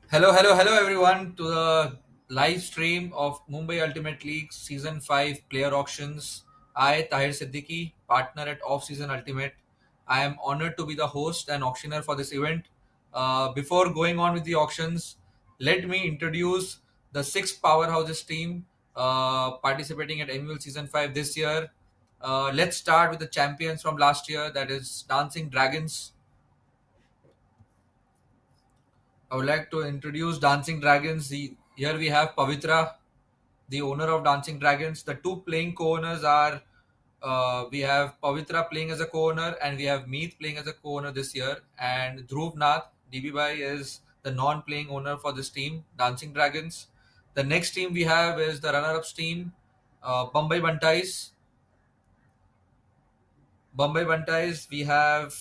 Hello, everyone to the live stream of Mumbai Ultimate League Season 5 player auctions. I, Tahir Siddiqui, partner at Off Season Ultimate. I am honored to be the host and auctioneer for this event. Before going on with the auctions, let me introduce the six powerhouses team participating at MUL Season 5 this year. Let's start with the champions from last year, that is Dancing Dragons. I would like to introduce Dancing Dragons. Here we have Pavitra, the owner of Dancing Dragons. The two playing co-owners are we have Pavitra playing as a co-owner and we have Meet playing as a co-owner this year. And Dhruv Nath, DB Bhai, is the non-playing owner for this team, Dancing Dragons. The next team we have is the runner-ups team, Bombay Bantais. Bombay Bantais, we have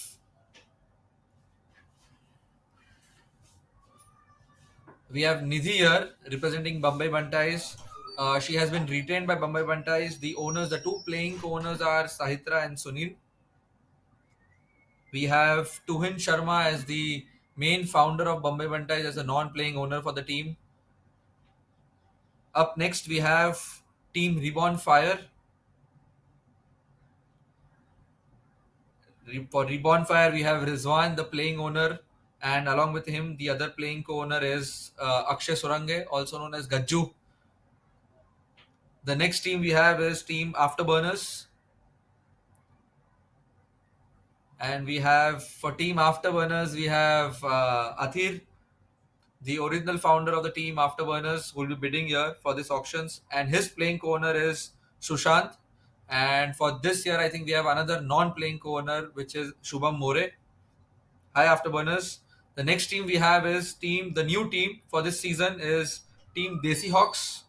Nidhi here representing Bombay Bantais. She has been retained by Bombay Bantais. The two playing co-owners are Sahitra and Sunil. We have Tuhin Sharma as the main founder of Bombay Bantais as a non-playing owner for the team. Up next, we have Team Reborn Fire. For Reborn Fire, we have Rizwan, the playing owner, and along with him, the other playing co-owner is Akshay Surange, also known as Gajju. The next team we have is Team Afterburners. And we have for Team Afterburners, we have Athir, the original founder of the team Afterburners, who will be bidding here for this auctions. And his playing co-owner is Sushant. And for this year, I think we have another non-playing co-owner, which is Shubham More. Hi, Afterburners. The next team we have is the new team for this season is Team Desi Hawks.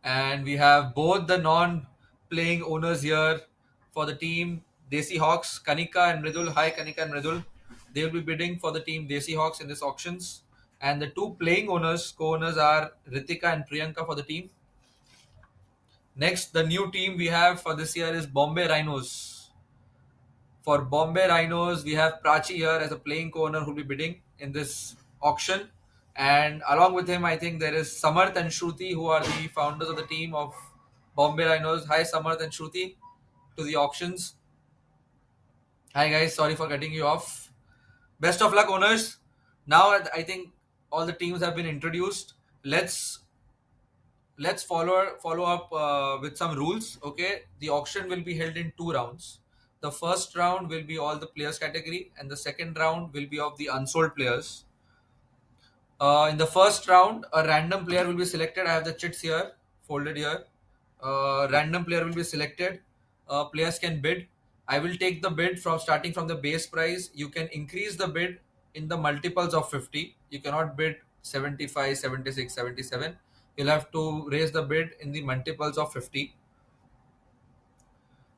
And we have both the non-playing owners here for the team Desi Hawks, Kanika and Mridul. Hi, Kanika and Mridul. They will be bidding for the team Desi Hawks in this auctions. And the two playing co-owners are Ritika and Priyanka for the team. Next, the new team we have for this year is Bombay Rhinos. For Bombay Rhinos, we have Prachi here as a playing co-owner who will be bidding in this auction. And along with him, I think there is Samarth and Shruti, who are the founders of the team of Bombay Rhinos. Hi, Samarth and Shruti, to the auctions. Hi, guys. Sorry for cutting you off. Best of luck, owners. Now, I think all the teams have been introduced. Let's follow up with some rules. Okay, the auction will be held in two rounds. The first round will be all the players category, and the second round will be of the unsold players. In the first round, a random player will be selected. I have the chits here, folded here. Random player will be selected. Players can bid. I will take the bid from starting from the base price. You can increase the bid in the multiples of 50. You cannot bid 75, 76, 77. You'll have to raise the bid in the multiples of 50.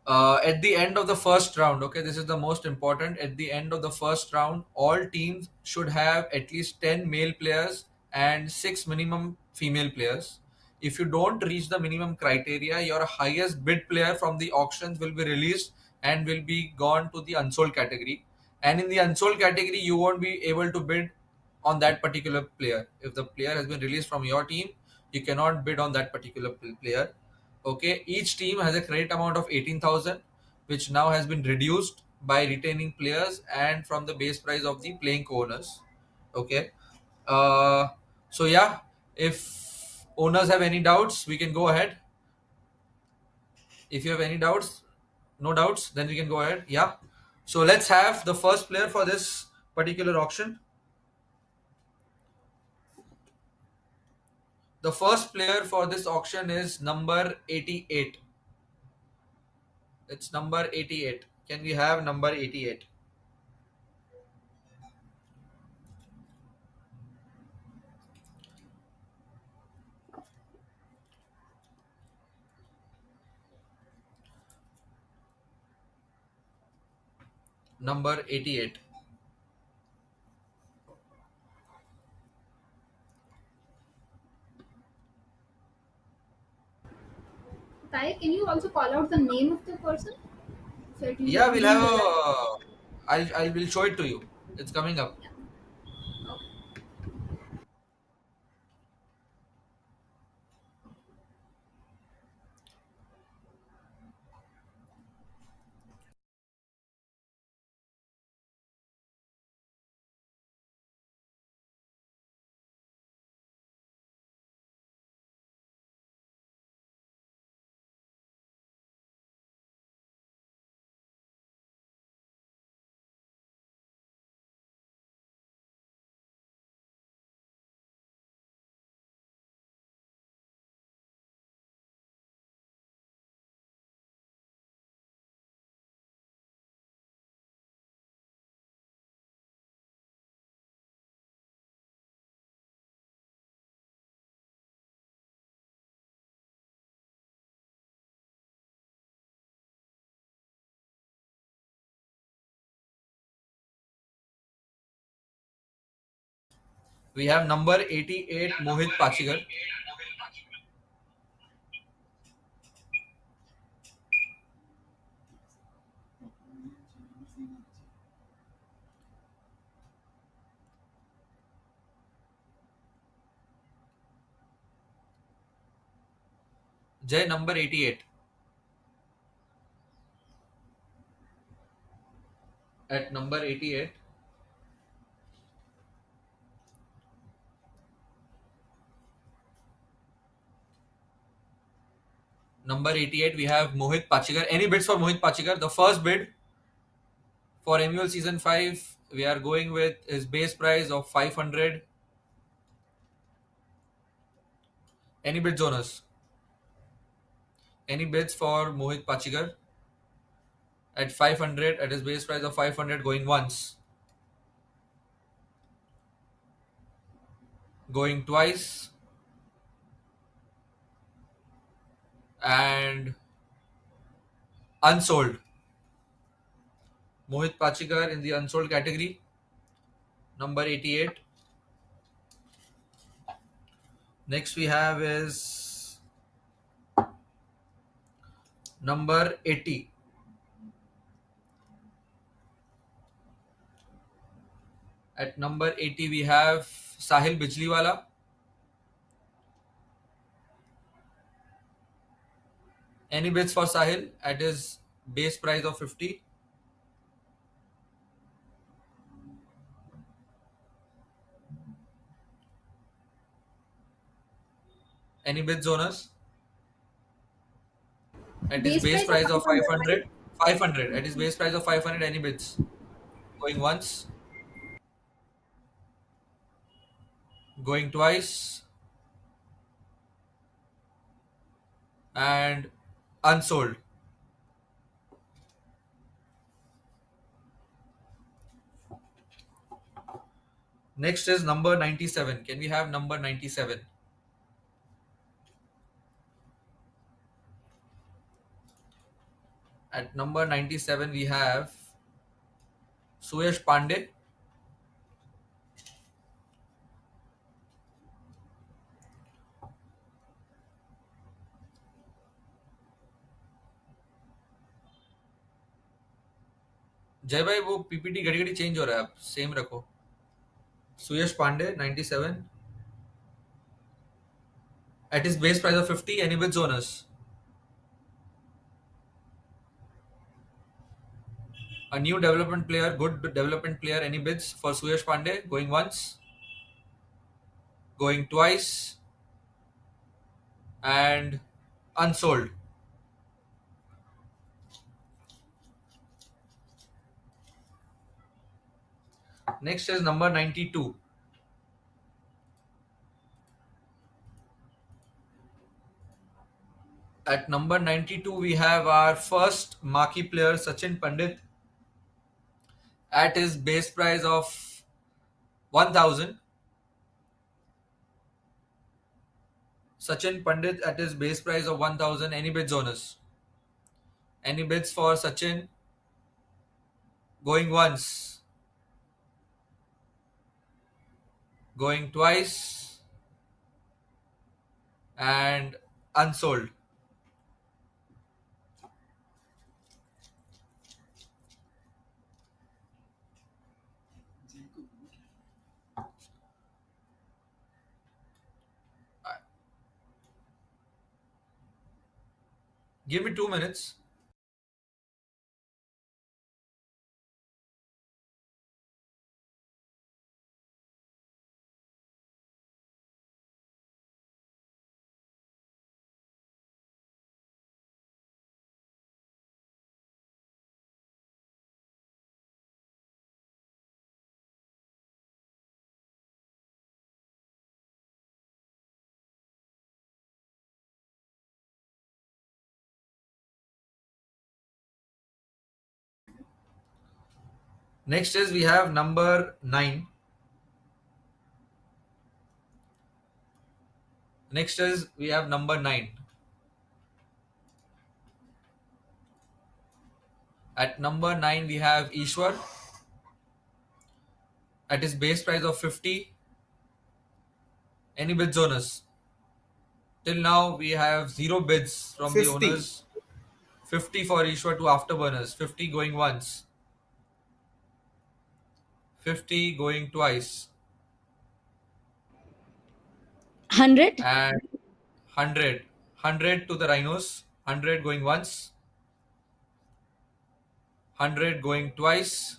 At the end of the first round, okay, this is the most important. At the end of the first round, all teams should have at least 10 male players and 6 minimum female players. If you don't reach the minimum criteria, your highest bid player from the auctions will be released and will be gone to the unsold category. And in the unsold category, you won't be able to bid on that particular player. If the player has been released from your team, you cannot bid on that particular player. Okay, each team has a credit amount of 18,000, which now has been reduced by retaining players and from the base price of the playing co-owners. Okay, uh, so yeah, if owners have any doubts, we can go ahead. If you have any doubts, no doubts, then we can go ahead. Yeah, so let's have the first player for this particular auction. The first player for this auction is number 88. It's number 88. Can we have number 88? Number 88. Ty, can you also call out the name of the person so it will be Yeah, we'll easy in have the live? a. I will show it to you. It's coming up. Yeah. We have number 88 Mohit Pachigar. Jay, number 88. At number 88, we have Mohit Pachigar. Any bids for Mohit Pachigar? The first bid for MUL season 5, we are going with his base price of 500. Any bids on us? Any bids for Mohit Pachigar at 500, at his base price of 500, going once, going twice, and unsold. Mohit Pachigar in the unsold category, number 88. Next we have is number 80. At number 80 we have Sahil Bijliwala. Any bids for Sahil at his base price of 50? Any bids on us? At his Base base price of price of 500, right? 500? 500. At his base price of 500, any bids? Going once, going twice, and unsold. Next is number 97. Can we have number 97? At number 97, we have Suyash Pandey. जय भाई वो PPT घड़ी घड़ी change हो रहा है आप same रखो सुयश Pandey 97 at his base price of 50 any bids on us a new development player good development player any bids for Suyash Pandey going once going twice and unsold. Next is number 92. At number 92 we have our first marquee player Sachin Pandit at his base price of 1000. Sachin Pandit at his base price of 1000. Any bids on us? Any bids for Sachin? Going once, going twice, and unsold. Give me 2 minutes. Next is we have number 9. Next is we have number 9. At number 9 we have Ishwar at his base price of 50. Any bids owners? Till now, we have zero bids from the 50. owners. 50 for Ishwar to afterburners. 50 going once. 50 going twice. 100. And 100. 100 to the rhinos. 100 going once. 100 going twice.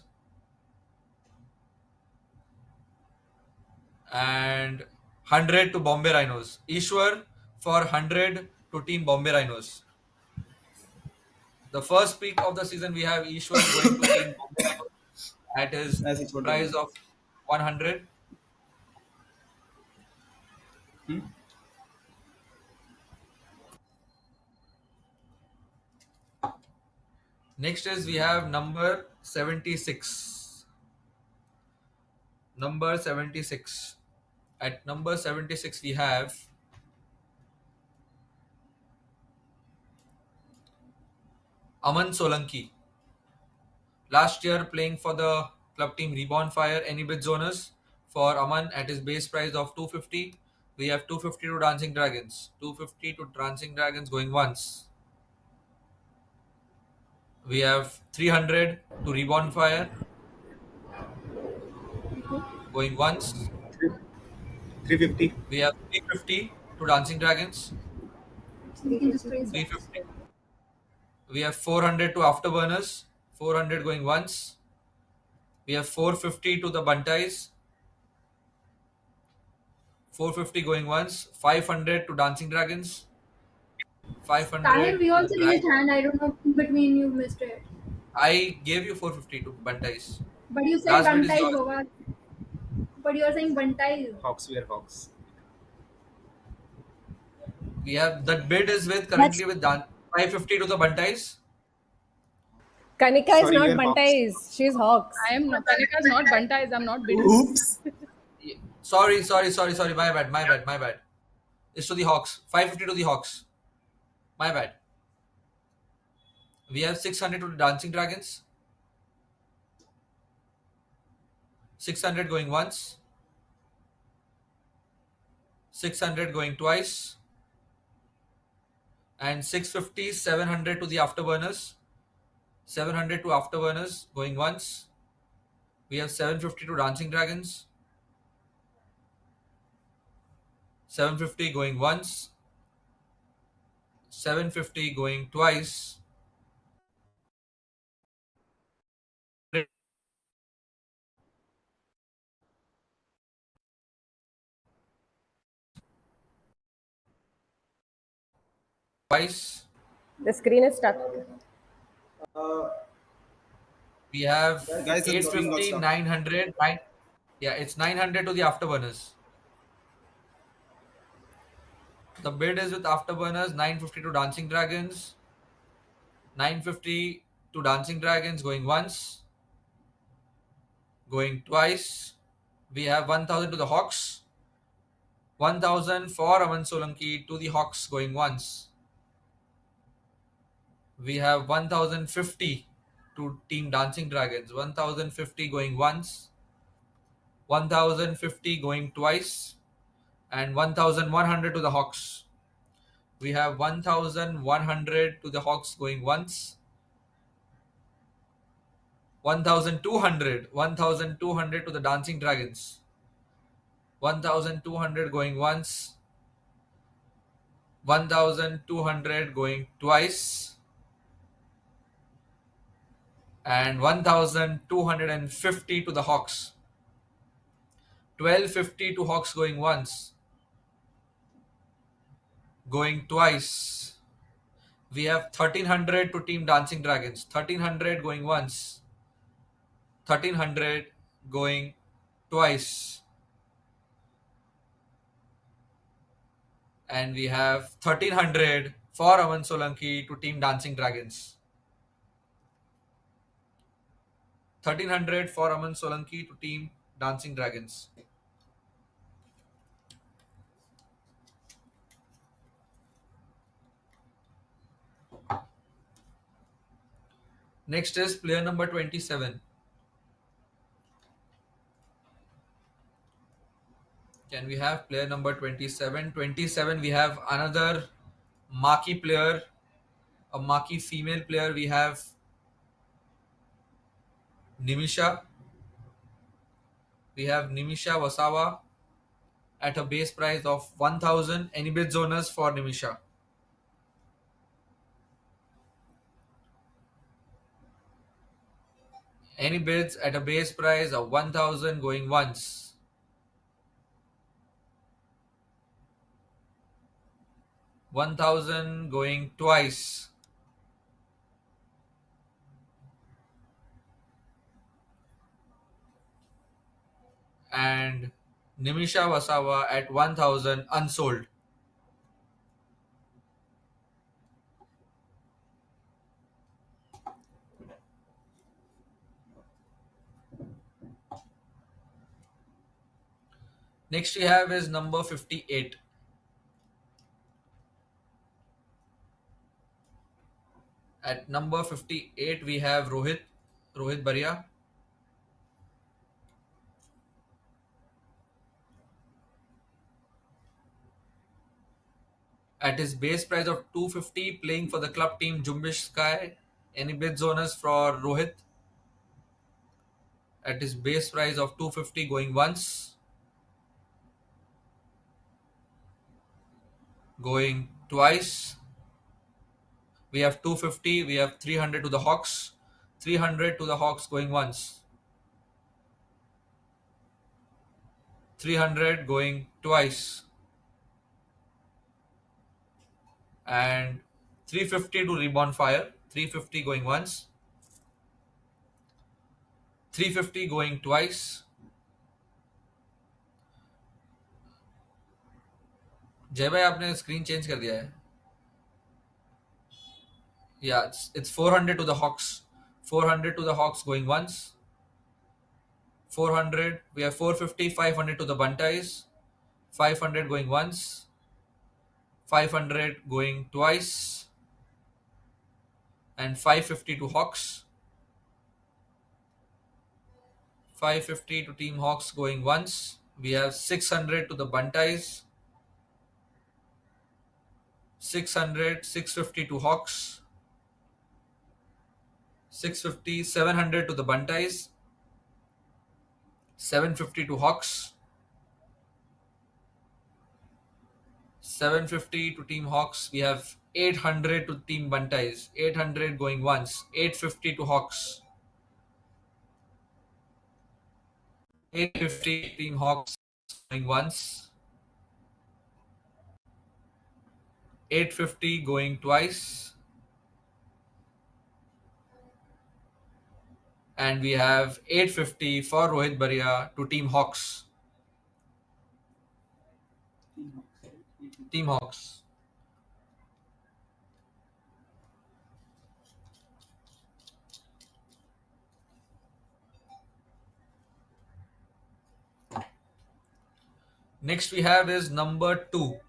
And 100 to Bombay Rhinos. Ishwar for 100 to Team Bombay Rhinos. The first pick of the season, we have Ishwar going to Team Bombay Rhinos at his As it would price be. of 100. Hmm? Next is we have number 76. Number 76. At number 76, we have Aman Solanki. Last year, playing for the club team Reborn Fire. Any bids owners for Aman at his base price of 250. We have 250 to Dancing Dragons. 250 to Dancing Dragons going once. We have 300 to Reborn Fire going once. 350. We have 350 to Dancing Dragons. So we can just raise that. 350. We have 400 to Afterburners. 400 going once. We have 450 to the Buntais. 450 going once. 500 to Dancing Dragons. Tahir, 500 we to the also Dragons. raised hand. I don't know in between you missed it. I gave you 450 to Buntais. But you said Last bid is Bantais, yours. Baba. But you are saying Bantais. Hawks were Hawks. We have that bid is with That's currently with 550 to the Buntais. Kanika is Sorry, not you are Hawks. Bantais. She's Hawks. I am not. Kanika is not Bantais. I'm not bidding. Oops. Sorry. My bad. It's to the Hawks. 550 to the Hawks. My bad. We have 600 to the Dancing Dragons. 600 going once. 600 going twice. And 650, 700 to the Afterburners. 700 to Afterburners going once. We have 750 to Dancing Dragons. 750 going once. 750 going twice. Twice. The screen is stuck. We have Guys, the screen got 850, stuck. 900. Yeah, it's 900 to the Afterburners. The bid is with Afterburners, 950 to Dancing Dragons. 950 to Dancing Dragons going once. Going twice. We have 1000 to the Hawks. 1000 for Aman Solanki to the Hawks going once. We have 1050 to Team Dancing Dragons. 1050 going once. 1050 going twice. And 1100 to the Hawks. We have 1100 to the Hawks going once. 1200 to the Dancing Dragons. 1200 going once. 1200 going twice. And 1250 to the Hawks. 1250 to Hawks going once. Going twice. We have 1300 to Team Dancing Dragons. 1300 going once. 1300 going twice. And we have 1300 for Aman Solanki to Team Dancing Dragons. 1300 for Aman Solanki to Team Dancing Dragons. Next is player number 27. Can we have player number 27? 27, we have another marquee player, a marquee female player. We have Nimisha. We have Nimisha Wasawa at a base price of 1,000. Any bids owners for Nimisha? Any bids at a base price of 1,000 going once? 1,000 going twice. And Nimisha Wasawa at 1,000 unsold. Next we have is number 58. At number 58 we have Rohit Baria. At his base price of 250, playing for the club team Jumbish Sky. Any bids owners for Rohit? At his base price of 250 going once, going twice. We have 250, we have 300 to the Hawks. 300 to the Hawks going once. 300 going twice. And 350 to Reborn Fire. 350 going once. 350 going twice. जय भाई आपने screen change कर दिया है. Yeah, it's 400 to the Hawks. 400 to the Hawks going once. 400. We have 450, 500 to the Bunties. 500 going once. 500 going twice. And 550 to Hawks. 550 to Team Hawks going once. We have 600 to the Bunties. 600, 650 to Hawks. 650, 700 to the Bunties. 750 to Hawks. 750 to Team Hawks. We have 800 to Team Bunties. 800 going once. 850 to Hawks. 850 Team Hawks going once. 850 going twice. And we have 850 for Rohit Baria to Team Hawks. Team Hawks. Next we have is number 2.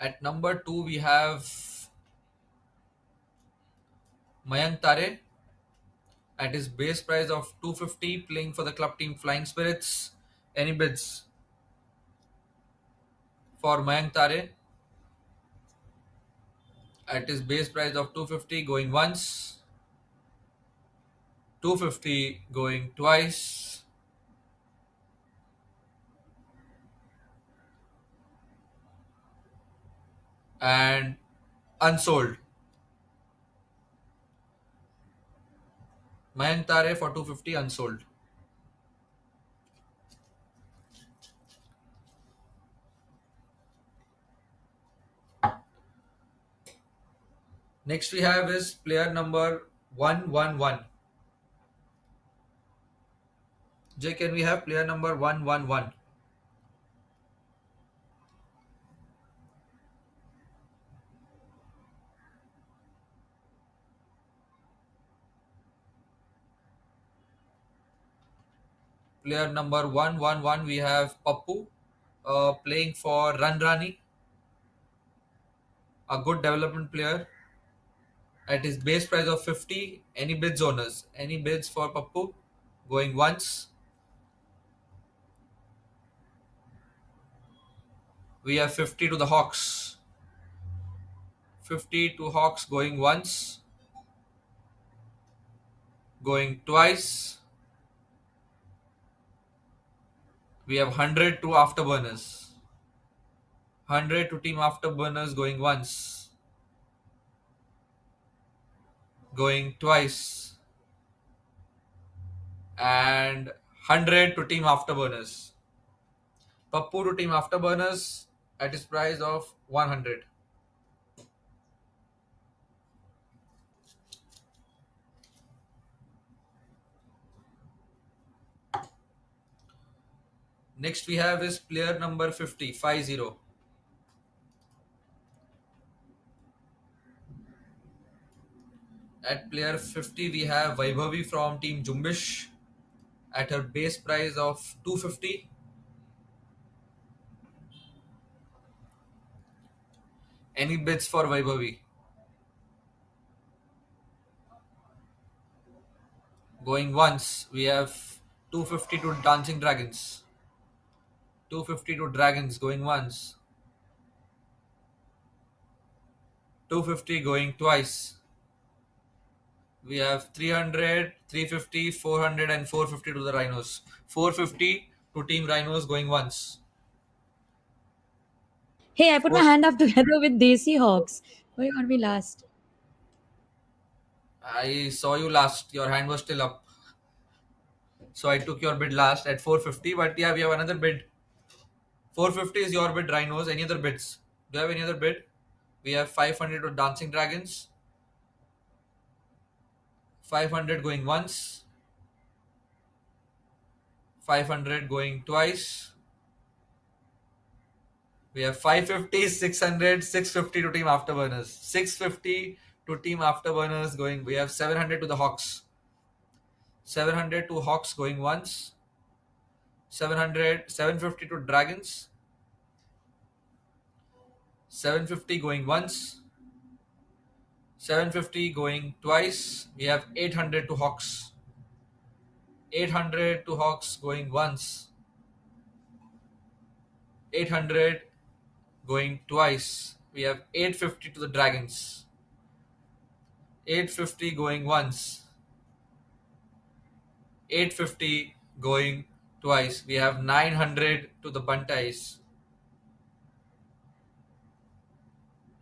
At number 2 we have Mayank Tare. At his base price of 250, playing for the club team Flying Spirits. Any bids for Mayank Tare? At his base price of 250 going once. 250 going twice. And unsold. Mayank Tare for 250 unsold. Next we have is player number 111. Jay, can we have player number 111? Player number 111, we have Pappu playing for Ranrani, a good development player. at his base price of 50. Any bids, owners? Any bids for Pappu? Going once. We have 50 to the Hawks. 50 to Hawks going once. Going twice. We have 100 to Afterburners. 100 to Team Afterburners going once. Going twice. And 100 to Team Afterburners. Pappu to Team Afterburners at his price of 100. Next we have is player number 50, 50. At player 50 we have Vaibhavi from Team Jumbish at her base price of 250. Any bids for Vaibhavi? Going once, we have 250 to Dancing Dragons. 250 to Dragons going once. 250 going twice. We have 300, 350, 400 and 450 to the Rhinos. 450 to Team Rhinos going once. Hey, I put my Four- hand up together with Desi Hawks. Why you want me last? I saw you last. Your hand was still up. So I took your bid last at 450. But yeah, we have another bid. 450 is your bid, Rhinos. Any other bids? Do you have any other bid? We have 500 to Dancing Dragons. 500 going once. 500 going twice. We have 550, 600, 650 to Team Afterburners. 650 to Team Afterburners going. We have 700 to the Hawks. 700 to Hawks going once. 700, 750 to Dragons. 750 going once. 750 going twice. We have 800 to Hawks. 800 to Hawks going once. 800 going twice. We have 850 to the Dragons. 850 going once. 850 going twice. We have 900 to the Bunties.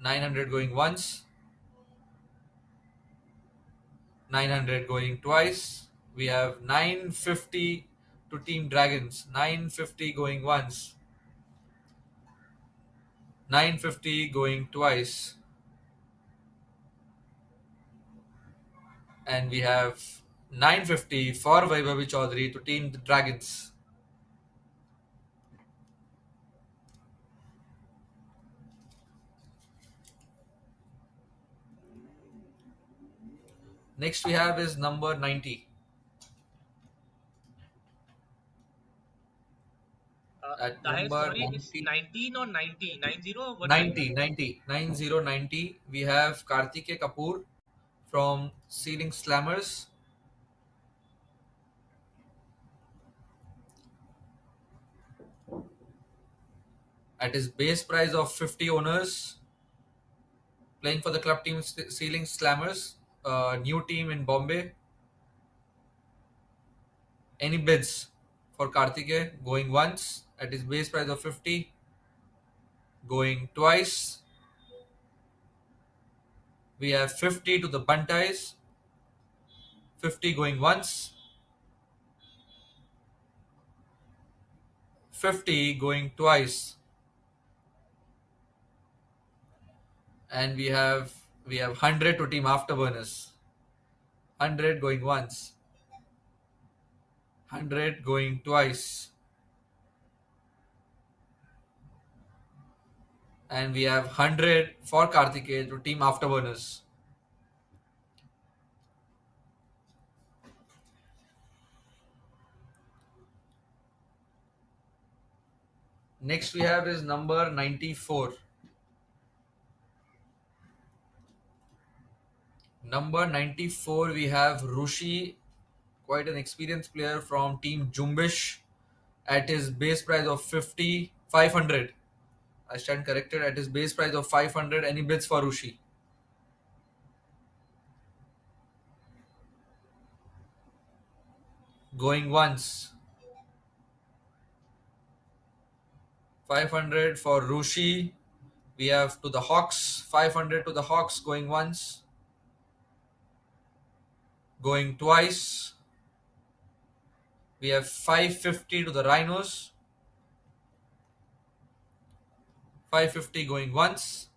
900 going once. 900 going twice. We have 950 to Team Dragons. 950 going once. 950 going twice. And we have 950 for Vaibhavi Chaudhary to Team the Dragons. Next we have is number 90. At Tahir, number sorry, it's 90, 19 or 90? 90 or what 90, 90, 90, we have Kartike Kapoor from Ceiling Slammers. At his base price of 50, owners, playing for the club team Ceiling Slammers, new team in Bombay. Any bids for Kartike? Going once at his base price of 50, going twice. We have 50 to the Bunties, 50 going once, 50 going twice, and we have 100 to Team Afterburners. 100 going once, 100 going twice, and we have 100 for Kartikeya to Team Afterburners. Next we have is number 94. Number 94, we have Rushi, quite an experienced player from Team Jumbish, at his base price of 500. I stand corrected, at his base price of 500. Any bids for Rushi? Going once. 500 for Rushi. We have to the Hawks. 500 to the Hawks. Going once. Going twice. We have 550 to the Rhinos. 550 going once.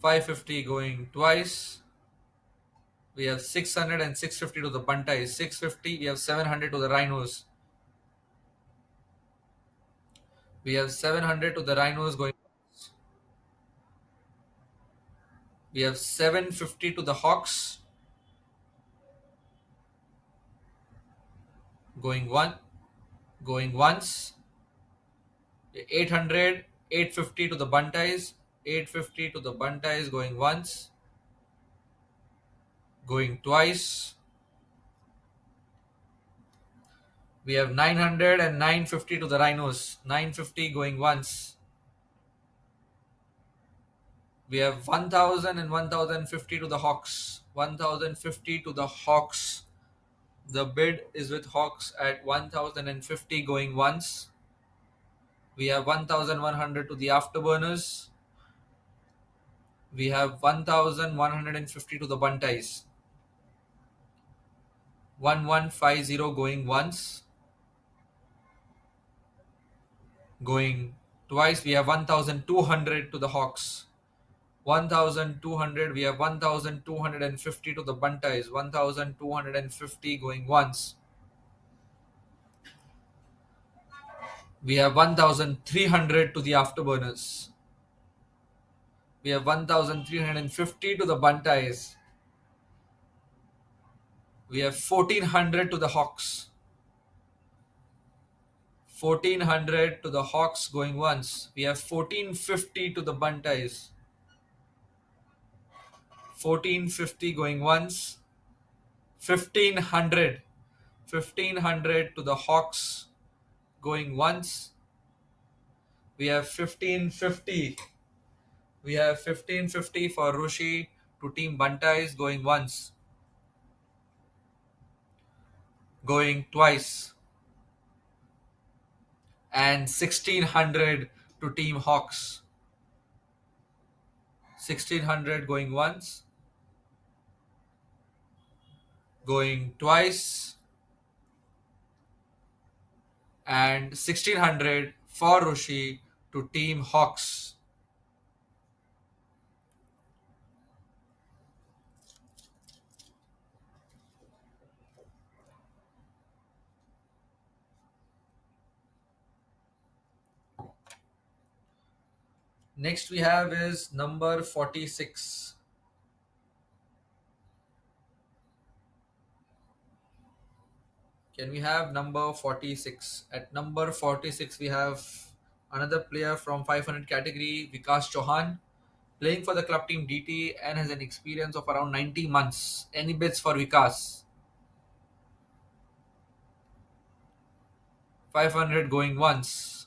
550 going twice. We have 600 and 650 to the Buntais. 650. We have 700 to the Rhinos. We have 700 to the Rhinos going once. We have 750 to the Hawks. Going once. 800, 850 to the Buntais. 850 to the Buntais going once. Going twice. We have 900 and 950 to the Rhinos. 950 going once. We have 1000 and 1050 to the Hawks. 1050 to the Hawks. The bid is with Hawks at 1050 going once. We have 1100 to the Afterburners. We have 1150 to the Buntais. 1150 going once. Going twice. We have 1200 to the Hawks. 1200. We have 1250 to the Buntais. 1250 going once. We have 1300 to the Afterburners. We have 1350 to the Buntais. We have 1400 to the Hawks. 1400 to the Hawks going once. We have 1450 to the Buntais. 1450 going once. 1500. 1500 to the Hawks going once. We have 1550. We have 1550 for Rushi to Team Buntais going once. Going twice. And 1600 to Team Hawks. 1600 going once. Going twice. And 1600 for Rushi to Team Hawks. Next we have is number 46. Can we have number 46? At number 46 we have another player from 500 category, Vikas Chauhan, playing for the club team DT and has an experience of around 90 months. Any bids for Vikas? 500 going once.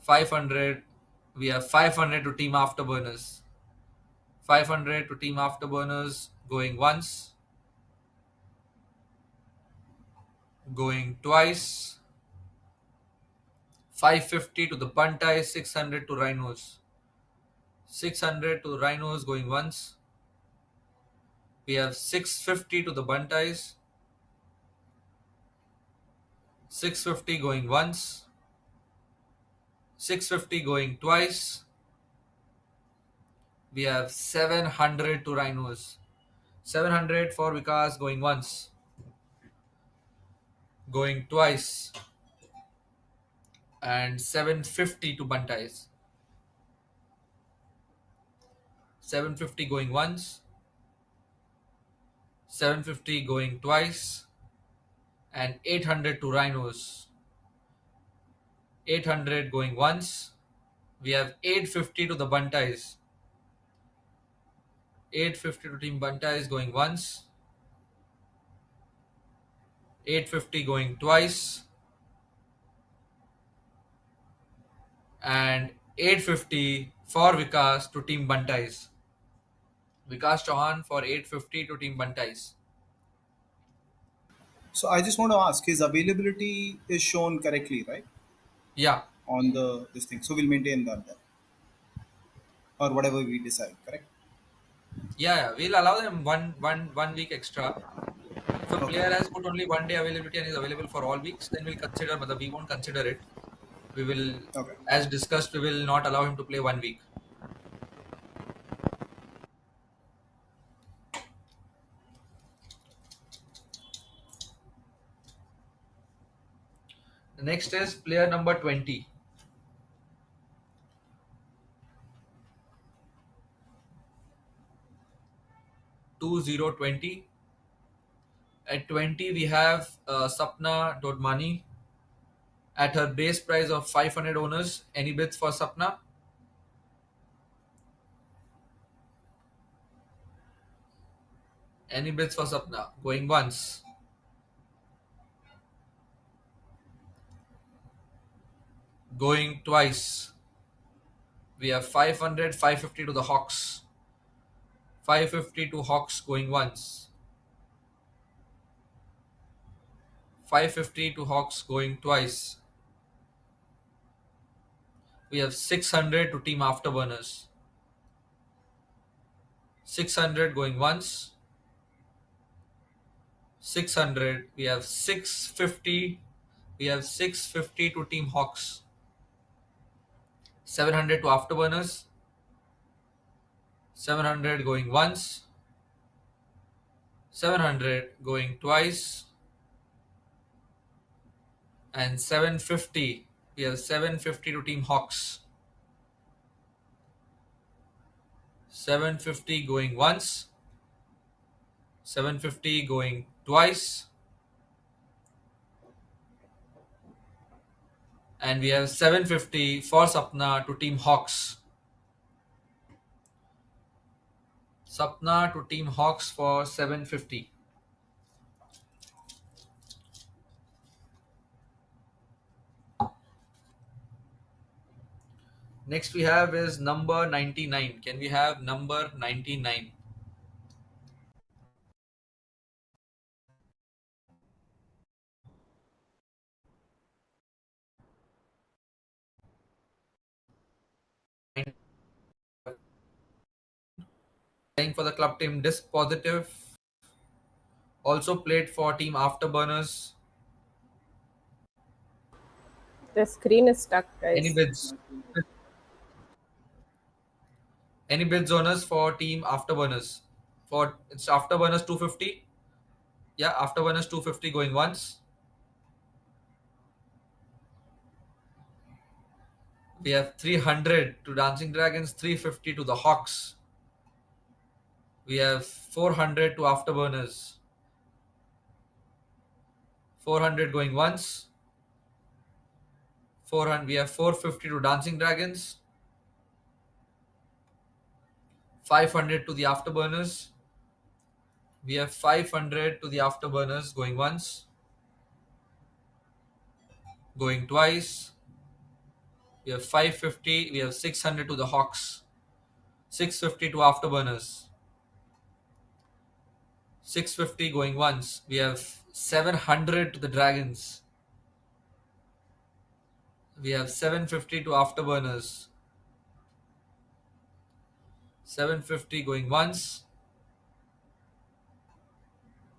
500. We have 500 to Team Afterburners. 500 to Team Afterburners going once. Going twice. 550 to the Buntais. 600 to Rhinos. 600 to Rhinos going once. We have 650 to the Buntais. 650 going once. 650 going twice. We have 700 to Rhinos. 700 for Vikas going once. Going twice. And 750 to Buntais. 750 going once. 750 going twice. And 800 to Rhinos. 800 going once. We have 850 to the bunties. 850 to team bunties going once. 850 going twice. And 850 for Vikas to team bunties. Vikas Chauhan for 850 to team bunties. So I just want to ask, his availability is shown correctly, right? Yeah, On the this thing. So we'll maintain that then. Or whatever we decide, correct? yeah, we'll allow them one week extra. If a Okay. player has put only 1 day availability and is available for all weeks, then we'll consider, but we won't consider it. We will, Okay. as discussed, we will not allow him to play 1 week. The next is player number 20. 2020. At 20, we have Sapna Dodmani at her base price of 500 owners. Any bids for Sapna? Any bids for Sapna? Going once. Going twice. We have 500, 550 to the Hawks. 550 to Hawks going once. 550 to Hawks going twice. We have 600 to Team Afterburners. 600 going once. 600. We have 650. We have 650 to Team Hawks. 700 to Afterburners. 700 going once. 700 going twice. And 750. We have 750 to Team Hawks. 750 going once. 750 going twice. And we have 750 for Sapna to Team Hawks. Sapna to Team Hawks for 750. Next we have is number 99. Can we have number 99? Playing for the club team Disc Positive. Also played for Team Afterburners. The screen is stuck, Any guys. bids? Any bids owners for Team Afterburners? For it's Afterburners 250. Yeah, Afterburners 250 going once. We have 300 to Dancing Dragons, 350 to the Hawks. We have 400 to Afterburners. 400 going once. 400. We have 450 to Dancing Dragons. 500 to the Afterburners. We have 500 to the Afterburners going once. Going twice. We have 550. We have 600 to the Hawks. 650 to Afterburners. 650 going once. We have 700 to the Dragons. We have 750 to Afterburners. 750 going once.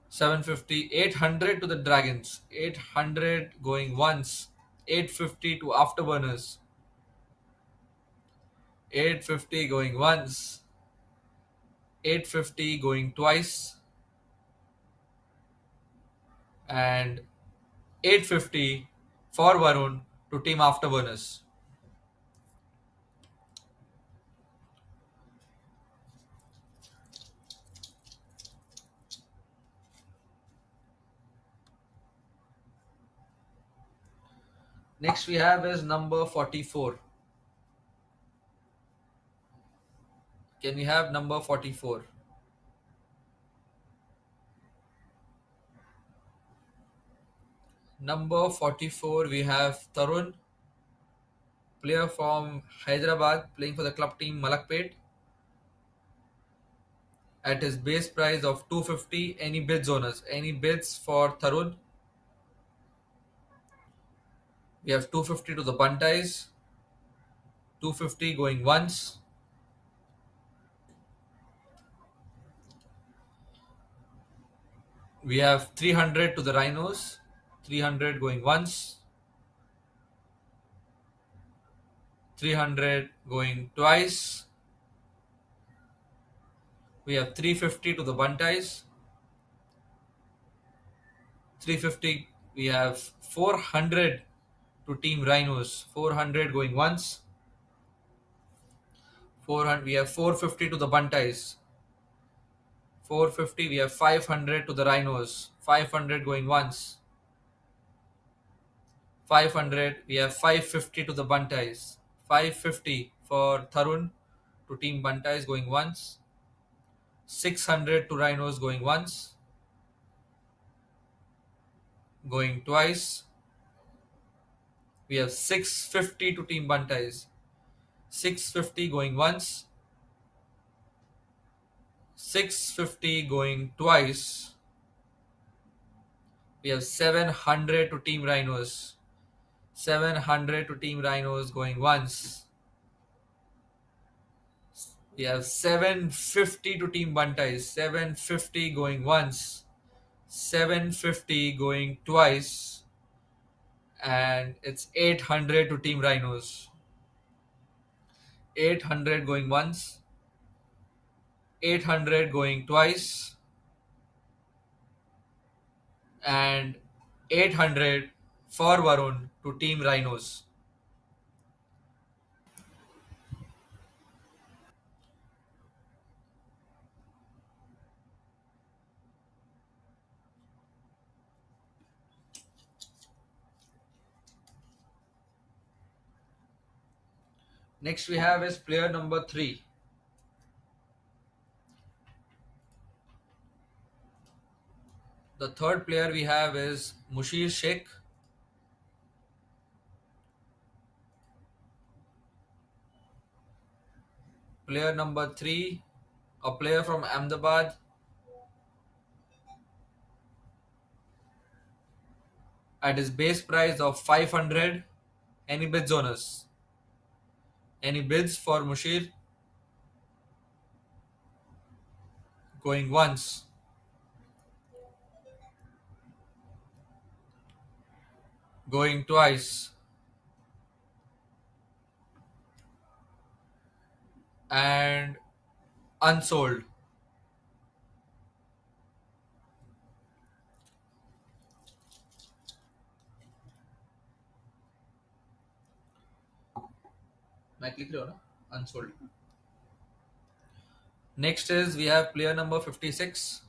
750. 800 to the Dragons. 800 going once. 850 to Afterburners. 850 going once. 850 going twice. And 850 for Varun to Team Afterburners. Next we have is number 44. Can we have number 44? Number 44, we have Tarun, player from Hyderabad, playing for the club team Malakpet. At his base price of 250, any bids owners? Any bids for Tarun? We have 250 to the bunties, 250 going once. We have 300 to the rhinos, 300 going once, 300 going twice. We have 350 to the bunties, 350. We have 400 to team rhinos, 400 going once, 400. We have 450 to the bunties, 450. We have 500 to the rhinos, 500 going once, 500. We have 550 to the bunties, 550 for Tarun to team bunties going once, 600 to rhinos going once, going twice. We have 650 to team bunties, 650 going once, 650 going twice. We have 700 to team rhinos, 700 to team rhinos going once. We have 750 to team bunties, 750 going once, 750 going twice, and it's 800 to team rhinos, 800 going once, 800 going twice, and 800 for Varun to team rhinos. Next we have is player number 3. The third player we have is Mushir Sheikh. Player number 3, a player from Ahmedabad. At his base price of 500, any bids on us? Any bids for Mushir? Going once, going twice, and unsold. मैं click रहा हूँ ना? Unsold. Next is we have player number 56.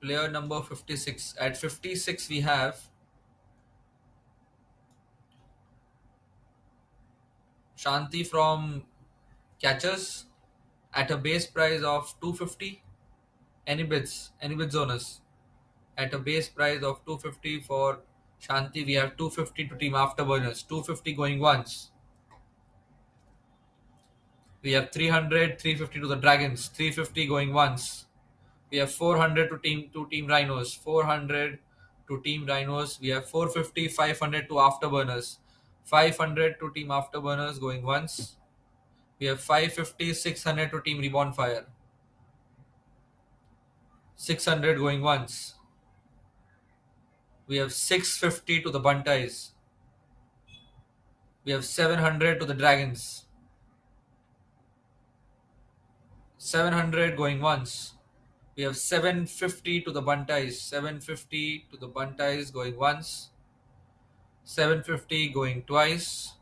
Player number 56. At 56 we have Shanti from Catchers at a base price of 250. Any bids? Any bids on us? At a base price of 250 for Shanti, we have 250 to team afterburners, 250 going once. We have 300, 350 to the Dragons, 350 going once. We have 400 to team Rhinos, 400 to team Rhinos. We have 450, 500 to afterburners, 500 to team afterburners going once. We have 550, 600 to team Reborn Fire, 600 going once. We have 650 to the Bunties. We have 700 to the Dragons, 700 going once. We have 750 to the Bunties, 750 to the Bunties going once, 750 going twice.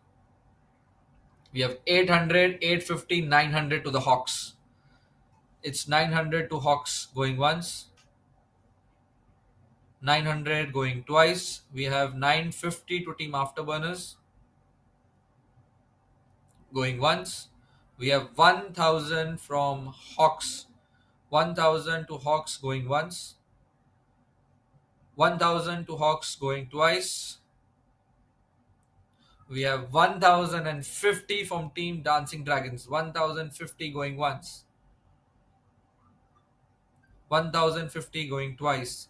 We have 800, 850, 900 to the Hawks. It's 900 to Hawks going once, 900 going twice. We have 950 to Team Afterburners going once. We have 1000 from Hawks. 1000 to Hawks going once. 1000 to Hawks going twice. We have 1050 from Team Dancing Dragons. 1050 going once. 1050 going twice.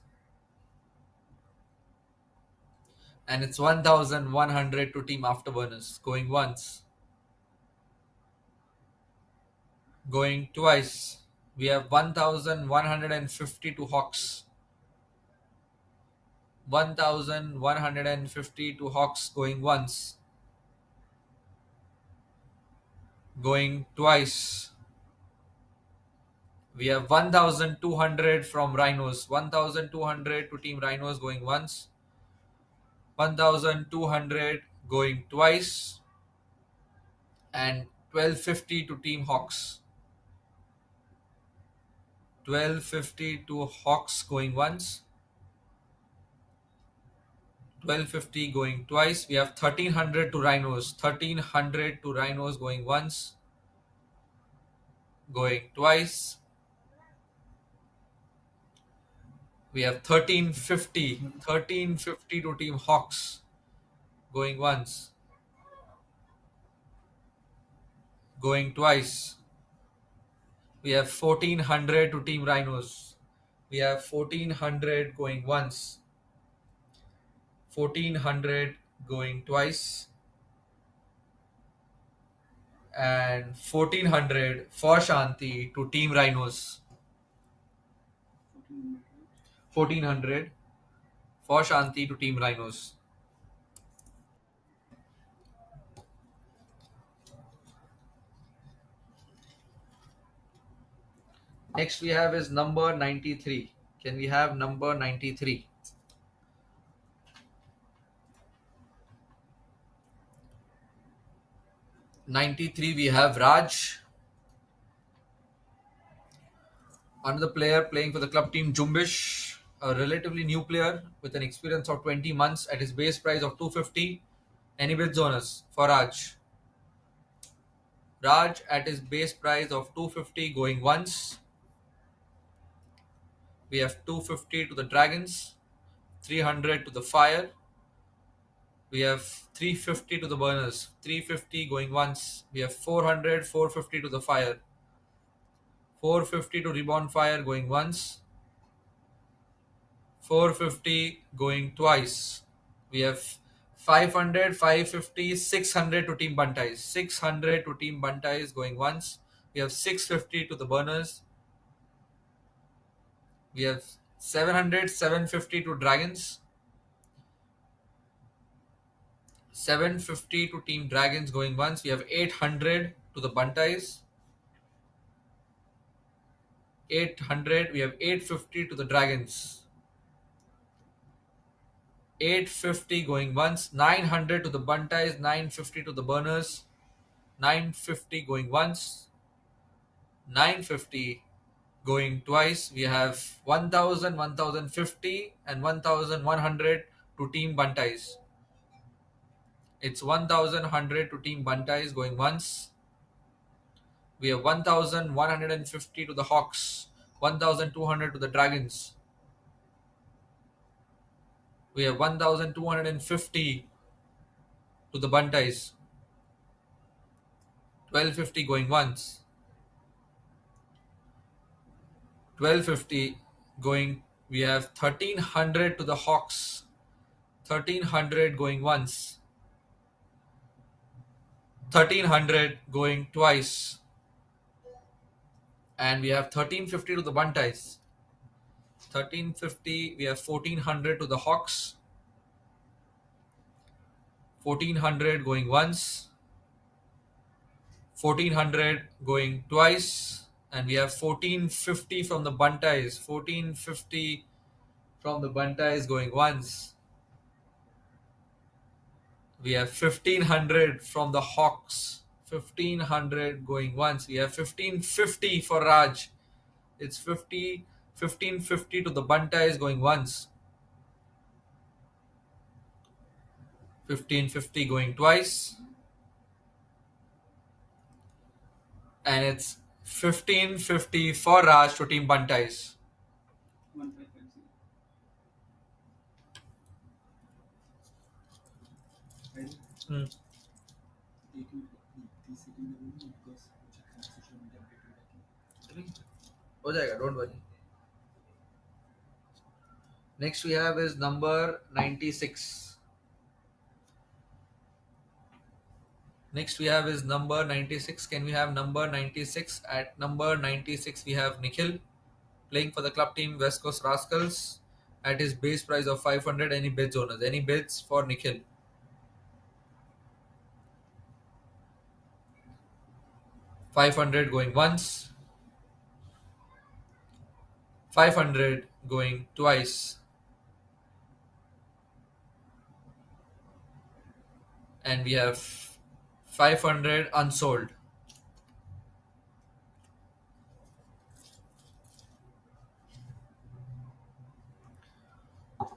And it's 1100 to Team Afterburners going once. Going twice. We have 1150 to Hawks. 1150 to Hawks going once. Going twice. We have 1200 from Rhinos. 1200 to Team Rhinos going once. 1200 going twice. And 1250 to Team Hawks. 1250 to Hawks going once. 1250 going twice. We have 1300 to Rhinos. 1300 to Rhinos going once. Going twice. We have 1350 to Team Hawks going once. Going twice. We have 1400 to Team Rhinos. We have 1400 going once. 1400 going twice. And 1400 for Shanti to Team Rhinos. 1400 for Shanti to Team Rhinos. Next we have is number 93. Can we have number 93? We have Raj. Another player playing for the club team Jumbish, a relatively new player with an experience of 20 months at his base price of 250. Any bids on us for Raj? Raj at his base price of 250 going once. We have 250 to the Dragons, 300 to the Fire. We have 350 to the Burners, 350 going once. We have 400, 450 to the Fire. 450 to Reborn Fire going once. 450 going twice. We have 500, 550, 600 to Team Buntais. 600 to Team Buntais going once. We have 650 to the Burners. We have 700, 750 to Dragons. 750 to Team Dragons going once. We have 800 to the Buntais. 800. We have 850 to the Dragons. 850 going once. 900 to the Buntais. 950 to the Burners. 950 going once. 950 going twice. We have 1000, 1050 and 1100 to Team Buntais. It's 1100 to Team Buntais going once. We have 1150 to the Hawks. 1200 to the Dragons. We have 1250 to the Buntais. 1250 going once. 1250 going. We have 1300 to the Hawks. 1300 going once. 1300 going twice. And we have 1350 to the Buntais. 1350, we have 1400 to the Hawks. 1400 going once. 1400 going twice. And we have 1450 from the Buntais. 1450 from the Buntais going once. We have 1500 from the Hawks. 1500 going once. We have 1550 for Raj. It's 1550 to the Buntais going once. 1550 going twice, and it's 1550 for Raj to Team Buntais. 1550. Hmm. हो जाएगा, don't worry. Next we have is number 96. Next we have is number 96. Can we have number 96? At number 96 we have Nikhil playing for the club team West Coast Rascals at his base price of 500. Any bids, owners? Any bids for Nikhil? 500 going once, 500 going twice, and we have 500 unsold.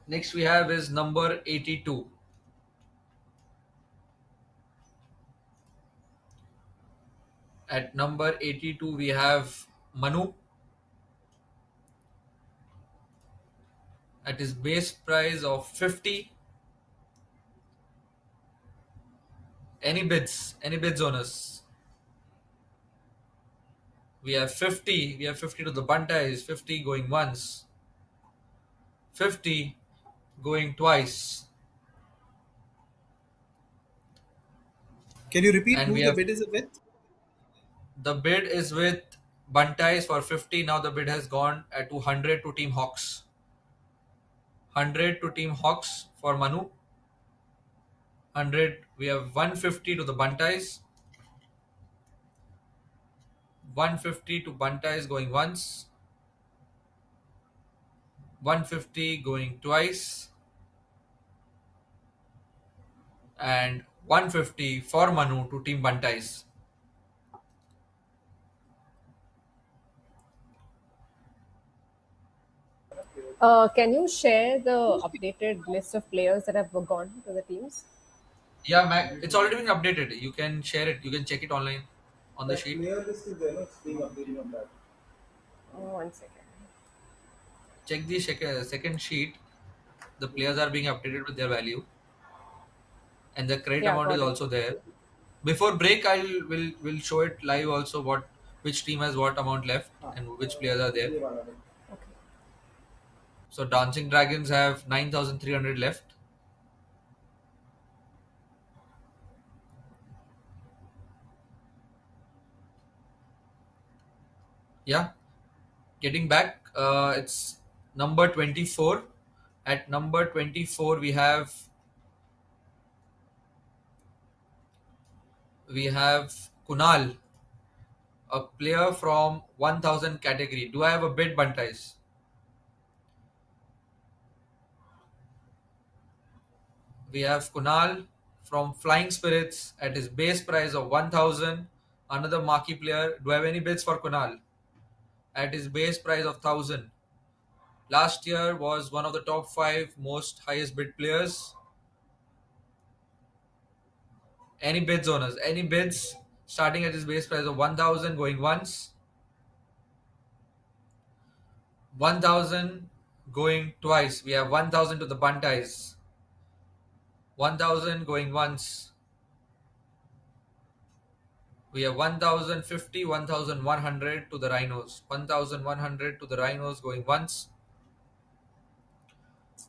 Next we have is number 82. At number 82 we have Manu at his base price of 50. Any bids? Any bids, owners? We have 50. We have 50 to the Buntais. 50 going once, 50 going twice, Can you repeat and who we the have bid is with? the bid is with Buntais for 50. Now the bid has gone at 200 to Team Hawks. 100 to Team Hawks for Manu. 100. We have 150 to the Buntais. 150 to Buntais going once. 150 going twice. And 150 for Manu to Team Buntais. Can you share the updated list of players that have gone to the teams? Yeah, Mac, it's already been updated. You can share it. You can check it online on the sheet. Player list is there, no? It's being updated on that. Oh, 1 second. Check the second sheet. The players are being updated with their value, and the credit Yeah, amount is got it. also there. Before break, will show it live also what which team has what amount left and which players are there. Okay. So Dancing Dragons have 9,300 left. Yeah, getting back, it's number 24. At number 24, we have Kunal, a player from 1,000 category. Do I have a bid, Buntais? We have Kunal from Flying Spirits at his base price of 1,000. Another marquee player. Do I have any bids for Kunal? At his base price of 1,000. Last year was one of the top 5 most highest bid players. Any bids, owners? Any bids starting at his base price of 1,000 going once, 1,000 going twice. We have 1,000 to the Buntais. 1,000 going once. We have 1,050, 1,100 to the Rhinos. 1,100 to the Rhinos going once.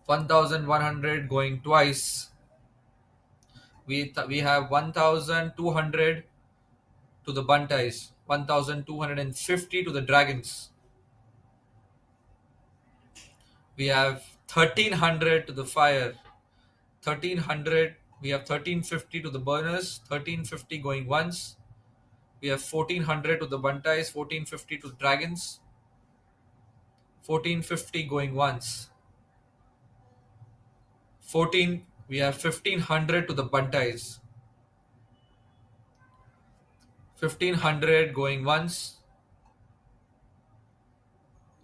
1,100 going twice. We have 1,200 to the Buntais. 1,250 to the Dragons. We have 1,300 to the Fire. 1,300. We have 1,350 to the Burners. 1,350 going once. We have 1,400 to the Buntais. 1,450 to the Dragons. 1,450 going once. 14. We have 1,500 to the Buntais. 1,500 going once.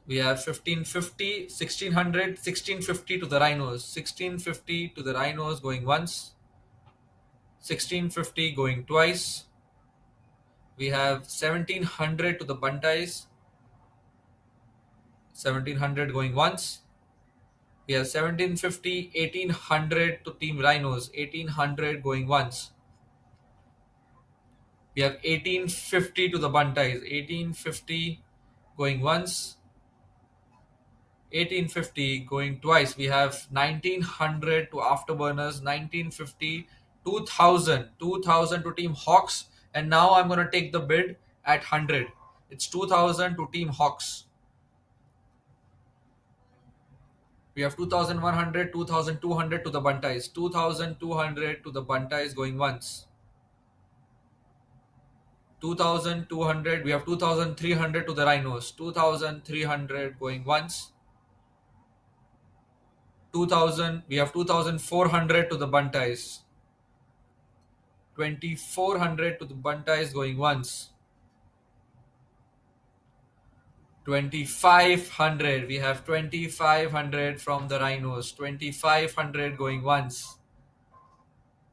We have 1,550, 1,600, 1,650 to the Rhinos. 1,650 to the Rhinos going once. 1650 going twice. We have 1700 to the bunties. 1700 going once. We have 1750, 1800 to Team Rhinos. 1800 going once. We have 1850 to the bunties. 1850 going once. 1850 going twice. We have 1900 to Afterburners. 1950, 2000. 2000 to Team Hawks. And now I'm going to take the bid at 100. It's 2000 to Team Hawks. We have 2100, 2200 to the bunties. 2200 to the bunties going once. 2200. We have 2300 to the rhinos. 2300 going once. 2000. We have 2400 to the bunties. 2400 to the bunties going once. 2500. We have 2500 from the rhinos. 2500 going once.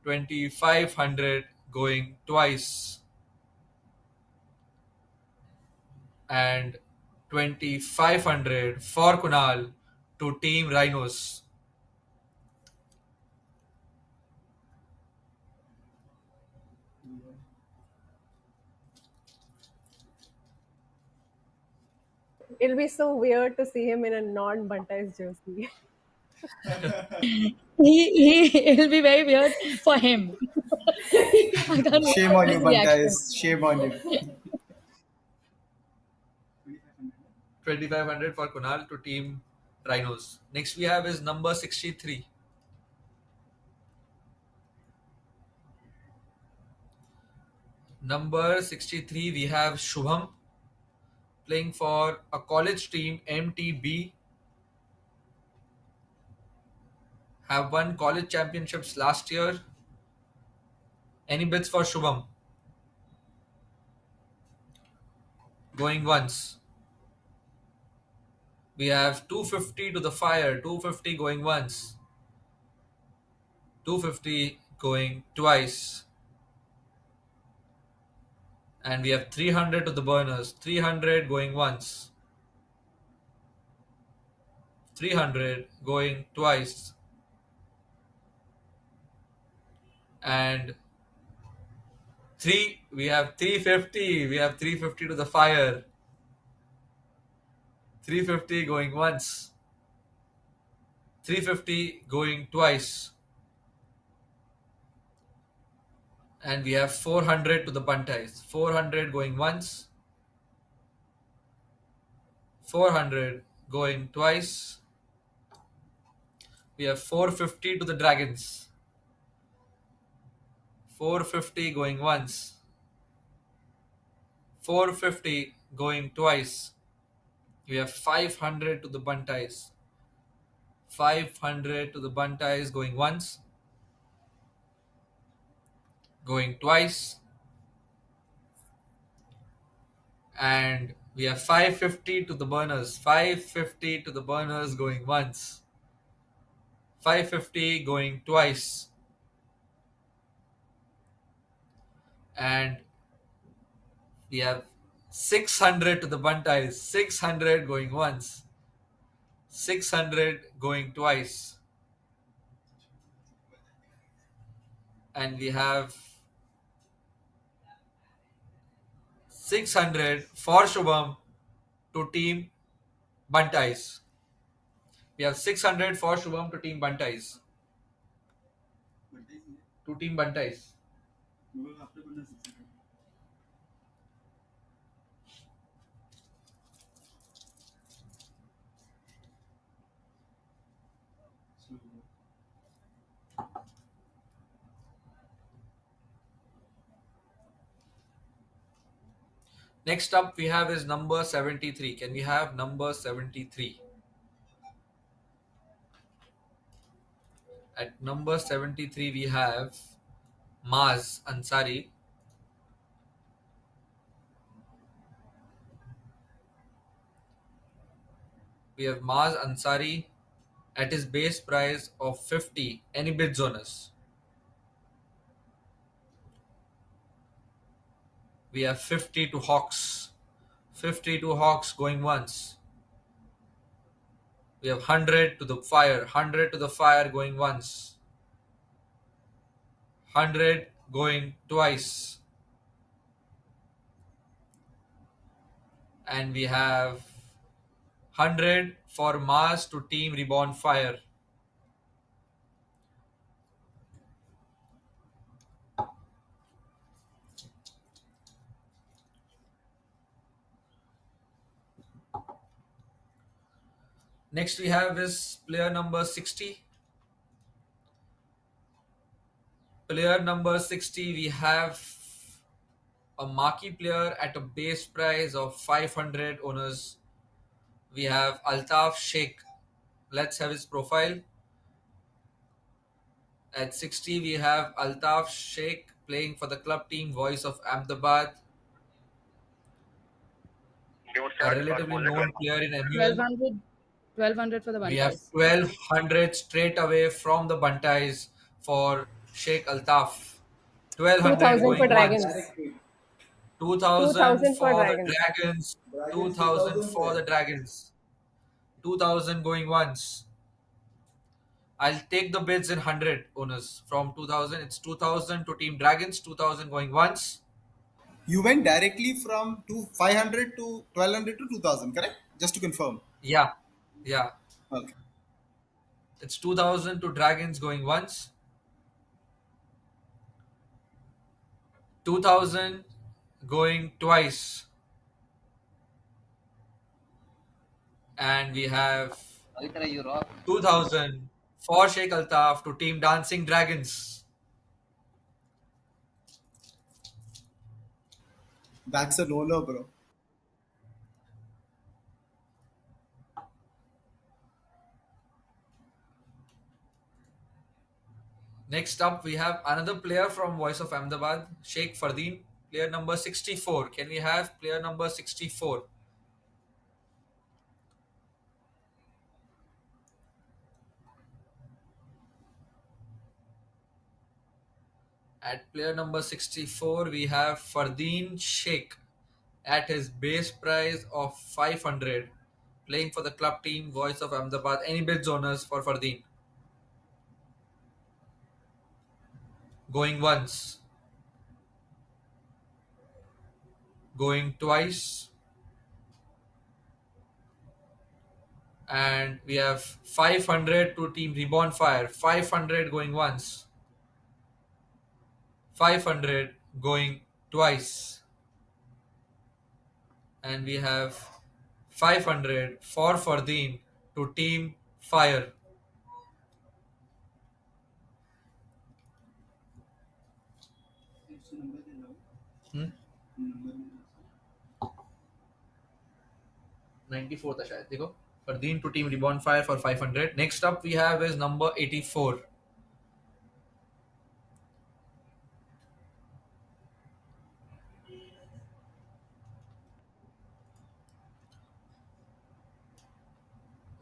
2500 going twice. And 2500 for Kunal to Team Rhinos. It'll be so weird to see him in a non-Bunties jersey. It'll be very weird for him. I can't wait Shame for on his you, reaction. Bunties. Shame on you. 2500 for Kunal to Team Rhinos. Next we have is number 63. Number 63 we have Shubham playing for a college team, MTB. Have won college championships last year. Any bids for Shubham? Going once. We have 250 to the fire. 250 going once. 250 going twice. And we have 300 to the burners. 300 going once. 300 going twice. And we have 350. We have 350 to the fire. 350 going once. 350 going twice. And we have 400 to the bunties. 400 going once. 400 going twice. We have 450 to the dragons. 450 going once. 450 going twice. We have 500 to the bunties. 500 to the bunties going once. Going twice. And we have 550 to the burners. 550 to the burners going once. 550 going twice. And we have 600 to the bunties. 600 going once. 600 going twice. And we have 600 for Shubham to Team Bunties. We have 600 for Shubham to Team Bunties. To Team Bunties. Next up we have is number 73. Can we have number 73? At number 73 we have Maz Ansari. We have Maz Ansari at his base price of 50. Any bids on us? We have 50 to Hawks. 50 to Hawks going once. We have 100 to the Fire. 100 to the Fire going once. 100 going twice. And we have 100 for Mars to Team Reborn Fire. Next we have is player number 60. Player number 60, we have a marquee player at a base price of 500 owners. We have Altaf Sheikh. Let's have his profile. At 60, we have Altaf Sheikh playing for the club team Voice of Ahmedabad, a relatively known player in MUL. 1200, 1200 for the We have Bantais. 1200 straight away from the Bantais for Sheikh Altaf. 1200 2,000 for going once. Dragons. 2000 2,000 for for the Dragons. Dragons. 2000 for the Dragons. 2000 going once. I'll take the bids in 100 owners from 2000. It's 2000 to Team Dragons, 2000 going once. You went directly from 500 to 1200 to 2000, correct? Just to confirm. Yeah, yeah. Okay. It's 2000 to Dragons going once. 2000 going twice. And we have 2000 for Sheikh Altaf to Team Dancing Dragons. That's a no-no, bro. Next up, we have another player from Voice of Ahmedabad, Sheikh Fardeen, player number 64. Can we have player number 64? At player number 64, we have Fardeen Sheikh at his base price of 500, playing for the club team Voice of Ahmedabad. Any bids owners for Fardeen? Going once. Going twice. And we have 500 to Team Reborn Fire. 500 going once. 500 going twice. And we have 500 for Fardeen to Team Fire. Hmm? 94 था शायद देखो Fardeen to Team Reborn Fire for 500. Next up we have is number 84.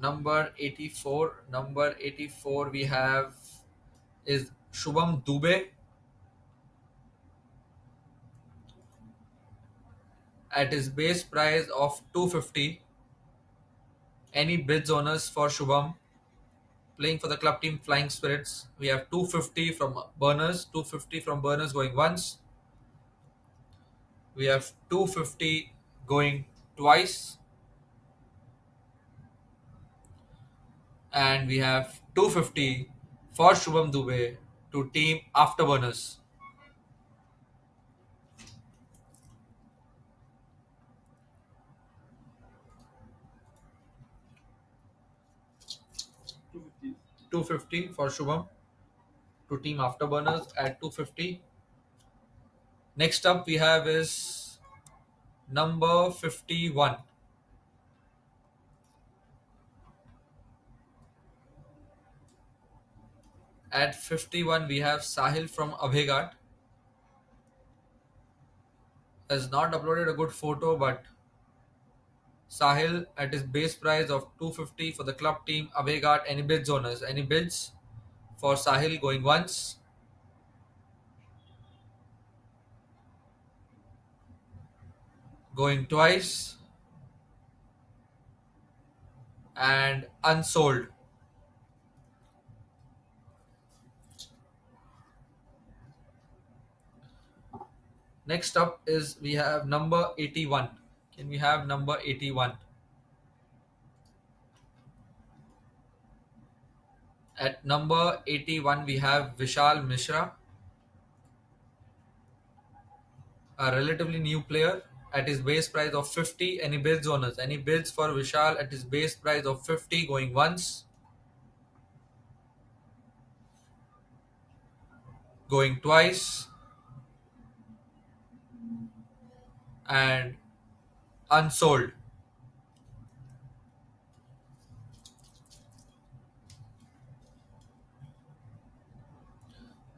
Number 84 we have is Shubham Dubey at his base price of 250. Any bids owners for Shubham? Playing for the club team Flying Spirits. We have 250 from Burners, 250 from Burners going once. We have 250 going twice. And we have 250 for Shubham Dubey to Team Afterburners. $250 for Shubham to Team Afterburners at 250. Next up we have is number 51. At 51 we have Sahil from Abhegat. Has not uploaded a good photo, but Sahil at his base price of 250 for the club team Abhegat. Any bids owners? Any bids for Sahil going once? going twice, and Unsold. Next up is we have number 81. Can we have number 81? At number 81, we have Vishal Mishra, a relatively new player at his base price of 50. Any bids on us? Any bids for Vishal at his base price of 50 going once, going twice, and Unsold.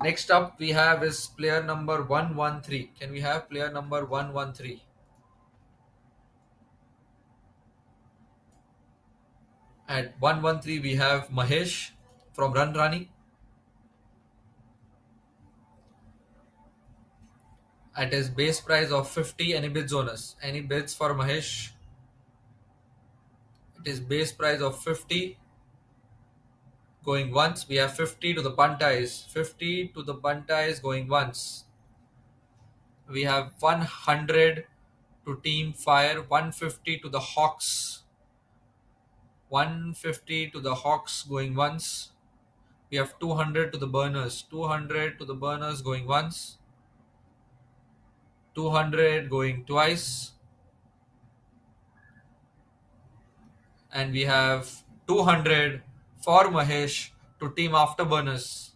Next up we have is player number 113. Can we have player number 113? At 113 we have Mahesh from Run Rani. At his base price of 50. Any bids on us? Any bids for Mahesh? At his base price of 50. Going once. We have 50 to the Bunties. 50 to the Bunties going once. We have 100 to Team Fire. 150 to the Hawks. 150 to the Hawks going once. We have 200 to the Burners. 200 to the Burners going once. 200 going twice. And we have 200 for Mahesh to Team Afterburners.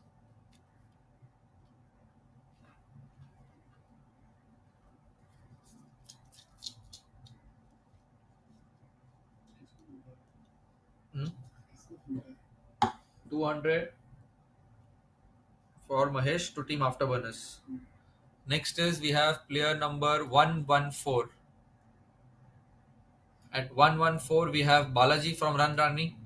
Hmm? 200 for Mahesh to Team Afterburners. Next is we have player number 114. At 114 we have Balaji from Run Rani.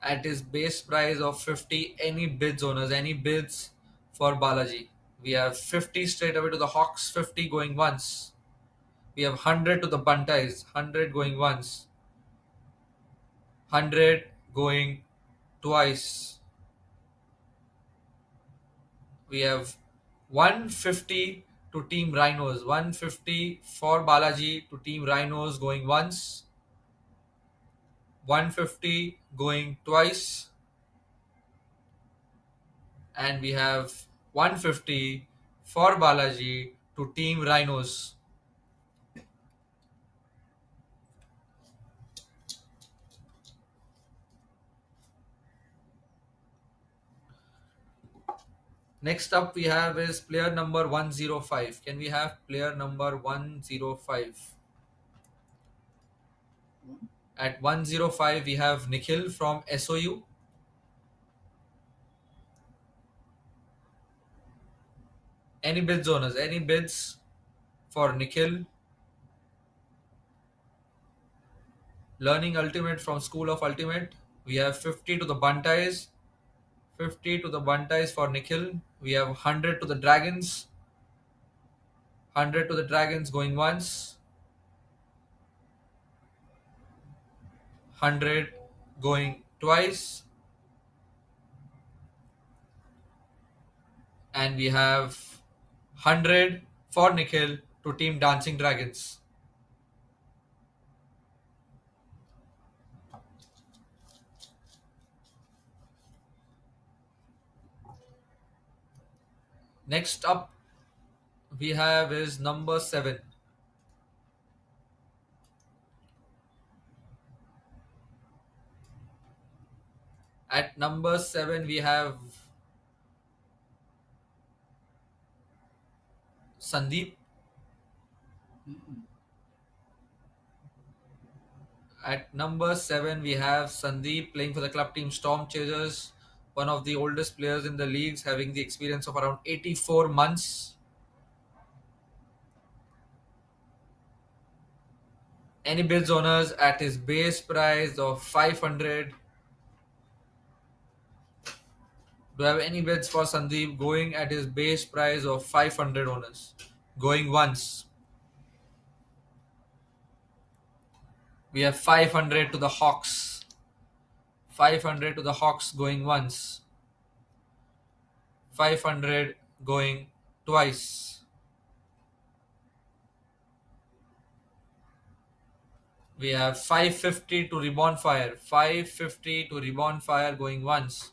At his base price of 50. Any bids owners? Any bids for Balaji? We have 50 straight away to the Hawks. 50 going once. We have 100 to the Bunties. 100 going once. 100 going twice. We have 150 to Team Rhinos. 150 for Balaji to Team Rhinos going once. 150 going twice. And we have 150 for Balaji to Team Rhinos. Next up we have is player number 105. Can we have player number 105? At 105 we have Nikhil from SOU. Any bids owners? Any bids for Nikhil? Learning Ultimate from School of Ultimate. We have 50 to the Bunties. 50 to the Bunties for Nikhil. We have 100 to the Dragons. 100 to the Dragons going once. 100 going twice. And we have 100 for Nikhil to Team Dancing Dragons. Next up we have is number 7. At number 7 we have Sandeep. At number 7 we have Sandeep playing for the club team Storm Chasers, one of the oldest players in the leagues, having the experience of around 84 months. Any bids owners? At his base price of 500. Do you have any bids for Sandeep going at his base price of 500 owners? Going once. We have 500 to the Hawks. 500 to the Hawks going once. 500 going twice. We have 550 to Reborn Fire. 550 to Reborn Fire going once.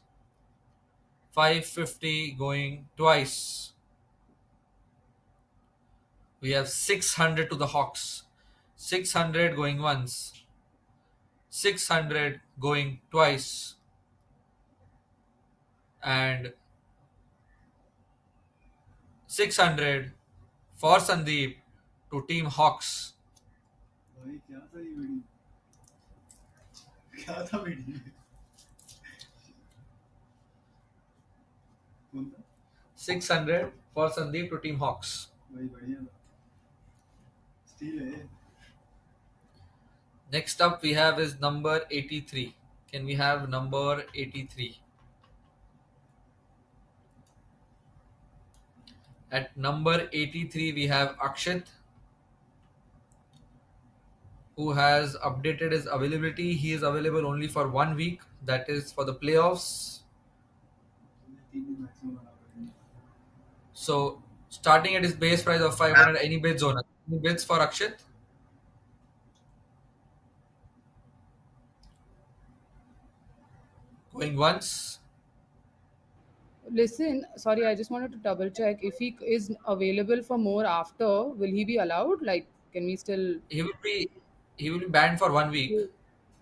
550 going twice. We have 600 to the Hawks. 600 going once. 600 going twice. And 600 for Sandeep to Team Hawks. भाई क्या था ये video क्या था video कौन था 600 for Sandeep to Team Hawks. भाई बढ़िया था स्टील है Next up we have is number 83. Can we have number 83? At number 83 we have Akshit, who has updated his availability. He is available only for 1 week, that is for the playoffs. 3 दिन maximum बना रहे So starting at his base price of 500, any bids on it? Any bids for Akshit? Going once. Listen, sorry, I just wanted to double check. If he is available for more after, will he be allowed? Like, can we still? He will be banned for 1 week.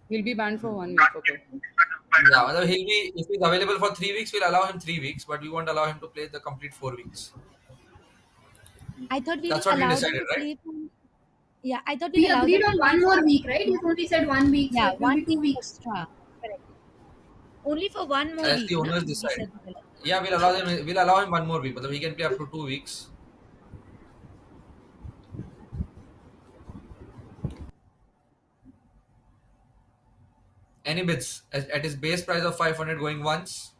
He'll be banned for 1 week. Okay. Yeah, although he'll be, if he's available for 3 weeks, we'll allow him 3 weeks, but we won't allow him to play the complete 4 weeks. I thought we That's what we allowed him decided, to right? play from. Yeah, I thought We allowed agreed him on to one play more from- week, right? You only said 1 week. Yeah, so it will one be 2 week weeks. extra. Correct. Only for one more As week. the na? owners We decide. said we allowed. Yeah, we'll allow him 1 more week, but he can play up to 2 weeks. Any bids at his base price of 500 going once?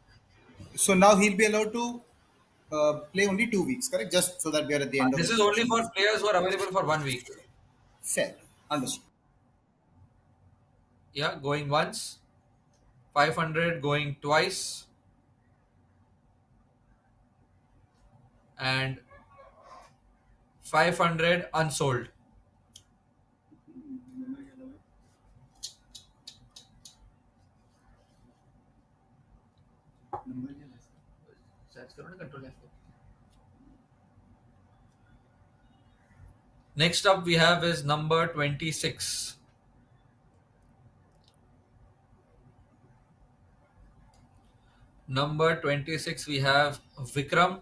So now he'll be allowed to play only 2 weeks, correct? Just so that we are at the end of This the is only season. for players who are available for 1 week. Fair. Understood. Yeah, going once. 500 going twice. And 500 unsold. Next up we have is number 26. Number 26 we have Vikram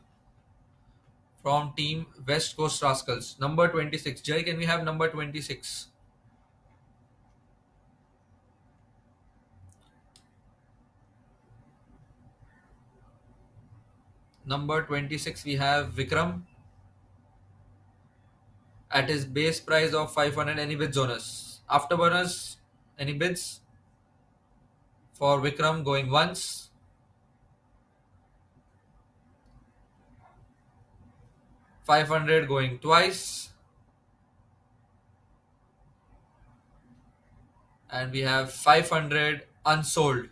from team West Coast Rascals. Number 26. Jay, can we have number 26? Number 26 we have Vikram at his base price of 500. Any bids on us? Afterburners, any bids? For Vikram going once. 500 going twice. And we have 500 unsold.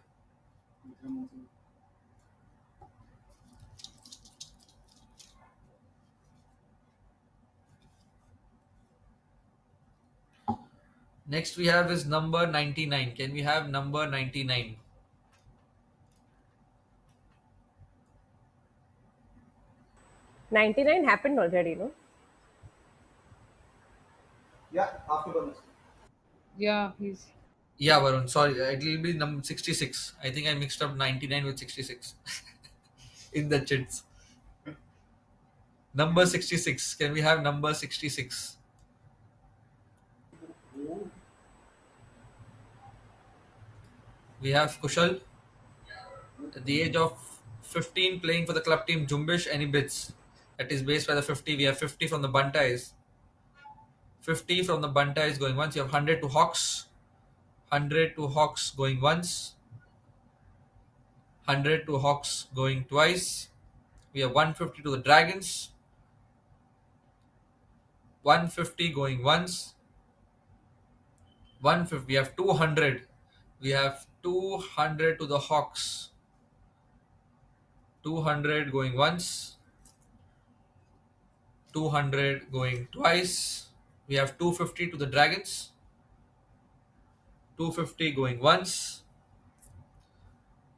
Next we have is number 99. Can we have number 99? $99 happened already, no? Yeah, afterburners. Yeah, he's. Yeah, Varun. Sorry, it will be number 66. I think I mixed up 99 with 66 in the chits. Number 66. Can we have number 66? We have Kushal at the age of 15 playing for the club team Jumbish. Any bids? That is based by the 50. We have 50 from the Buntais. 50 from the Buntais going once. You have 100 to Hawks. 100 to Hawks going once. 100 to Hawks going twice. We have 150 to the Dragons. 150 going once. 150. We have 200. We have 200 to the Hawks. 200 going once. 200 going twice. We have 250 to the Dragons. 250 going once.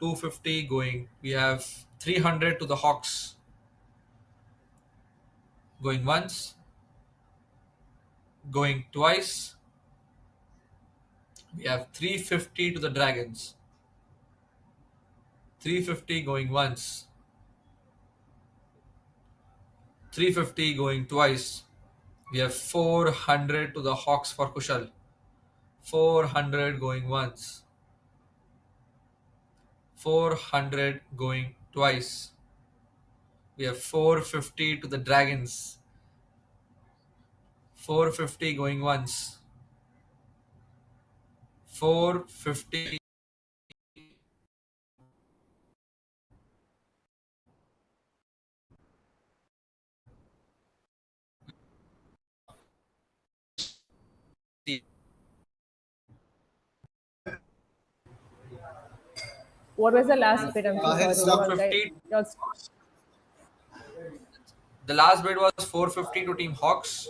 250 going. We have 300 to the Hawks. Going once. Going twice. We have 350 to the Dragons. 350 going once. 350 going twice. We have 400 to the Hawks for Kushal. 400 going once. 400 going twice. We have 450 to the Dragons. 450 going once. 450 What was the last bit? I'm so Tahir, sorry. stop. 450. You're- The last bid was 450 to Team Hawks.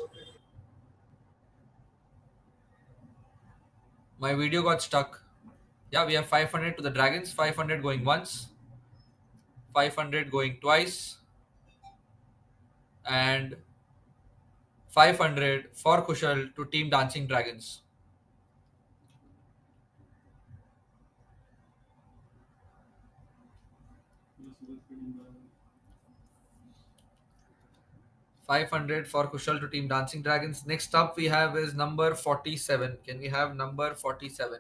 My video got stuck. Yeah, we have 500 to the Dragons. 500 going once. 500 going twice. And 500 for Kushal to Team Dancing Dragons. $500 for Kushal to Team Dancing Dragons. Next up we have is number 47. Can we have number 47?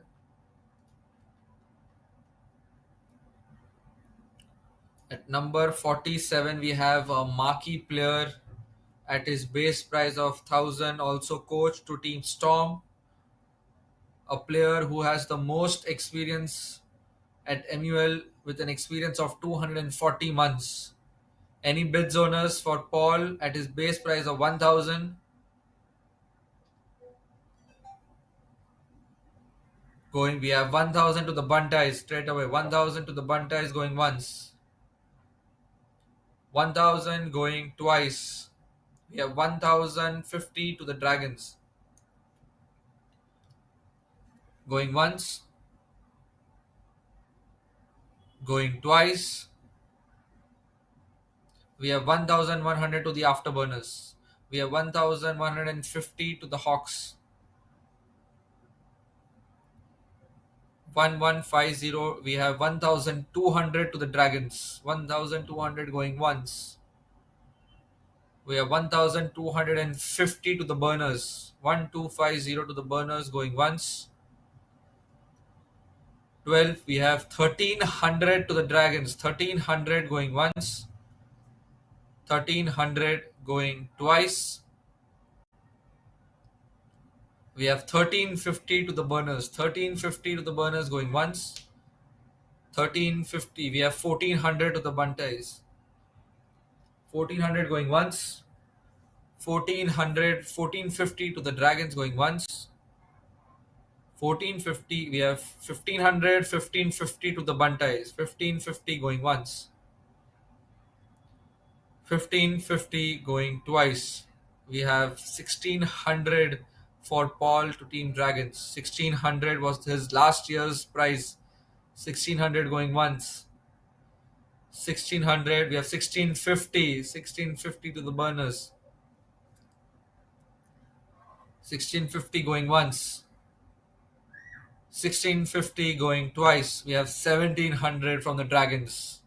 At number 47 we have a marquee player at his base price of 1000, also coach to Team Storm. A player who has the most experience at MUL with an experience of 240 months. Any bids owners for Paul at his base price of 1000? Going, we have 1000 to the Bunties straight away. 1000 to the Bunties going once. 1000 going twice. We have 1050 to the Dragons. Going once. Going twice. We have 1100 to the Afterburners. We have 1150 to the Hawks. 1150. We have 1200 to the Dragons. 1200 going once. We have 1250 to the Burners. 1250 to the Burners going once. 12. We have 1300 to the Dragons. 1300 going once. 1300 going twice. We have 1350 to the Burners. 1350 to the Burners going once. 1350. We have 1400 to the Bunties. 1400 going once. 1400, 1450 to the Dragons going once. 1450. We have 1500, 1550 to the Bunties. 1550 going once. 1550 going twice. We have 1600 for Paul to Team Dragons. 1600 was his last year's prize. 1600 going once. 1600. We have 1650. 1650 to the Burners. 1650 going once. 1650 going twice. We have 1700 from the Dragons.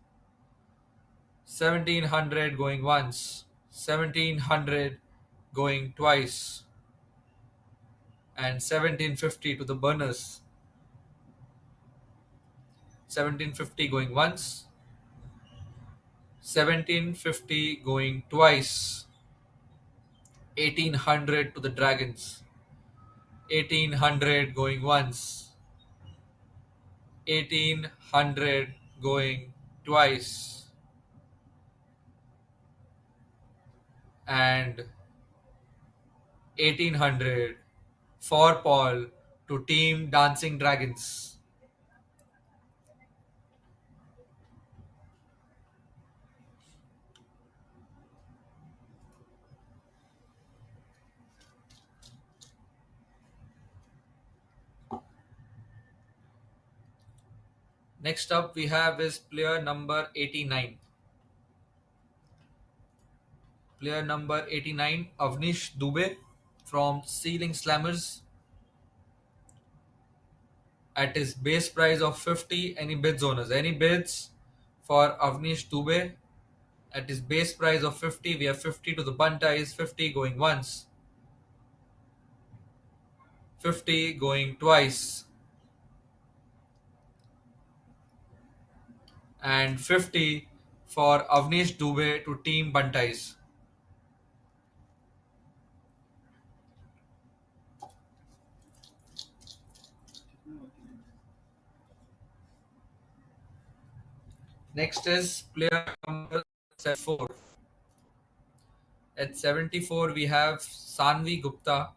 1700 going once. 1700 going twice. And 1750 to the Burners. 1750 going once. 1750 going twice. 1800 to the Dragons. 1800 going once. 1800 going twice, and 1800 for Paul to Team Dancing Dragons. Next up we have is player number 89. Player number 89, Avnish Dubey from Ceiling Slammers. At his base price of 50, any bids owners? Any bids for Avnish Dubey? At his base price of 50, we have 50 to the bunties, 50 going once, 50 going twice, and 50 for Avnish Dubey to Team Bunties. Next is player number 74. At 74, we have Sanvi Gupta,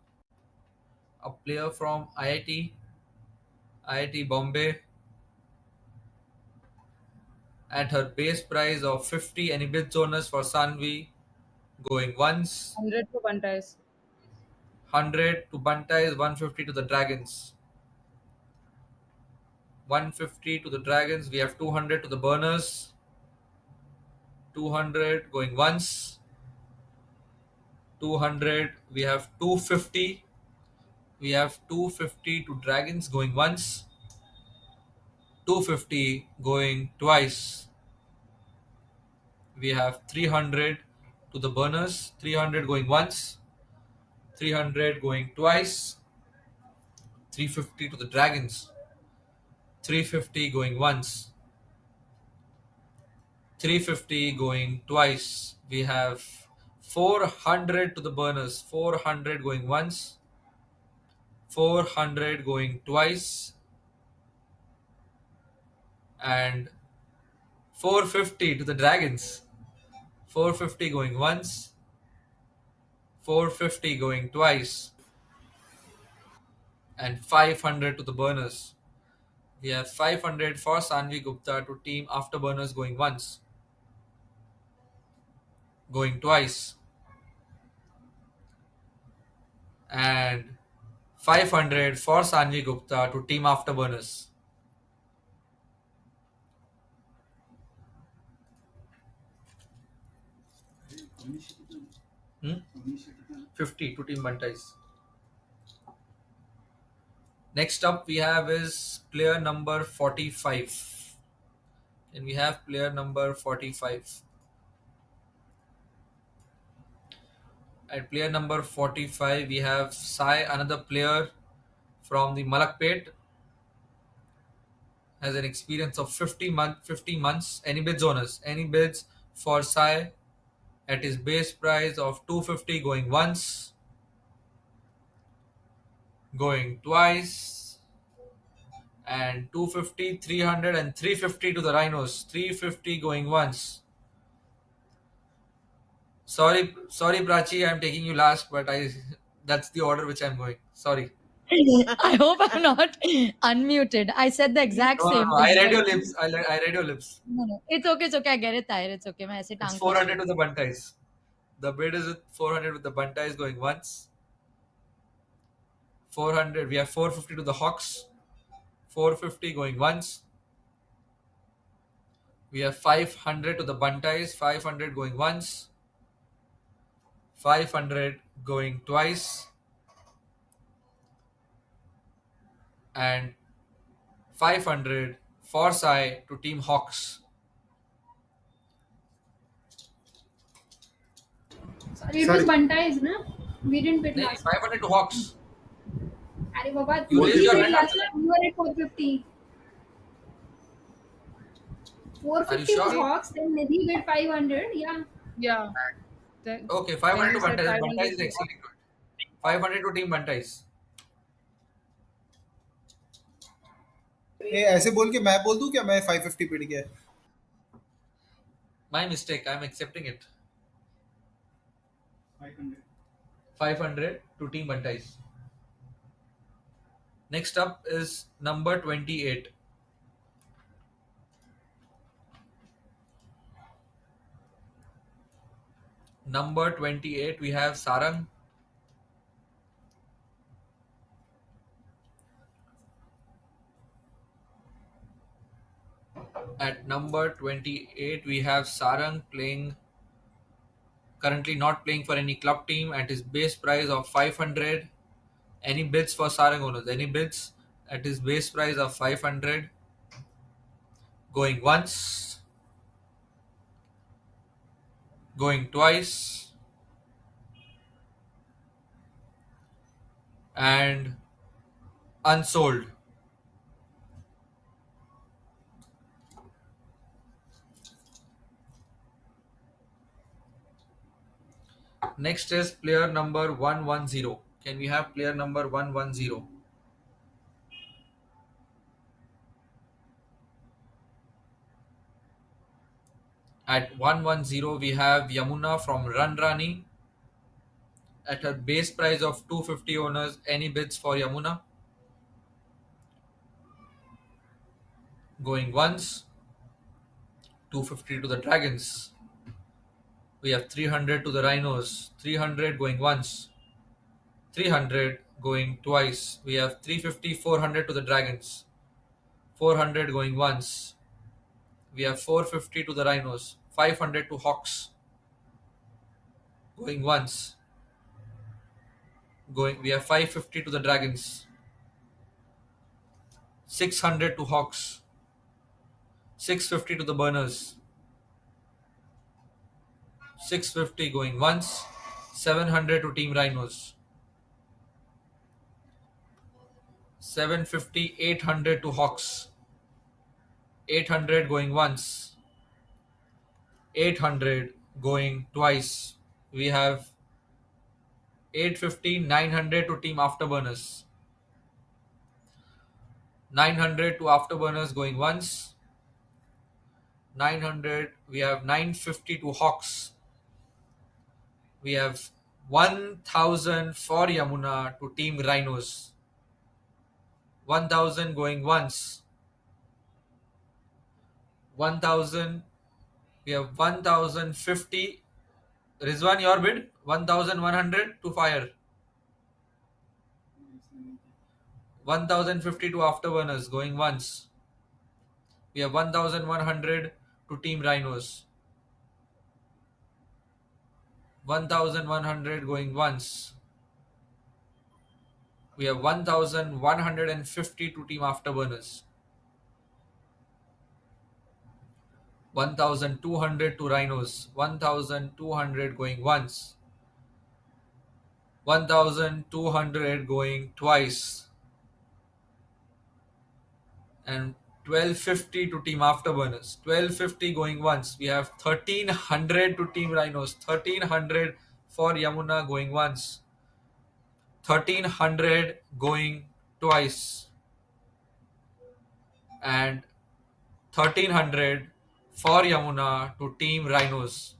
a player from IIT Bombay. At her base price of 50, any bids owners for Sanvi going once, 100 for Bantais. 100 to Bunties, 150 to the Dragons. 150 to the Dragons. We have 200 to the Burners. 200 going once. 200. We have 250. We have 250 to Dragons going once. 250 going twice. We have 300 to the Burners. 300 going once. 300 going twice. 350 to the Dragons. 350 going once. 350 going twice. We have 400 to the Burners. 400 going once. 400 going twice. And 450 to the Dragons. 450 going once. 450 going twice. And 500 to the Burners. We have 500 for Sanvi Gupta to Team Afterburners going once. Going twice. And 500 for Sanvi Gupta to Team Afterburners. Hmm? 50 to Team Bunties. Next up we have is player number 45. And we have player number 45. At player number 45, we have Sai, another player from the Malakpet. Has an experience of 50 months. Any bids owners? Any bids for Sai at his base price of 250 going once, going twice, and 250, 300, and 350 to the Rhinos. 350 going once. Sorry, Prachi, I'm taking you last, but that's the order which I'm going. Sorry. I hope I'm not unmuted. I said the exact No, same no, thing. I read your lips. I read your lips. No. It's okay. It's okay. I get it, Tahir. It's okay. मैं ऐसे It's टांग 400 to the Bunties. The bid is with 400 with the Bunties going once. 400. We have 450 to the Hawks. 450 going once. We have 500 to the Bunties. 500 going once. 500 going twice. And 500 for Sai to Team Hawks. Sorry, it was Bantais, na? We didn't bid No, last. 500 to Hawks. Arey Baba, You raised your bid hand last after time. You were at 450. Are 450 you was sure? Hawks, then Nidhi bid 500. Yeah. Yeah. Then, Okay, then 500 you to said Bunties. 500 Bunties is to exceeding good. 500 to Team Bunties. ए, ऐसे बोल के मैं बोल दूं क्या मैं 550 पिट गया My mistake. I'm accepting it. 500. 500 to Team Bantais. Next up is number 28. Number 28, we have Sarang. At number 28, we have Sarang playing, currently not playing for any club team, at his base price of 500. Any bids for Sarang owners? Any bids at his base price of 500? Going once, going twice, and unsold. Next is player number 110. Can we have player number 110? At 110, we have Yamuna from Run Rani. At her base price of 250 owners, any bids for Yamuna? Going once, 250 to the Dragons. We have 300 to the Rhinos, 300 going once, 300 going twice. We have 350, 400 to the Dragons, 400 going once. We have 450 to the Rhinos, 500 to Hawks, going once. We have 550 to the Dragons, 600 to Hawks, 650 to the Burners, 650 going once, 700 to Team Rhinos, 750, 800 to Hawks, 800 going once, 800 going twice. We have 850, 900 to Team Afterburners, 900 to Afterburners going once, 900. We have 950 to Hawks. We have 1000 for Yamuna to Team Rhinos, 1000 going once, 1000. We have 1050. Rizwan, your bid? 1100 to Fire, 1050 to Afterburners going once. We have 1100 to Team Rhinos, 1100 going once. We have 1150 to Team Afterburners, 1200 to Rhinos, 1200 going once, 1200 going twice, and 1250 to Team Afterburners, 1250 going once. We have 1300 to Team Rhinos, 1300 for Yamuna going once, 1300 going twice, and 1300 for Yamuna to Team Rhinos.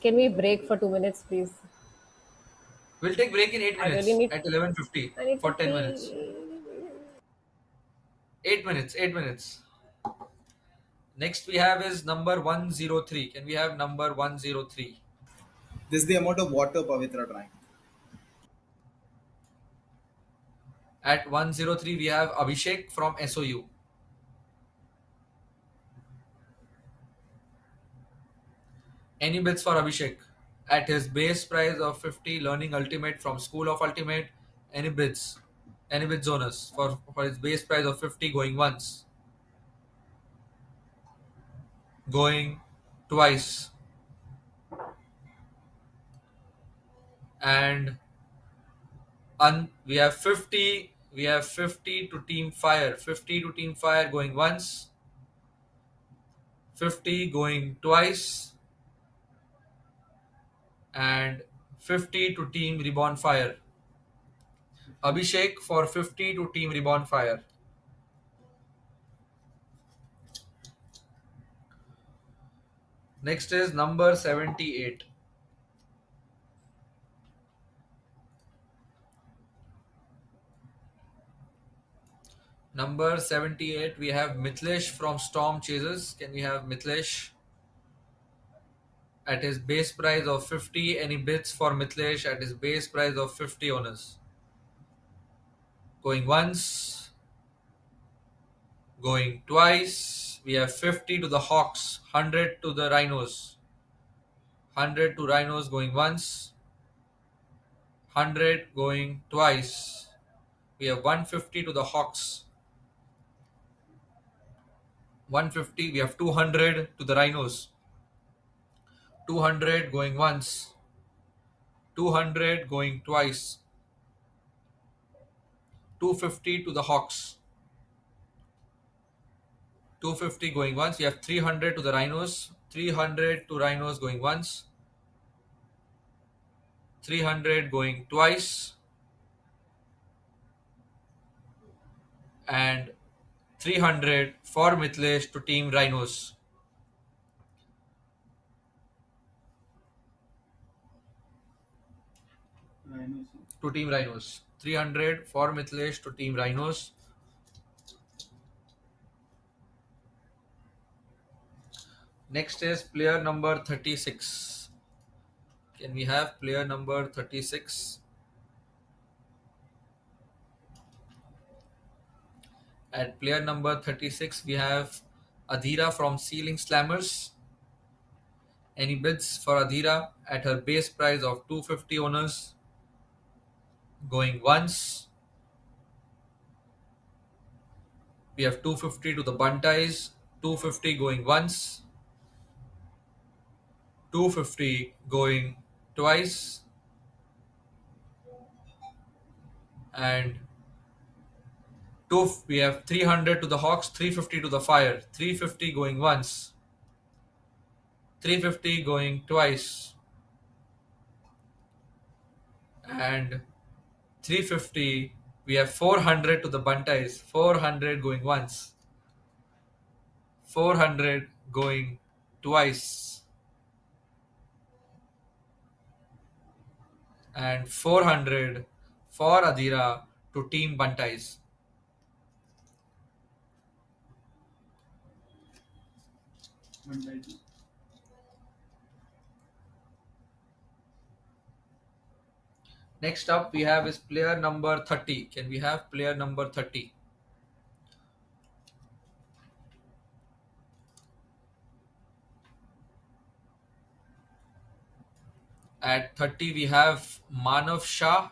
Can we break for 2 minutes, please? We'll take break in 8 I minutes really need. at 11:50 I need for to 10 pee. minutes. 8 minutes, 8 minutes. Next we have is number 103. Can we have number 103? This is the amount of water Pavitra drank. At 103 we have Abhishek from SOU. Any bids for Abhishek? At his base price of 50, learning Ultimate from School of Ultimate, any bids? Any bids owners for his base price of 50 going once, going twice, and we have 50 to Team Fire, 50 to Team Fire going once, 50 going twice, and 50 to Team Reborn Fire. Abhishek for 50 to Team Reborn Fire. Next is number 78. Number 78, we have Mitlesh from Storm Chasers. Can we have Mitlesh at his base price of 50? Any bids for Mitlesh at his base price of 50 owners? Going once, going twice. We have 50 to the Hawks, 100 to the Rhinos. 100 to Rhinos going once, 100 going twice. We have 150 to the Hawks. 150, we have 200 to the Rhinos. 200 going once, 200 going twice. 250 to the Hawks. 250 going once. We have 300 to the Rhinos. 300 to Rhinos going once. 300 going twice. And 300 for Mitlesh to Team Rhinos. To Team Rhinos. 300 for Mitlesh to Team Rhinos. Next is player number 36. Can we have player number 36? At player number 36, we have Adhira from Ceiling Slammers. Any bids for Adhira at her base price of 250 owners? Going once. We have 250 to the Bunties. 250 going once. 250 going twice. And we have 300 to the Hawks, 350 to the Fire. 350 going once. 350 going twice. And 350, we have 400 to the Bunties. 400 going once. 400 going twice. And 400 for Adhira to Team Bunties. Next up we have is player number 30. Can we have player number 30? At 30 we have Manav Shah.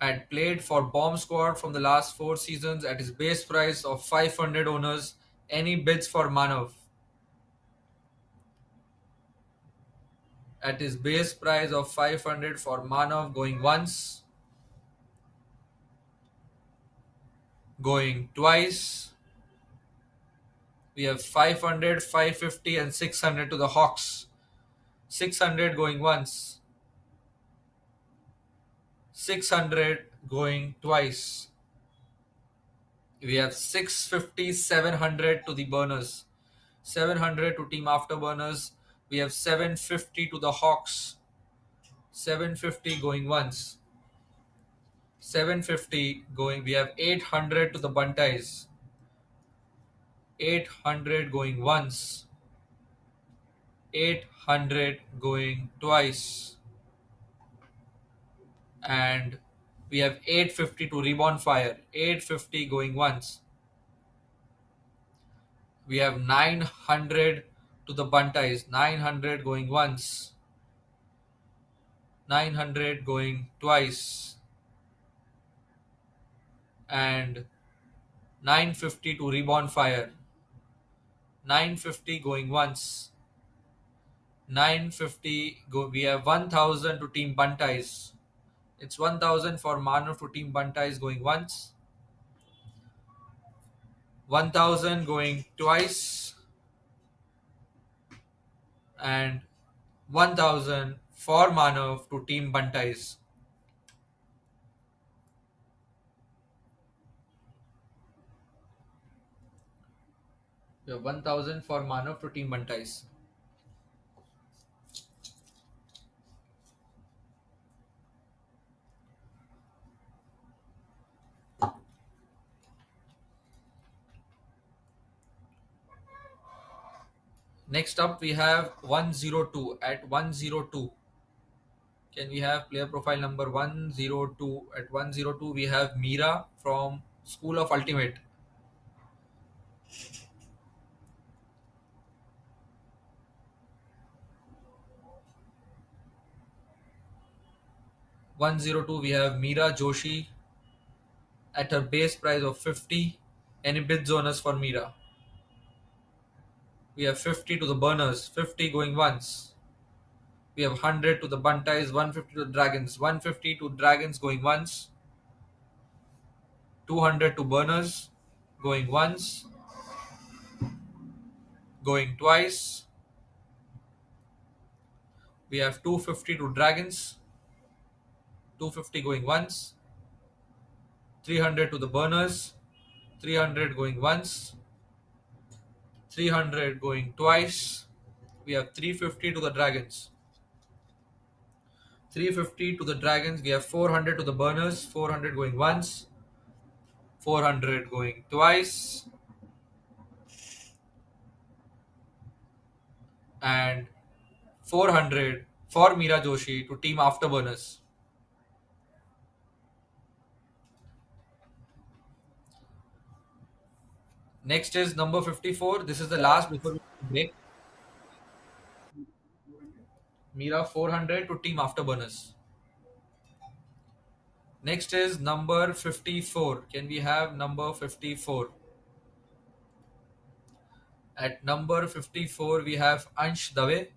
Had played for Bomb Squad from the last 4 seasons at his base price of 500 owners. Any bids for Manav? At his base price of 500 for Manav, going once, going twice. We have 500, 550 and 600 to the Hawks. 600 going once, 600 going twice. We have 650, 700 to the Burners. 700 to Team Afterburners. We have 750 to the Hawks. 750 going once. 750 going. We have 800 to the Bunties. 800 going once. 800 going twice. And we have 850 to Reborn Fire. 850 going once. We have 900 to the Bunties. 900 going once. 900 going twice. And 950 to Reborn Fire. 950 going once. 950 go. We have 1000 to Team Bunties. It's 1000 for Manav to Team Bunties going once. 1000 going twice. And 1000 for Manav to Team Bunties. We have 1000 for Manav to Team Bantais. Next up, we have 102 at 102. Can we have player profile number 102? At 102, we have Meera from School of Ultimate. We have Meera Joshi at her base price of 50. Any bid zoners for Meera? We have 50 to the burners, 50 going once. We have 100 to the Buntais, 150 to the Dragons, 150 to Dragons going once, 200 to burners going once, going twice. We have 250 to Dragons, 250 going once, 300 to the burners, 300 going once, 300 going twice. We have 350 to the Dragons, 350 to the Dragons. We have 400 to the burners, 400 going once, 400 going twice, and 400 for Meera Joshi to Team Afterburners. Next is number 54. This is the last before we break. Meera 400 to Team Afterburners. Next is number 54. Can we have number 54? At number 54, we have Ansh Dave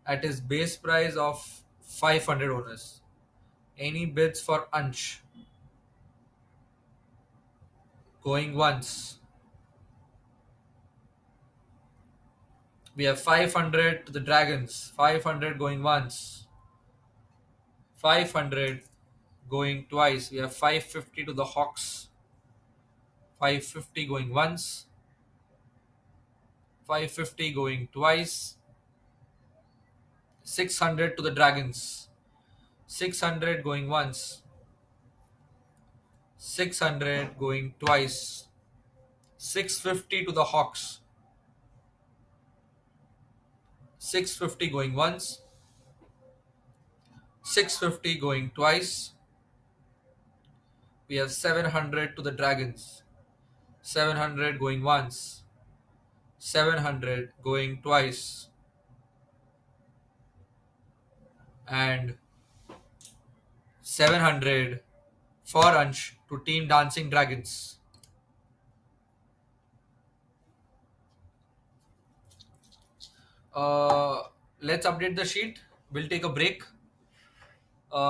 at his base price of 500 owners. Any bids for Ansh? Going once. We have 500 to the Dragons, 500 going once, 500 going twice. We have 550 to the Hawks, 550 going once, 550 going twice, 600 to the Dragons, 600 going once, 600 going twice, 650 to the Hawks, 650 going once, 650 going twice. We have 700 to the Dragons, 700 going once, 700 going twice, and 700 for Ansh to Team Dancing Dragons. Let's update the sheet. We'll take a break.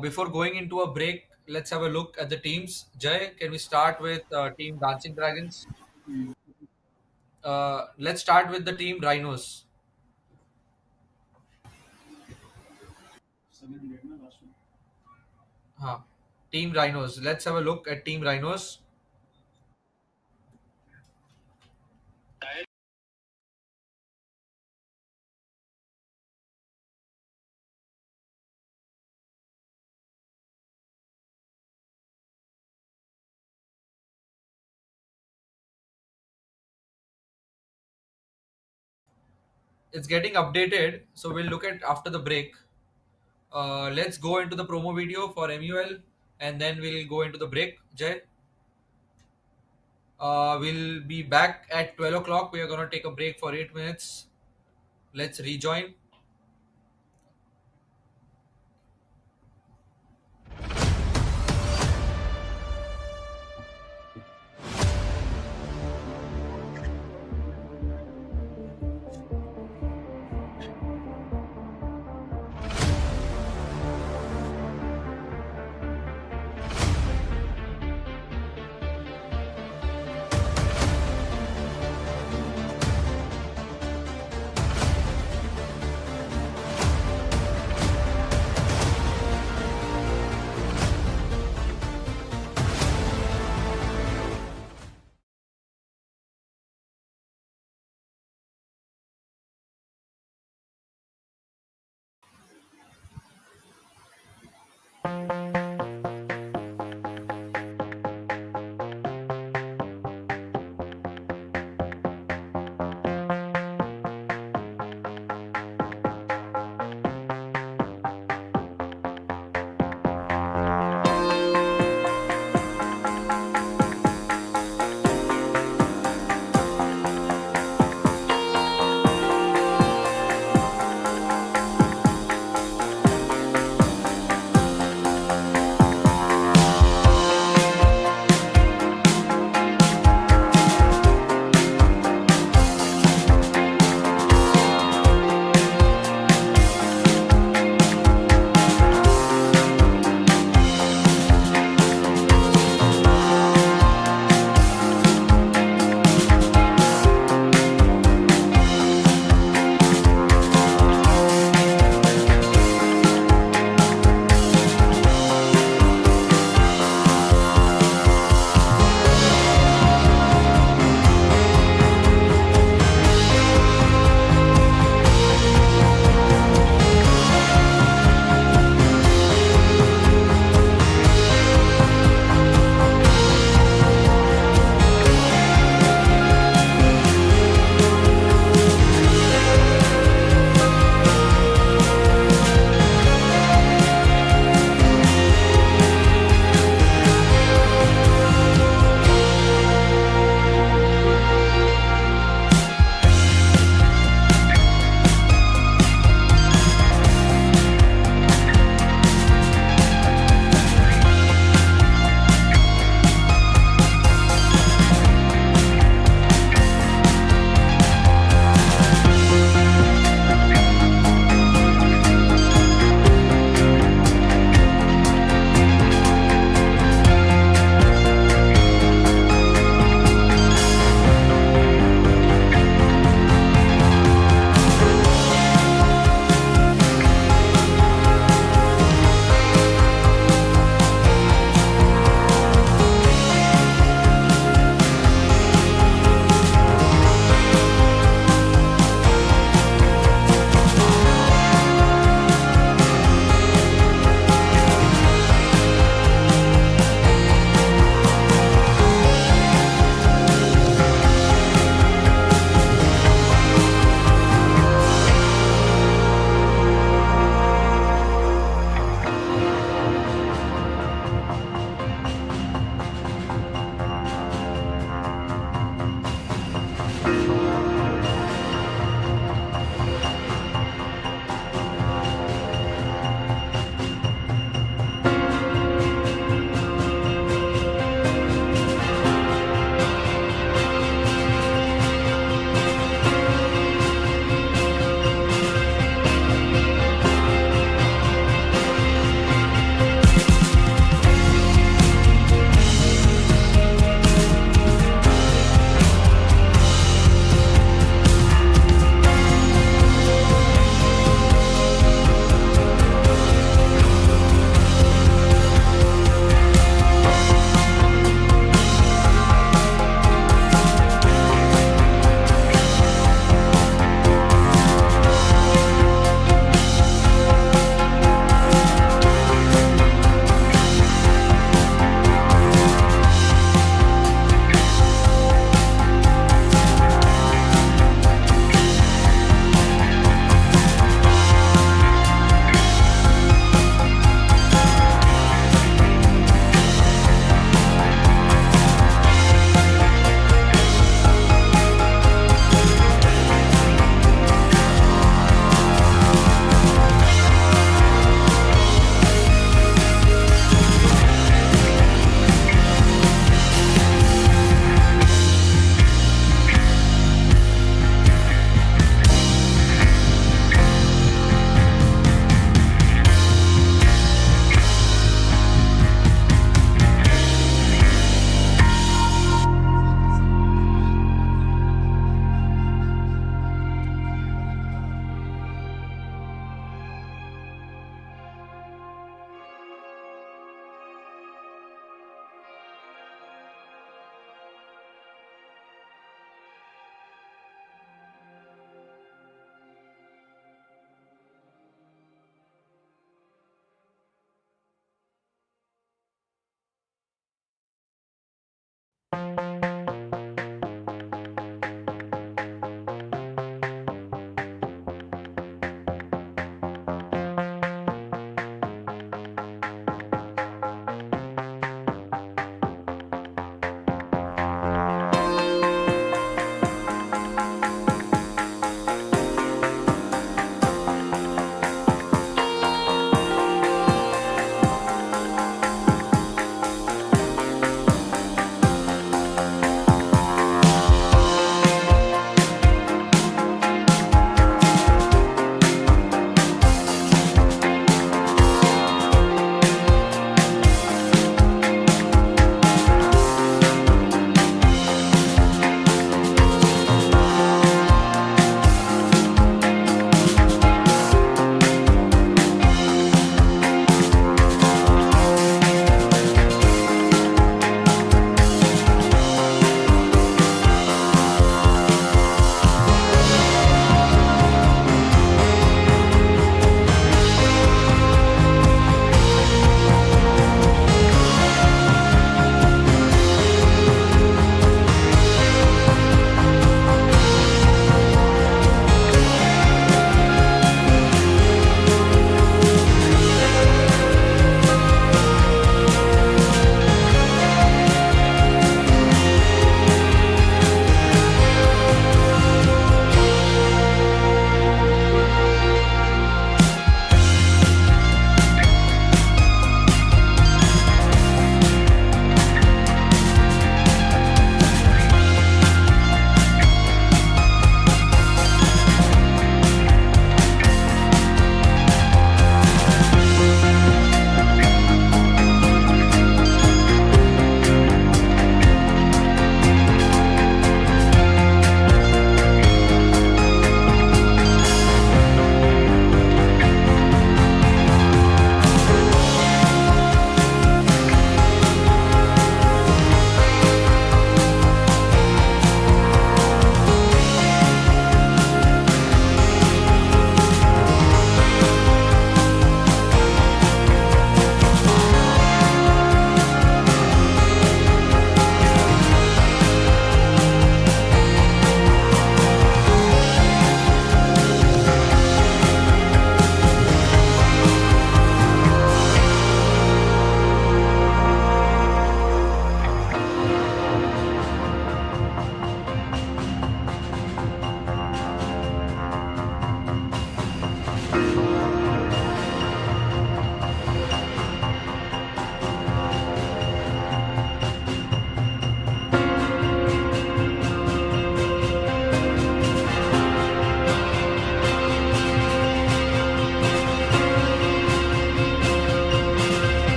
Before going into a break, let's have a look at the teams. Jay, can we start with Team Dancing Dragons? Let's start with the Team Rhinos. Huh. Team Rhinos. Let's have a look at Team Rhinos. It's getting updated, so we'll look at after the break. Let's go into the promo video for MUL and then we'll go into the break. Jay, we'll be back at 12 o'clock. We are going to take a break for 8 minutes. Let's rejoin.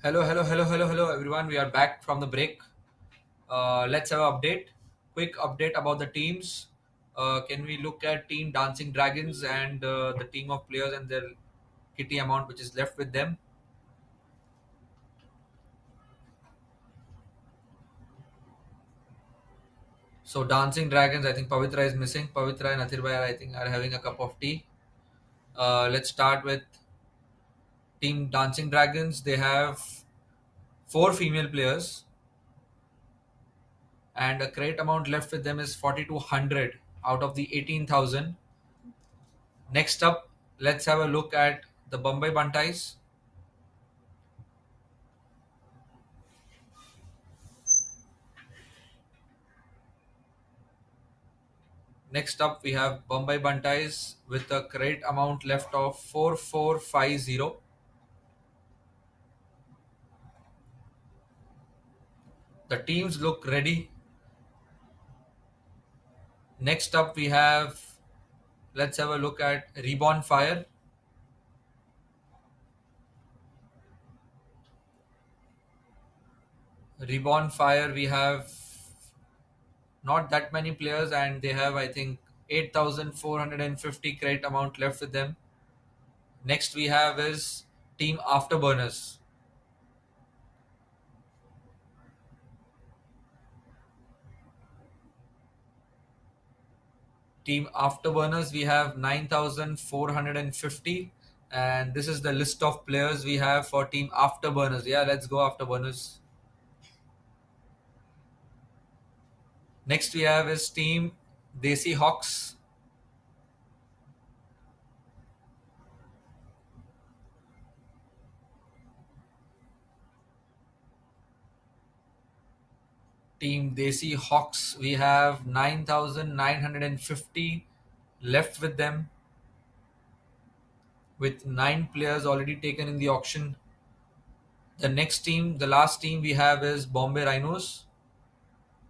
Hello, everyone. We are back from the break. Let's have an update. Quick update about the teams. Can we look at Team Dancing Dragons and the team of players and their kitty amount which is left with them? So Dancing Dragons, I think Pavitra is missing. Pavitra and Athirbai, I think, are having a cup of tea. Let's start with Team Dancing Dragons. They have four female players, and a crate amount left with them is 4,200 out of the 18,000. Next up, let's have a look at the Bombay Buntais. Next up, we have Bombay Buntais with a crate amount left of 4,450. The teams look ready. Next up, we have, let's have a look at Reborn Fire. Reborn Fire, we have not that many players, and they have, I think, 8,450 crate amount left with them. Next, we have is Team Afterburners. Team Afterburners, we have 9,450. And this is the list of players we have for Team Afterburners. Yeah, let's go Afterburners. Next we have is Team Desi Hawks. Team Desi Hawks, we have 9,950 left with them, with 9 players already taken in the auction. The next team, the last team we have is Bombay Rhinos.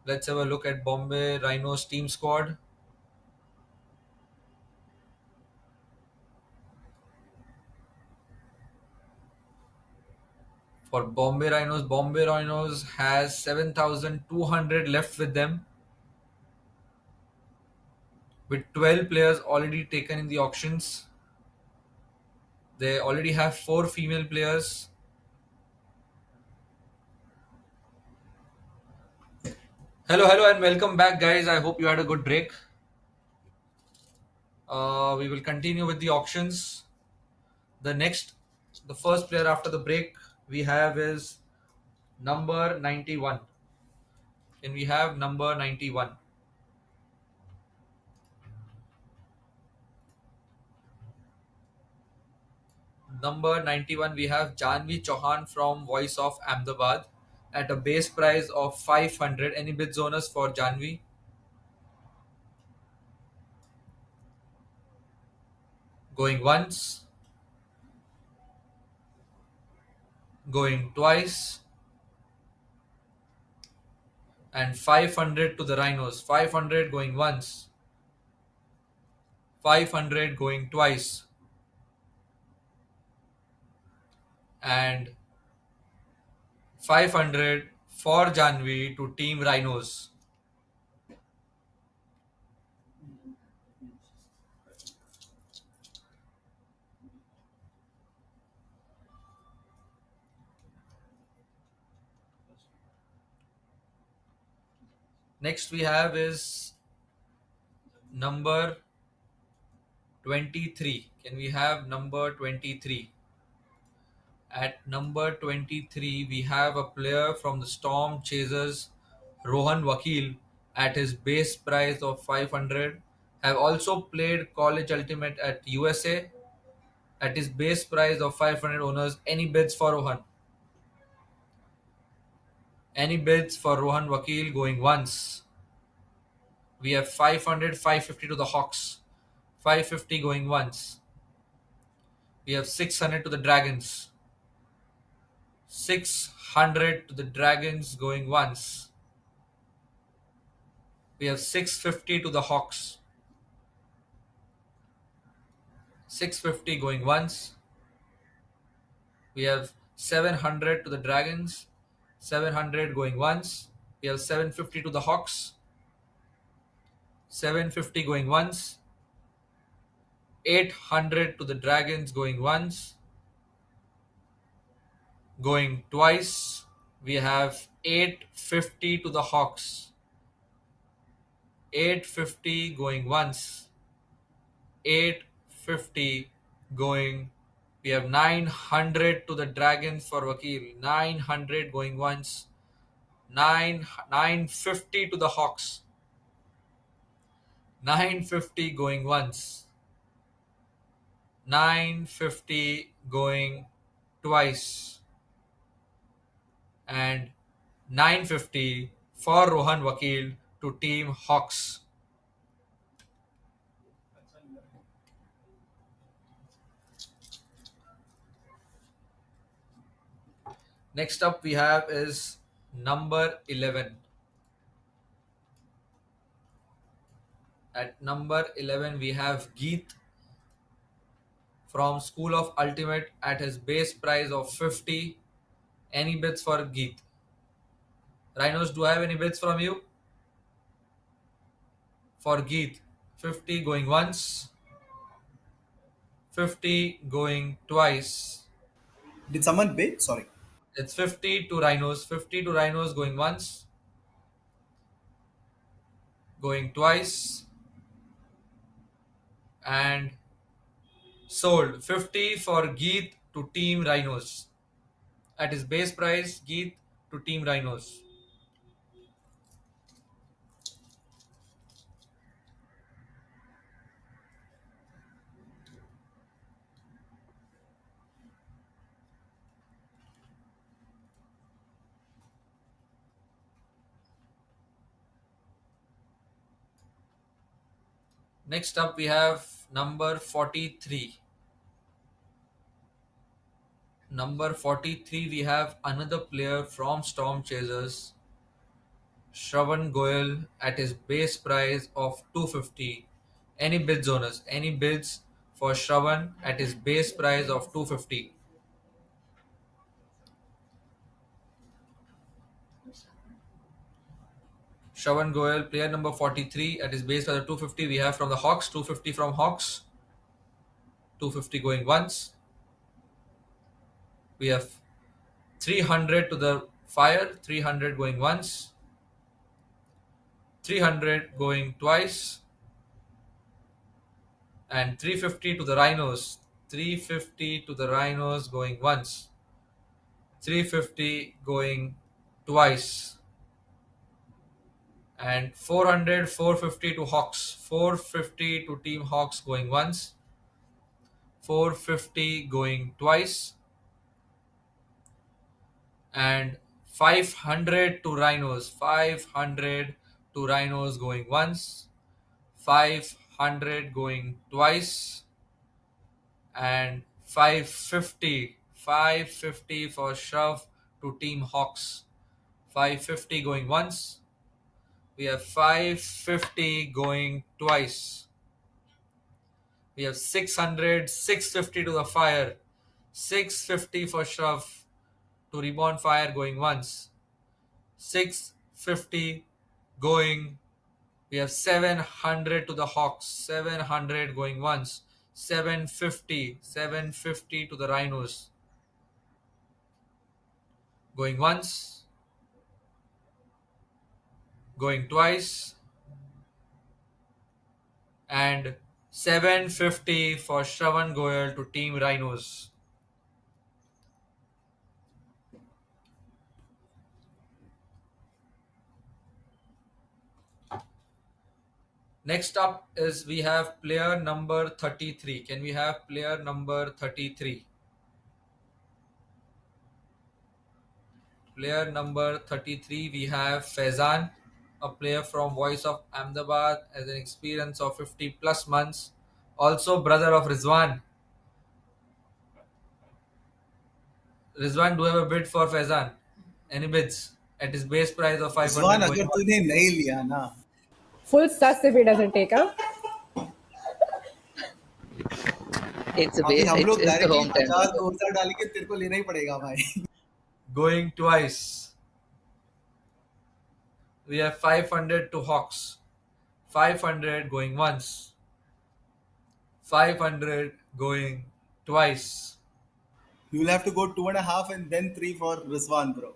Let's have a look at Bombay Rhinos team squad. For Bombay Rhinos has 7,200 left with them, with 12 players already taken in the auctions. They already have 4 female players. Hello, and welcome back, guys. I hope you had a good break. We will continue with the auctions. The first player after the break we have is number 91. Can we have number 91? Number 91, we have Janvi Chauhan from Voice of Ahmedabad at a base price of 500. Any bids owners for Janvi? Going once, going twice, and 500 to the Rhinos. 500 going once, 500 going twice, and 500 for Janvi to Team Rhinos. Next we have is number 23. Can we have number 23? At number 23, we have a player from the Storm Chasers, Rohan Vakil, at his base price of 500. Have also played College Ultimate at USA at his base price of 500 owners. Any bids for Rohan? Any bids for Rohan Vakil going once? We have 500, 550 to the Hawks. 550 going once. We have 600 to the Dragons. 600 to the Dragons going once. We have 650 to the Hawks. 650 going once. We have 700 to the Dragons. 700 going once. We have 750 to the Hawks. 750 going once. 800 to the Dragons going once. Going twice. We have 850 to the Hawks. 850 going once. 850 going. We have 900 to the Dragons for Vakil. 900 going once. 950 to the Hawks. 950 going once. 950 going twice. And 950 for Rohan Vakil to Team Hawks. Next up we have is number 11. At number 11 we have Geet from School of Ultimate at his base price of 50. Any bids for Geet? Rhinos, do I have any bids from you? For Geet, 50 going once, 50 going twice. Did someone bid? Sorry. It's 50 to Rhinos. 50 to Rhinos going once, going twice, and sold. 50 for Geet to Team Rhinos. At his base price, Geet to Team Rhinos. Next up, we have number 43. Number 43, we have another player from Storm Chasers, Shravan Goyal, at his base price of 250. Any bids, owners? Any bids for Shravan at his base price of 250? Shravan Goyal, player number 43, at his base price of 250. We have from the Hawks, 250 from Hawks, 250 going once. We have 300 to the Fire, 300 going once, 300 going twice, and 350 to the Rhinos. 350 to the Rhinos going once, 350 going twice, and 400, 450 to Hawks. 450 to Team Hawks going once, 450 going twice, and 500 to Rhinos. 500 to Rhinos going once, 500 going twice, and 550 for shove to Team Hawks. 550 going once. We have 550 going twice. We have 600, 650 to the Fire. 650 for shove to Reborn Fire going once. 650 going. We have 700 to the Hawks. 700 going once. 750 to the Rhinos going once, going twice, and 750 for Shravan Goyal to Team Rhinos. Next up is we have player number 33. Can we have player number 33? Player number 33, we have Faizan, a player from Voice of Ahmedabad, has an experience of 50 plus months. Also brother of Rizwan. Rizwan, do you have a bid for Faizan? Any bids? At his base price of 500 Rizwan going अगर on. तूने नहीं लिया ना Full sus if he doesn't take up. It's a अभी base. हम लोग It's the directly hometown. 50 200 डाल के तेरे को लेना ही पड़ेगा भाई Going twice. We have 500 to Hawks. 500 going once. 500 going twice. you will have to go 2.5 and then 3 for Rizwan bro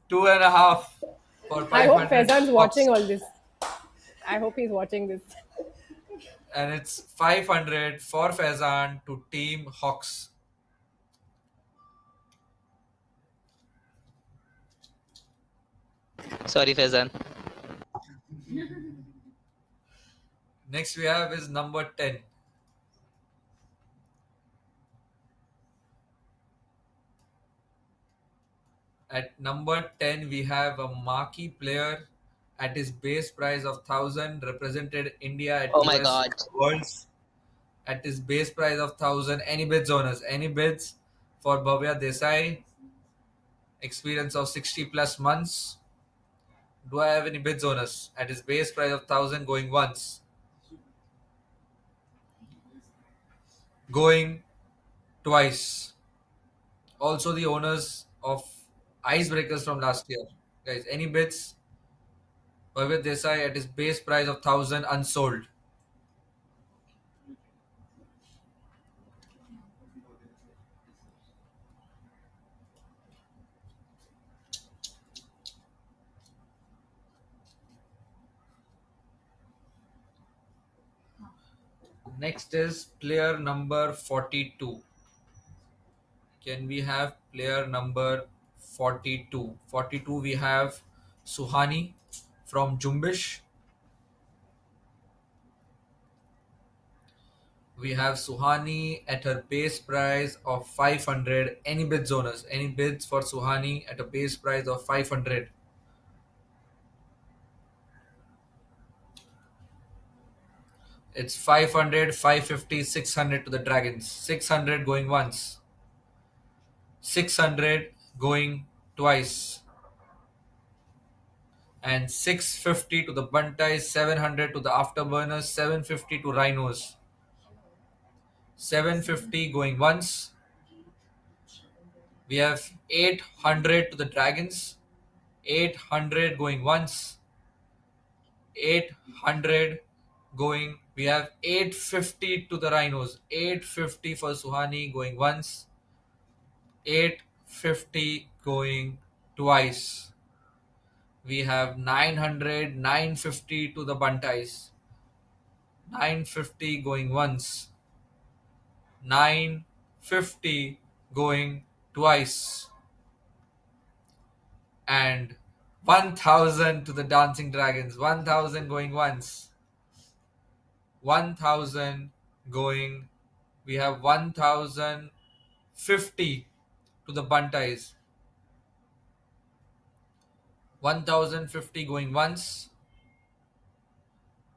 2.5 for 500. I hope Faizan's Hawks. watching all this. I hope he's watching this. And it's 500 for Faizan to Team Hawks. Sorry, Faizan. Next we have is number 10. At number 10, we have a marquee player at his base price of 1,000, represented India at Oh my US God. Worlds. At his base price of 1,000, any bids, owners? Any bids for Bhavya Desai? Experience of 60 plus months. Do I have any bids, owners? At his base price of 1,000, going once, going twice. Also the owners of Icebreakers from last year. Guys, any bids? Bhavya Desai at his base price of 1,000, unsold. Next is player number 42. Can we have player number 42? 42 we have Suhani from Jumbish. We have Suhani at her base price of 500. Any bids, owners? Any bids for Suhani at a base price of 500? It's 500, 550, 600 to the dragons. 600 going once. 600 going twice. And 650 to the bunties, 700 to the afterburners, 750 to rhinos. 750 going once. We have 800 to the dragons. 800 going once. 800 going. We have 850 to the rhinos. 850 for Suhani going once. 850 going twice. We have 900, 950 to the bunties. 950 going once. 950 going twice. And 1000 to the dancing dragons. 1000 going once. 1000 going. We have 1050 to the bunties. 1050 going once.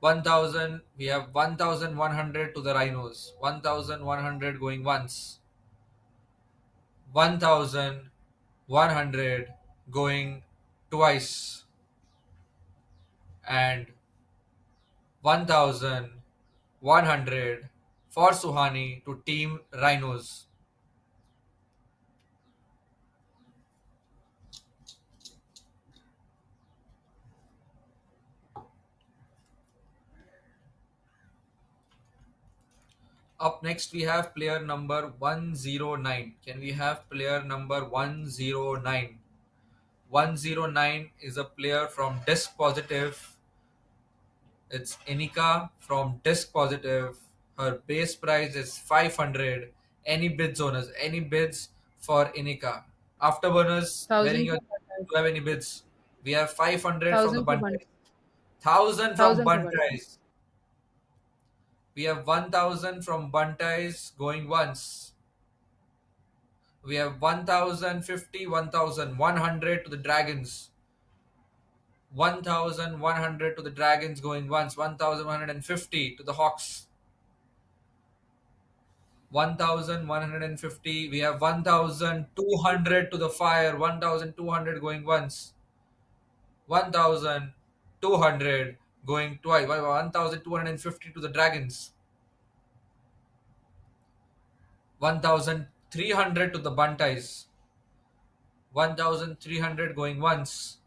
1000. We have 1100 to the rhinos. 1100 going once. 1100 going twice. And 1100 for Suhani to team rhinos. Up next, we have player number 109. Can we have player number 109? 109 is a player from Disc Positive. It's Inika from Disc Positive. Her base price is 500. Any bids, owners? Any bids for Inika? Afterburners, wearing 1,000 your. for Do bunties. you have any bids? We have 500 from the 1,000 for Bunties. bunties. 1000 from 1,000 for bunties. Bunties. We have 1000 from Bunties going once. We have 1050, 1100 to the Dragons. 1100 to the Dragons going once. 1150 to the Hawks. 1150. We have 1200 to the Fire. 1200 going once. 1200 going twice. 1250 to the Dragons. 1300 to the Bunties. 1300 going once.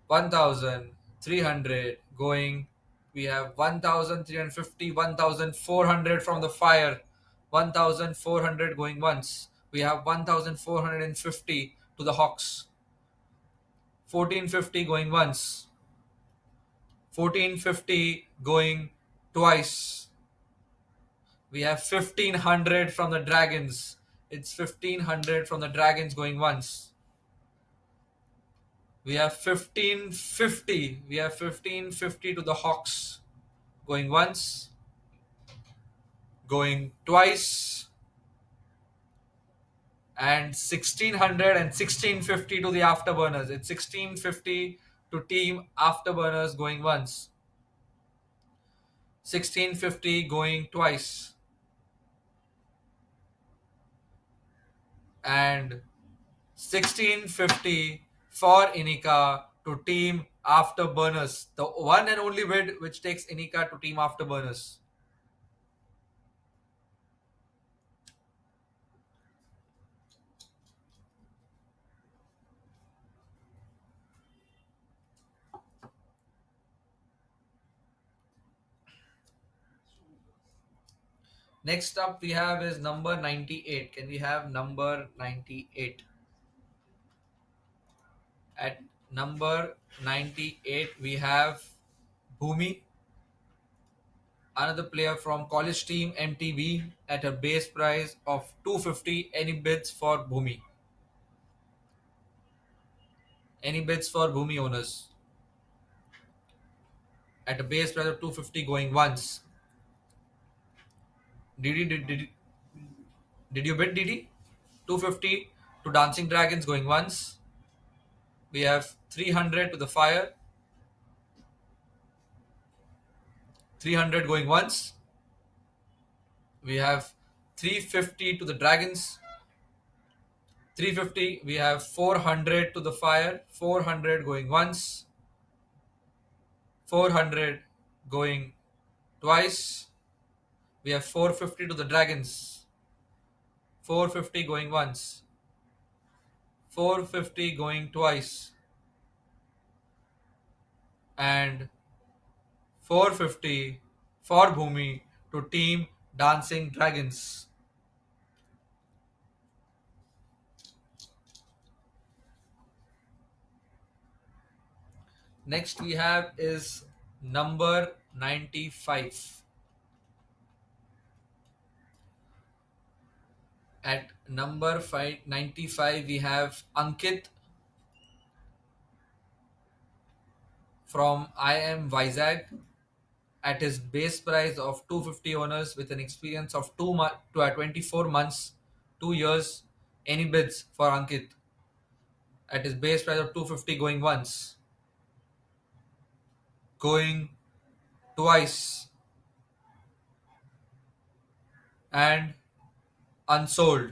1300 going. We have 1350, 1400 from the Fire. 1400 going once. We have 1450 to the Hawks. 1450 going once. 1450 going twice. We have 1500 from the Dragons. It's 1500 from the Dragons going once. We have 1550. We have 1550 to the Hawks going once. Going twice. And 1600 and 1650 to the Afterburners. It's 1650 to team Afterburners going once. 1650 going twice. And 1650 for Inika to team Afterburners. The one and only bid which takes Inika to team Afterburners. Next up we have is number 98. Can we have number 98? At number 98 we have Bhumi, another player from college team MTB at a base price of 250. Any bids for Bhumi? Any bids for Bhumi owners? At a base price of 250 going once. Did you bid Didi? 250 to Dancing Dragons going once. We have 300 to the Fire. 300 going once. We have 350 to the Dragons. 350. We have 400 to the Fire. 400 going once. 400 going twice. We have 450 to the Dragons. 450 going once. 450 going twice. And 450 for Bhumi to Team Dancing Dragons. Next we have is number 95. At number 95 we have Ankit from IM Vizag at his base price of 250 owners with an experience of 24 months, 2 years. Any bids for Ankit at his base price of 250 going once, going twice, and Unsold.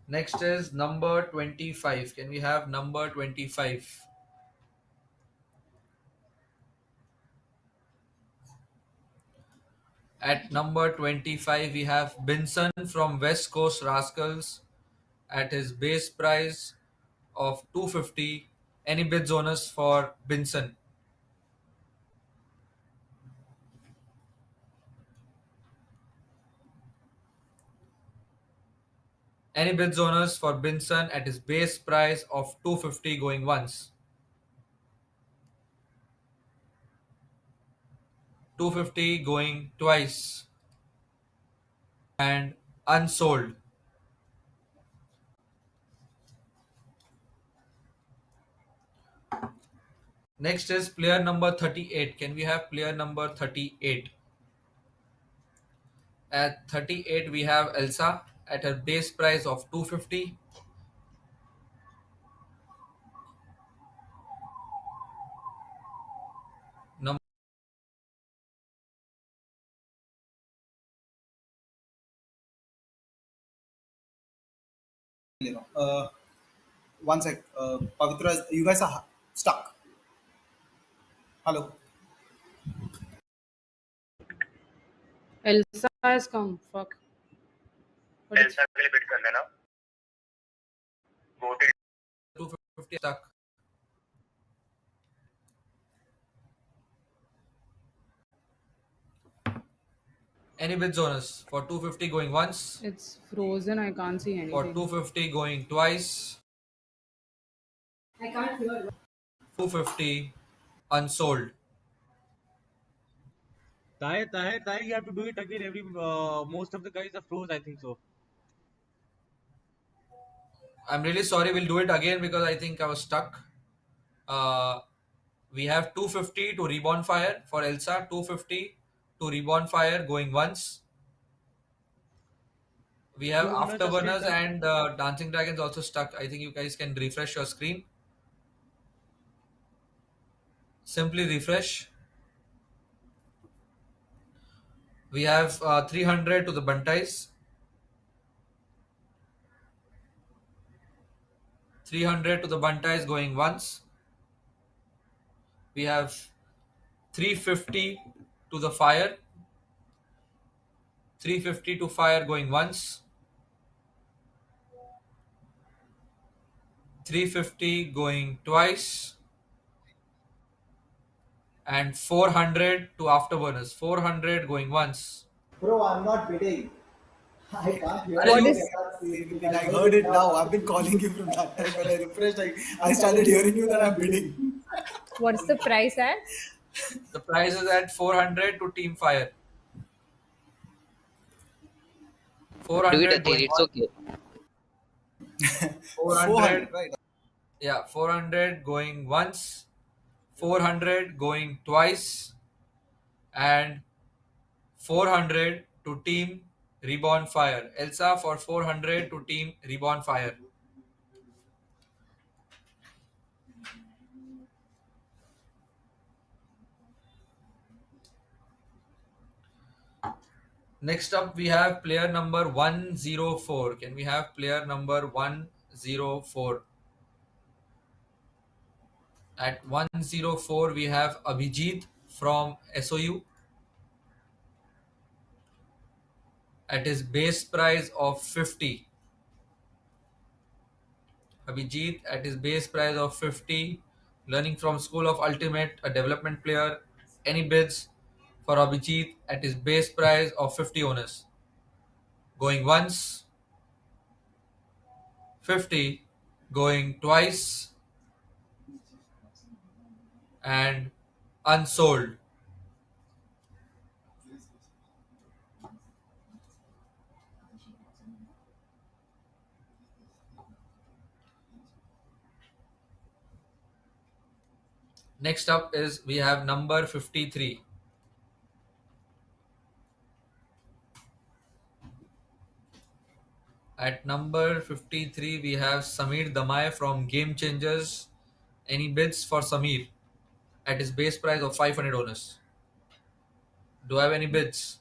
Next is number 25. Can we have number 25? At number 25, we have Binson from West Coast Rascals at his base price of 250. Any bids owners for Binson? Any bids owners for Binson at his base price of 250 going once? 250 going twice, and Unsold. Next is player number 38. Can we have player number 38? At 38, we have Elsa at her base price of 250. Number One sec. Pavitra, you guys are stuck. Hello. Elsa has come. Fuck. But it's Elsa के लिए bid कर लेना. Voted 250 stuck. Any bids owners for 250 going once, it's frozen. I can't see for anything. 250 going twice, I can't hear. 250 Unsold. Tahir, you have to do it again. Most of the guys are froze, I think so. I'm really sorry. We'll do it again because I think I was stuck. We have 250 to Reborn Fire for Elsa, 250 to Reborn Fire going once. We have Two owners are Afterburners still stuck. and Dancing Dragons also stuck. I think you guys can refresh your screen. Simply refresh. We have 300 to the Buntais. 300 to the Buntais going once. We have 350 to the Fire. 350 to Fire going once. 350 going twice. And 400 to Afterburners. 400 going once. Bro, I'm not bidding. I can't hear What you. is- I can't see anything. I heard it now. I've been calling you from that time. When I refreshed, I started hearing you that I'm bidding. What's the price at? The price is at 400 to Team Fire. 400 Do it again. going It's once. okay. 400, right? yeah, 400 going once, 400 going twice, and 400 to Team Reborn Fire. Elsa for 400 to Team Reborn Fire. Next up, we have player number 104. Can we have player number 104? At 104, we have Abhijit from SOU. At his base price of 50. Abhijit at his base price of 50. Learning from School of Ultimate, a development player. Any bids for Abhijit at his base price of 50 owners? Going once, 50, going twice, and unsold. Next up is we have number 53. At number 53, we have Samir Damai from Game Changers. Any bids for Samir at his base price of 500 owners? Do I have any bids?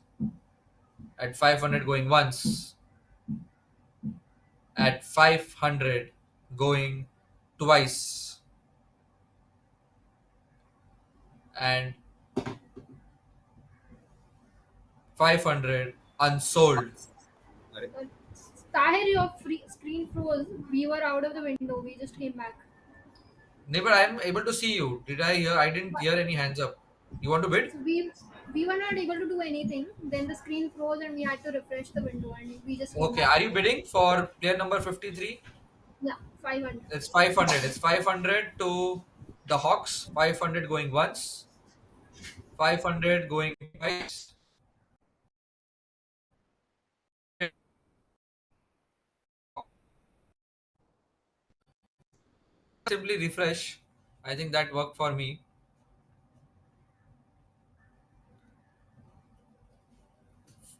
At 500 going once, at 500 going twice, and 500 unsold. Tahir, your screen froze. We were out of the window. We just came back. Neighbor, I am able to see you. Did I hear? I didn't hear any hands up. You want to bid? So we were not able to do anything. Then the screen froze and we had to refresh the window and we just came Okay, back. are you bidding for player number 53? Yeah, 500. It's 500. It's 500 to the Hawks. 500 going once. 500 going twice. Simply refresh. I think that worked for me.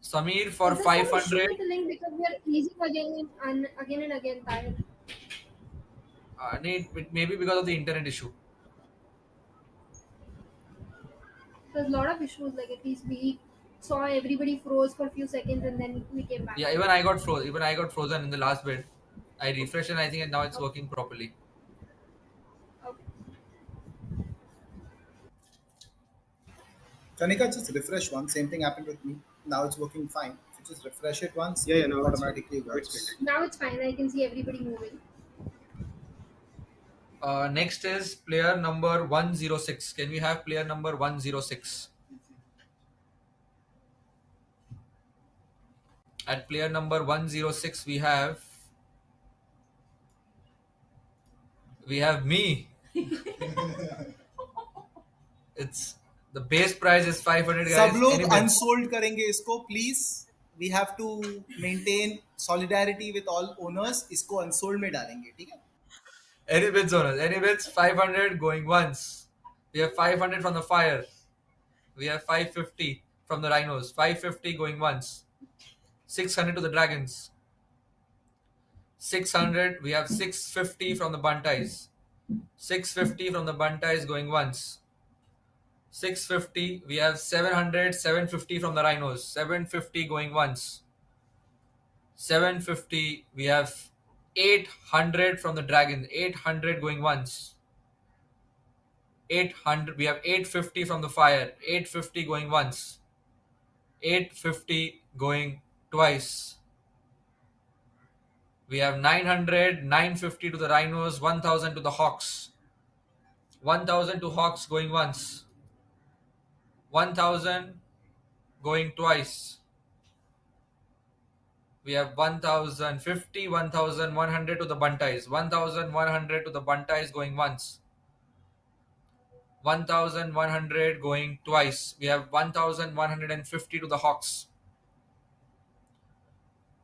Samir for Is there some issue 500. with the link because we are freezing again and again, Tahir? Maybe because of the internet issue. There's a lot of issues. Like at least we saw everybody froze for a few seconds and then we came back. Yeah, even I got frozen. Even I got frozen in the last bid. I refreshed and I think now it's working properly. Okay. Kanika, just refresh one. Same thing happened with me. Now it's working fine. If you just refresh it once, Yeah, it now it's automatically fine. works. Now it's fine. I can see everybody moving. Next is player number 106. Can we have player number 106? At player number 106, we have me. It's the base price is 500 सब guys. लोग Any bids? unsold करेंगे इसको please. We have to maintain solidarity with all owners. इसको unsold में डालेंगे, ठीक है? Any bids owners? Any bids? 500 going once. We have 500 from the Fire. We have 550 from the Rhinos. 550 going once. 600 to the Dragons. 600. We have 650 from the Bunties. 650 from the Bunties going once. 650. We have 700. 750 from the Rhinos. 750 going once. 750. We have 800 from the Dragons. 800 going once. 800. We have 850 from the Fire. 850 going once. 850 going twice. We have 900, 950 to the Rhinos, 1000 to the Hawks. 1000 to Hawks going once. 1000 going twice. We have 1050, 1100 to the Bunties. 1100 to the Bunties going once. 1100 going twice. We have 1150 to the Hawks.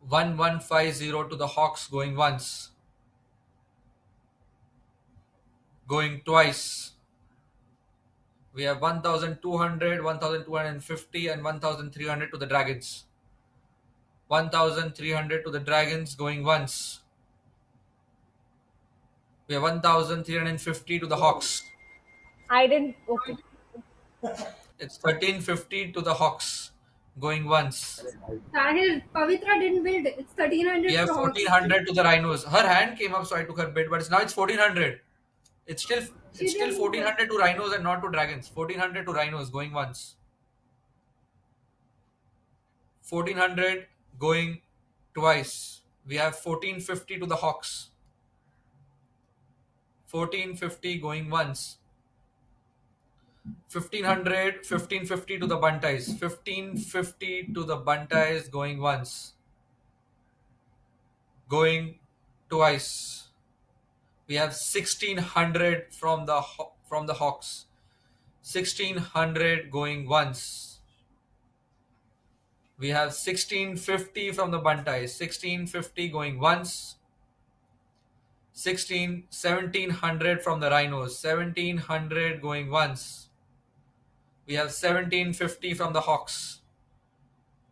1150 to the Hawks going once. Going twice. We have 1200, 1250, and 1300 to the Dragons. 1300 to the Dragons going once. We have 1350 to the Hawks. I didn't. Okay. It's 1350 to the Hawks. going once. Tahir, Pavitra didn't bid. It's We 1300 have for Hawks. 1400 to the Rhinos. Her hand came up, so I took her bid, but now it's 1400. It's still She it's still didn't bid. 1400 to Rhinos and not to Dragons. 1400 to Rhinos going once. 1400 going twice. We have 1450 to the Hawks. 1450 going once. 1500, 1550 to the Bunties. 1550 to the Bunties going once. Going twice. We have 1600 from the Hawks. 1600 going once. We have 1650 from the Bunties. 1650 going once. 1700 from the Rhinos. 1700 going once. We have 1750 from the Hawks.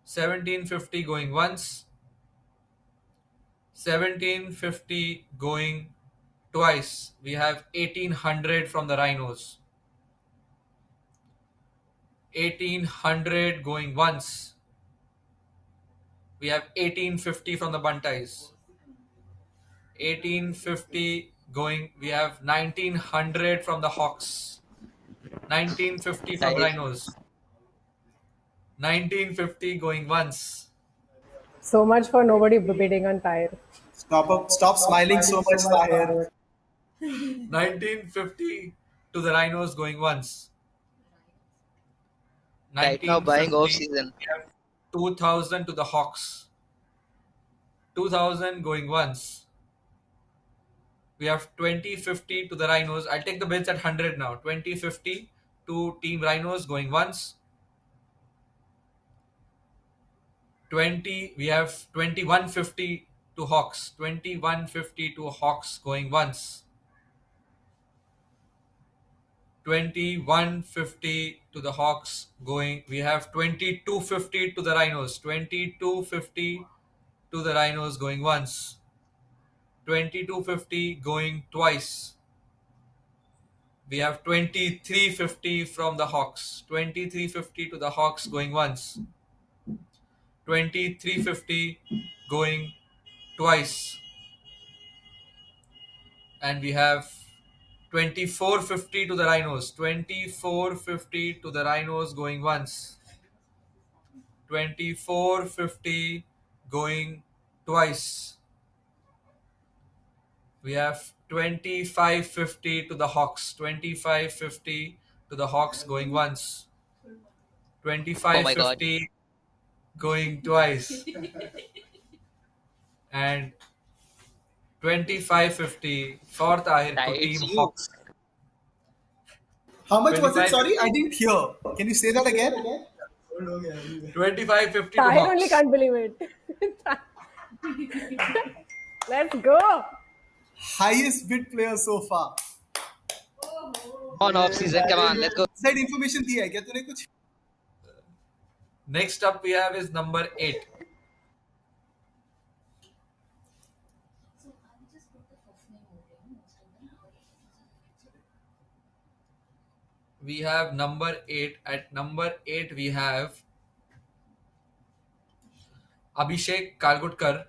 1750 going once. 1750 going twice. We have 1800 from the Rhinos. 1800 going once. We have 1850 from the Bunties. 1850 going. We have 1900 from the Hawks. 1950 from Tahir. Rhinos. 1950 going once. So much for nobody bidding on Tyre. Stop smiling so much, Tahir. 1950 to the Rhinos going once. Right now buying off 1950 season. we have 2000 to the Hawks. 2000 going once. We have 2050 to the Rhinos. I'll take the bids at 100 now. 2050 to Team Rhinos going once. we have 2150 to Hawks. 2150 to Hawks going once. 2150 to the Hawks going. We have 2250 to the Rhinos. 2250 to the Rhinos going once. 2250 going twice. We have 2350 from the Hawks. 2350 to the Hawks going once. 2350 going twice. And we have 2450 to the Rhinos. 2450 to the Rhinos going once. 2450 going twice. We have 2550 to the Hawks. 2550 to the Hawks going once. Oh my god. 2550 going twice. And 2550 for Tahir to It's Team you. Hawks. How much was it? 25 Sorry, I didn't hear. Can you say that again? 2550 to Tyre only Hawks. can't believe it. Let's go. Highest bid player so far. On off season. Come on, let's go. Inside information दिया है क्या तूने कुछ? Next up we have is number 8. We have number 8. At number 8 we have Abhishek Kalgutkar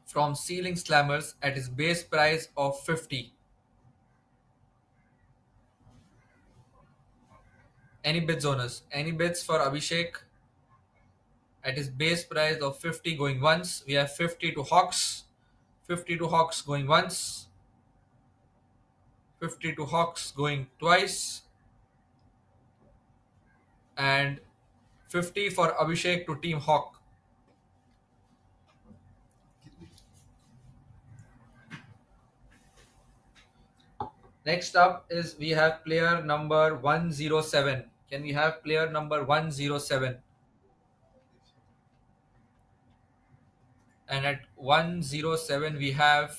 from Ceiling Slammers at his base price of 50. Any bids owners? Any bids for Abhishek at his base price of 50 going once? We have 50 to Hawks. 50 to Hawks going once. 50 to Hawks going twice. And 50 for Abhishek to Team Hawk. Next up is we have player number 107. Can we have player number 107? And at 107 we have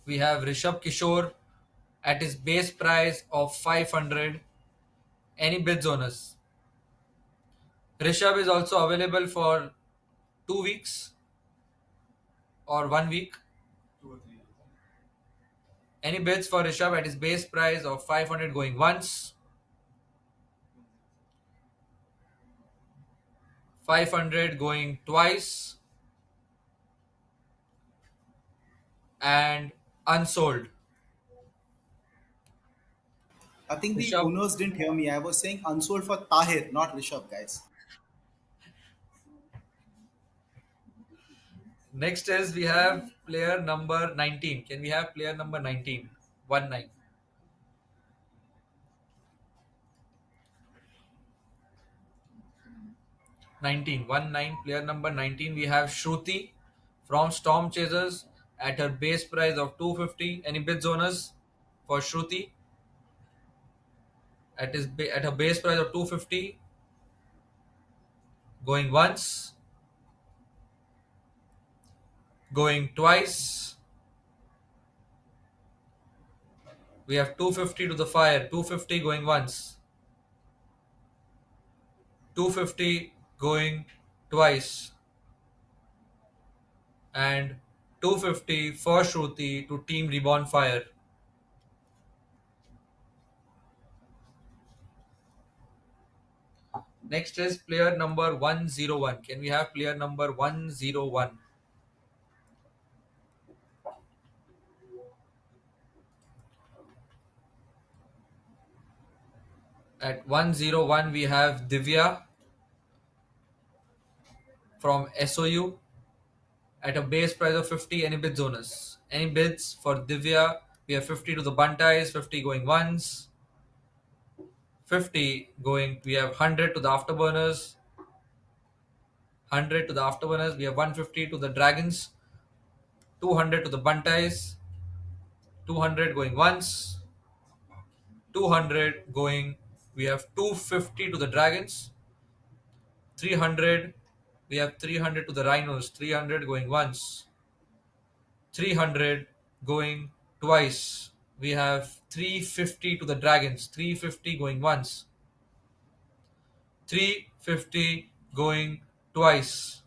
Rishabh Kishore at his base price of 500. Any bids owners? Rishabh is also available for 2 weeks or 1 week. Any bids for Rishabh at his base price of 500 going once? 500 going twice? And unsold. I think the Rishabh. owners didn't hear me. I was saying unsold for Tahir, not Rishabh, guys. Next is we have player number 19. Can we have player number 19? 1-9. 19. 1-9. Player number 19. We have Shruti from Storm Chasers at her base price of 250. Any bids owners for Shruti at her base price of 250? Going once, going twice. We have 250 to the fire. 250 going once, 250 going twice, and 250 for Shruti to Team Reborn Fire. Next is player number 101. Can we have player number 101? At 101, we have Divya from SOU at a base price of 50. Any bids owners? Any bids for Divya? We have 50 to the Bunties, 50 going once, 50 going. We have 100 to the Afterburners, 100 to the Afterburners. We have 150 to the Dragons, 200 to the Bunties, 200 going once, 200 going. We have 250 to the Dragons, 300. We have 300 to the Rhinos, 300 going once, 300 going twice. We have 350 to the Dragons, 350 going once, 350 going twice.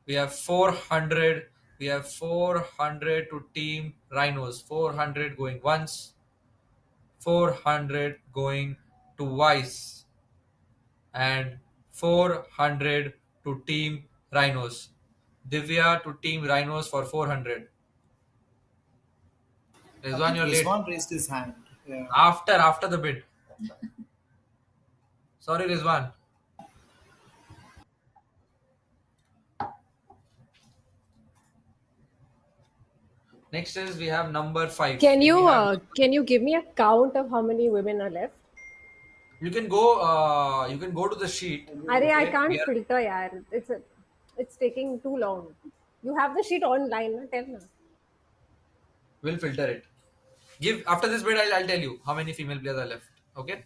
We have 400. We have 400 to Team Rhinos, 400 going once, 400 going twice, and 400 to Team Rhinos. Divya to Team Rhinos for 400. I Rizwan, think you're late. Rizwan raised his hand. Yeah. After the bid. Sorry, Rizwan. Next is we have number 5. Can we you have- can you give me a count of how many women are left? You can go to the sheet. Arey, I Okay? can't We are- filter, yaar. It's taking too long. You have the sheet online, na? Tell me. We'll filter it. Give after this bid, I'll tell you how many female players are left. Okay.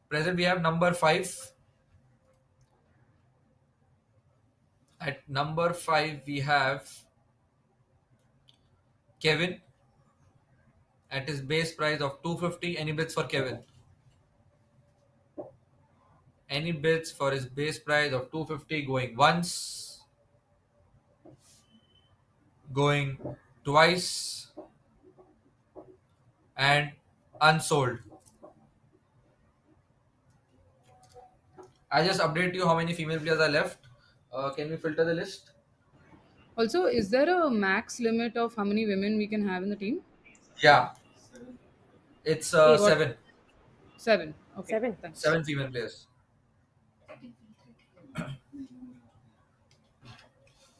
Present we have number 5. At number 5 we have Kevin at his base price of 250. Any bids for Kevin? Any bids for his base price of 250 going once, going twice, and unsold. I just update you how many female players are left. Can we filter the list? Also, is there a max limit of how many women we can have in the team? Yeah, it's Eight. What? 7. 7. Okay. 7. Thanks. 7 female players.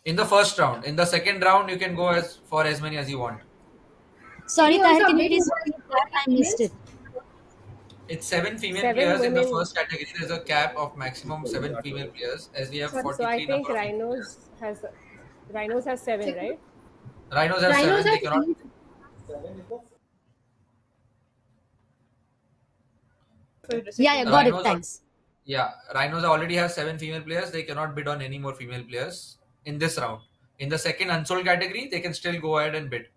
In the first round. In the second round, you can go for as many as you want. Can Sorry, you Tahir, also can you update please us repeat that? I missed it. It's 7 female 7 players in the women. first category. There's a cap of maximum 7 female players, as we have Sorry. So I 43 think number of female players. Rhinos has 7, right? Rhinos have Rhinos 7. They have cannot. Yeah, got it. Rhinos Thanks. Yeah, Rhinos already have 7 female players. They cannot bid on any more female players in this round. In the second unsold category, they can still go ahead and bid.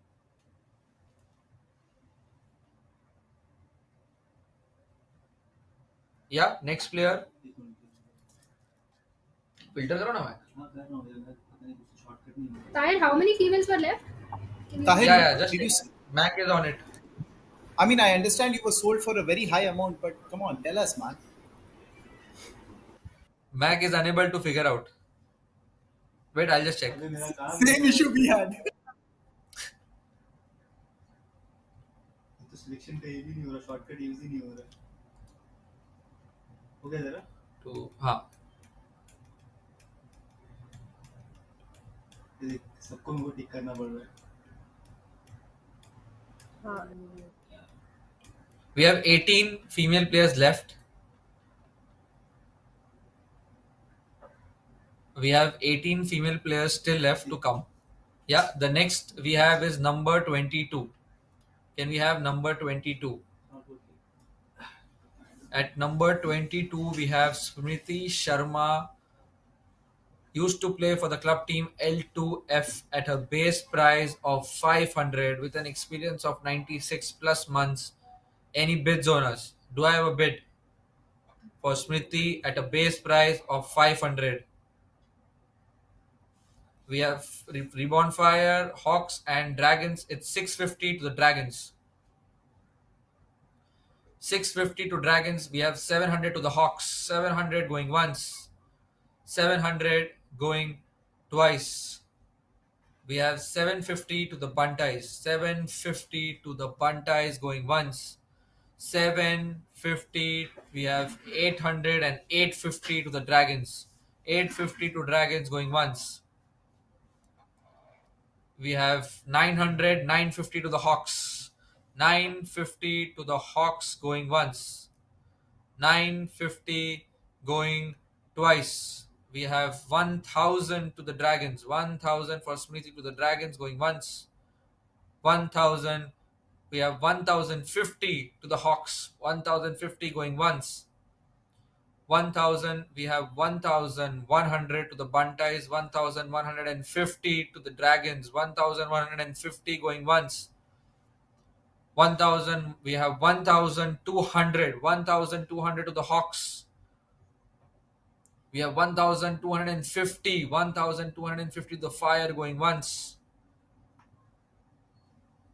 Yeah, next player. Filter करो ना मैं. Tahir, how many females were left? Can you Tahir, repeat? Yeah, just did you? Mac is on it. I mean, I understand you were sold for a very high amount, but come on, tell us, man. Mac is unable to figure out. Wait, I'll just check. Same issue we had. तो selection का ये भी नहीं हो रहा, shortcut use ही नहीं हो रहा. हो गया जरा. To हाँ. सबको मेरे को टिक करना पड़ रहा है. We have 18 female players left. We have 18 female players still left to come. Yeah, the next we have is number 22. Can we have number 22? At number 22, we have Smriti Sharma. Used to play for the club team L2F at a base price of 500 with an experience of 96 plus months. Any bids on us? Do I have a bid for Smriti at a base price of 500? We have Reborn Fire, Hawks, and Dragons. It's 650 to the Dragons. 650 to Dragons. We have 700 to the Hawks. 700 going once. 700 going twice. We have 750 to the Bunties. 750 to the Bunties going once. 750. We have 800 and 850 to the Dragons. 850 to Dragons going once. We have 900, 950 to the Hawks. 950 to the Hawks going once. 950 going twice. We have 1000 to the Dragons. 1000 for Smriti to the Dragons going once. 1000. We have 1050 to the Hawks. 1050 going once. 1000. We have 1100 to the Bunties. 1150 to the Dragons. 1150 going once. 1000. We have 1200. 1200 to the Hawks. We have 1250. 1250 to the Fire going once.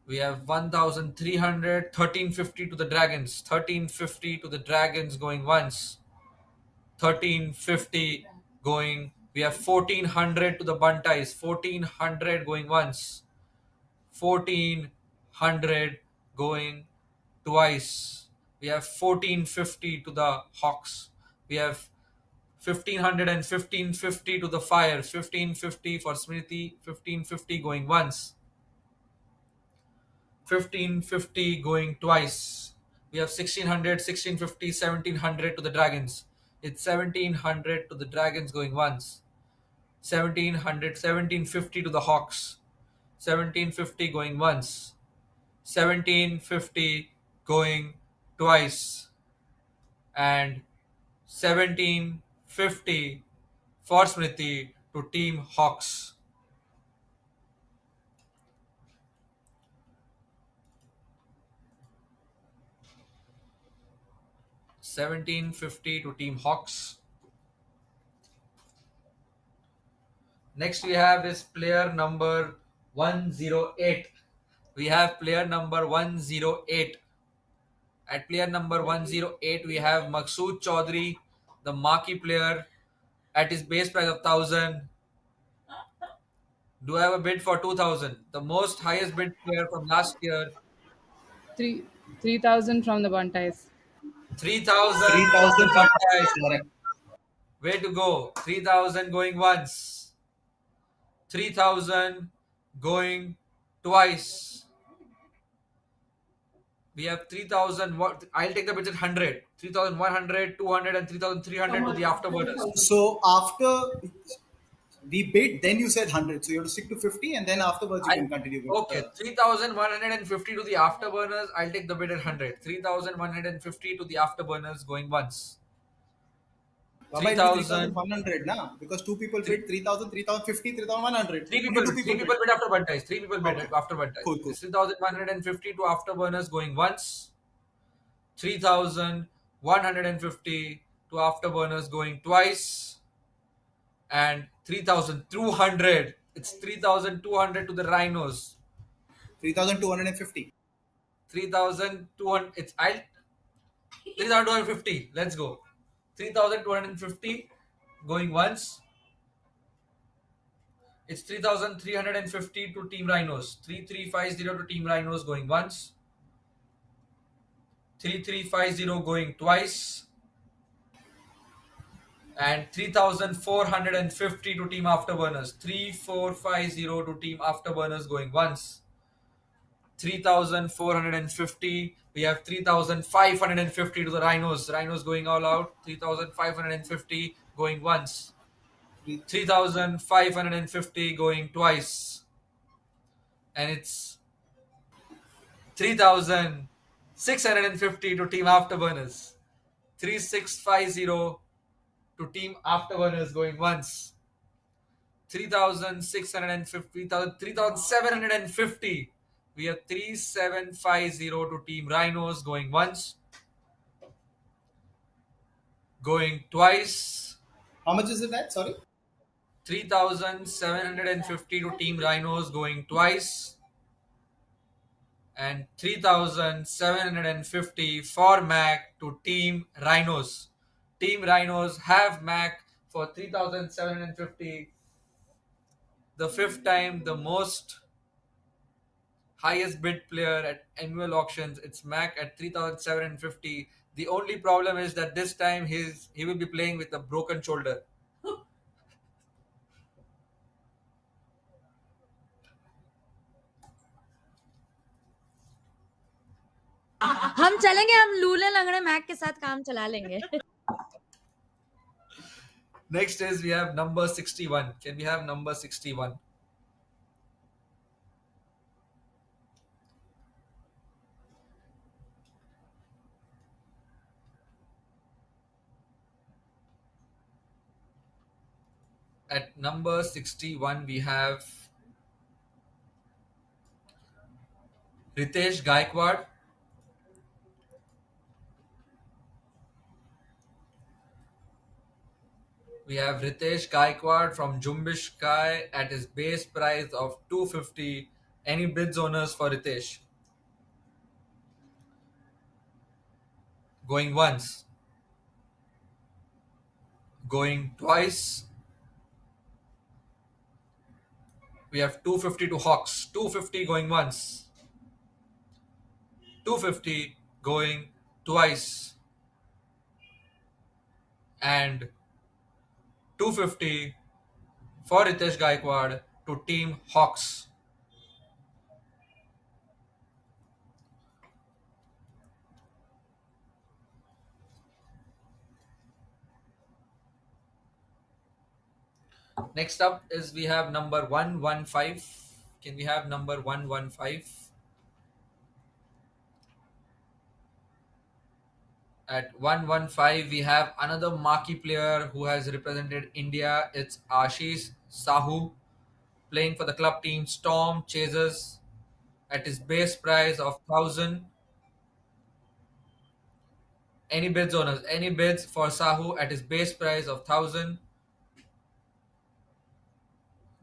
We have 1300. 1350 to the Dragons. 1350 to the Dragons going once. 1350 going. We have 1400 to the Bunties. 1400 going once. 1400 going twice. We have 1450 to the Hawks. We have 1500 and 1550 to the Fire. 1550 for Smriti. 1550 going once. 1550 going twice. We have 1600, 1650, 1700 to the Dragons. It's 1700 to the Dragons going once. 1700, 1750 to the Hawks. 1750 going once. 1750 going twice. And 1750 for Smriti to Team Hawks. $17.50 to Team Hawks. Next we have is player number 108. We have player number 108. At player number 108, we have Maqsood Chaudhary, the marquee player, at his base price of 1000. Do I have a bid for 2000? The most highest bid player from last year. 3,000 from the Bunties. 3000 from 3000 the from Bunties. correct. Way to go. 3000 going once. 3000 going twice. We have 3000. I'll take the bids at 100. 3100, 200, and 3300 to the afterburners. So after we bid, then you said 100. So you have to stick to 50, and then afterwards you can continue with. Okay, 3150 to the afterburners. I'll take the bid at 100. 3150 to the afterburners going once. 3000. 3,100 now, because two people bid 3,000, 3,050, 3,100. Three people bid after Bunties. 3 people bid Okay. after Bunties. Cool. 3,150 to afterburners going once. 3,150 to afterburners going twice. And 3,200. It's 3,200 to the Rhinos. 3,250. 3,200. It's I 3,250. Let's go. 3,250 going once. It's 3,350 to Team Rhinos. 3,350 to Team Rhinos going once. 3,350 going twice. And 3,450 to Team Afterburners. 3,450 to Team Afterburners going once. 3,450. We have 3,550 to the Rhinos. Rhinos going all out. 3,550 going once. 3,550 going twice. And it's 3,650 to Team Afterburners. 3,650 to Team Afterburners going once. 3,650, 3,750. We have 3,750 to Team Rhinos going once. Going twice. How much is it at? Sorry. 3,750 to Team Rhinos going twice. And 3,750 for Mac to Team Rhinos. Team Rhinos have Mac for 3,750. The fifth time, the most highest bid player at MUL auctions. It's Mac at 3,750. The only problem is that this time he will be playing with a broken shoulder. हम चलेंगे, हम लूले लंगड़े Mac के साथ काम चला लेंगे. Next is we have number 61. Can we have number 61? At number 61, we have Ritesh Gaikwad. We have Ritesh Gaikwad from Jumbish Kai at his base price of 250. Any bids owners for Ritesh? Going once. Going twice. We have 250 to Hawks. 250 going once. 250 going twice. And 250 for Ritesh Gaikwad to Team Hawks. Next up is we have number 115. Can we have number 115? At 115, we have another marquee player who has represented India. It's Ashish Sahu, playing for the club team Storm Chasers at his base price of 1,000. Any bids owners? Any bids for Sahu at his base price of 1,000?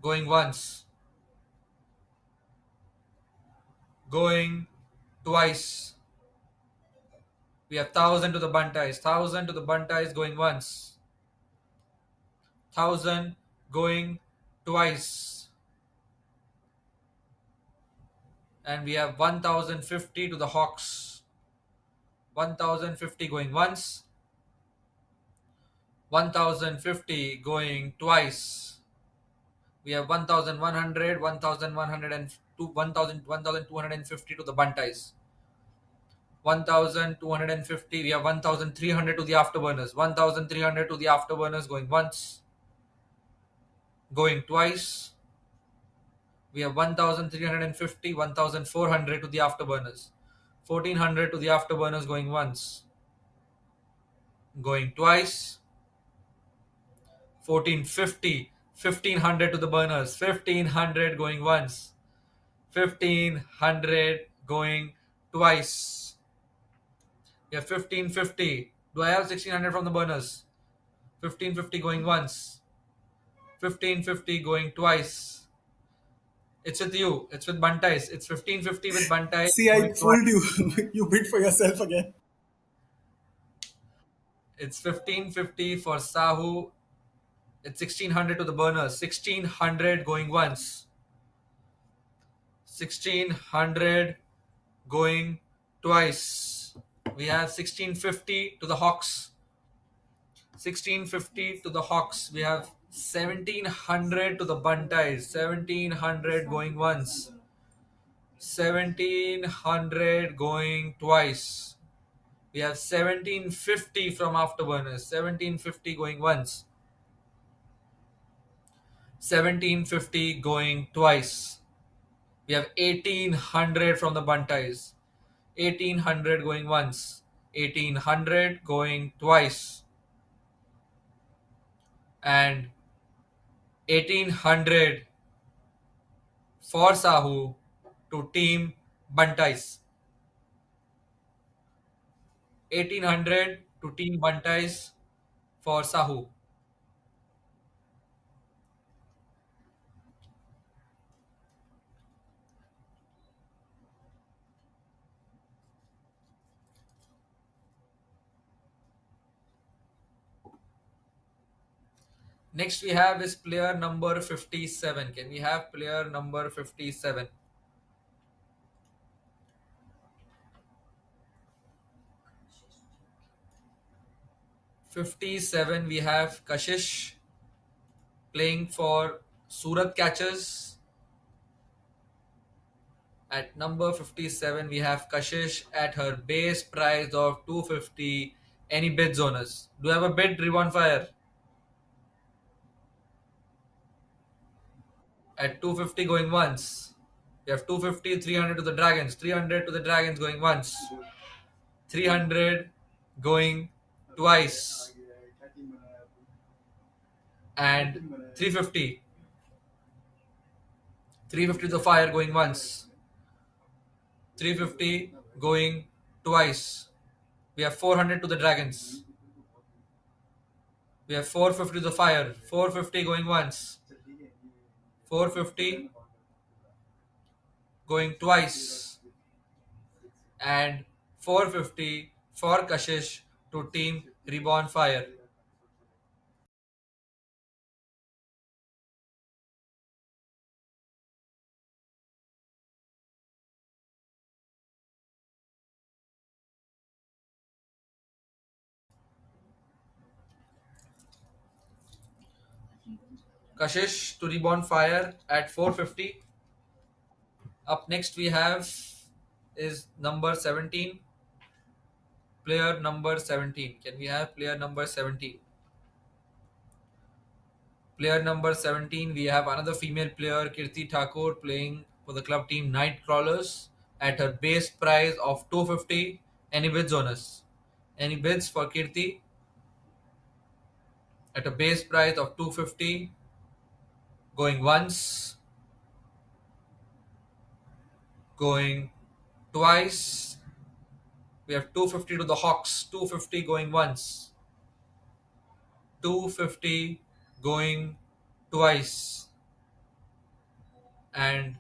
Going once. Going twice. We have 1,000 to the Bunties. 1,000 to the Bunties going once. 1,000 going twice. And we have 1,050 to the Hawks. 1,050 going once. 1,050 going twice. We have 1,100, 1,102, 1,250 to the Bunties. 1,250. We have 1,300 to the Afterburners. 1,300 to the Afterburners going once. Going twice. We have 1,350, 1,400 to the Afterburners. 1,400 to the Afterburners going once. Going twice. 1,450, 1,500 to the Burners. 1,500 going once. 1,500 going twice. We have 1,550. Do I have 1,600 from the Burners? 1,550 going once. 1,550 going twice. It's with you. It's with Buntais. It's 1550 with Buntais. See, I Going twice. fooled you. You bid for yourself again. It's 1550 for Sahu. It's 1600 to the burners. 1600 going once. 1600 going twice. We have 1650 to the Hawks. 1650 to the Hawks. We have 1700 to the Buntais. 1700 going once. 1700 going twice. We have 1750 from Afterburners. 1750 going once. 1750 going twice. We have 1800 from the Buntais. 1800 going once. 1800 going twice. And 1800 for Sahu to team Buntais. 1800 to team Buntais for Sahu. Next we have is player number 57. Can we have player number 57? '57 we have Kashish playing for Surat Catchers. At number 57 we have Kashish at her base price of 250. Any bids on us? Do you have a bid, Ribbon Fire? At 250 going once. We have 250, 300 to the Dragons. 300 to the Dragons going once. 300 going twice. And 350. 350 to the Fire going once. 350 going twice. We have 400 to the Dragons. We have 450 to the Fire. 450 going once. 450 going twice. And 450 for Kashish to team Reborn Fire. Kashish to Reborn Fire at 450. Up next we have is number 17. Player number 17. Can we have player number 17? Player number 17, we have another female player, Kirti Thakur, playing for the club team Nightcrawlers at her base price of 250. Any bids on us? Any bids for Kirti? At a base price of 250. Going once. Going twice. We have 250 to the Hawks. 250 going once. 250 going twice. And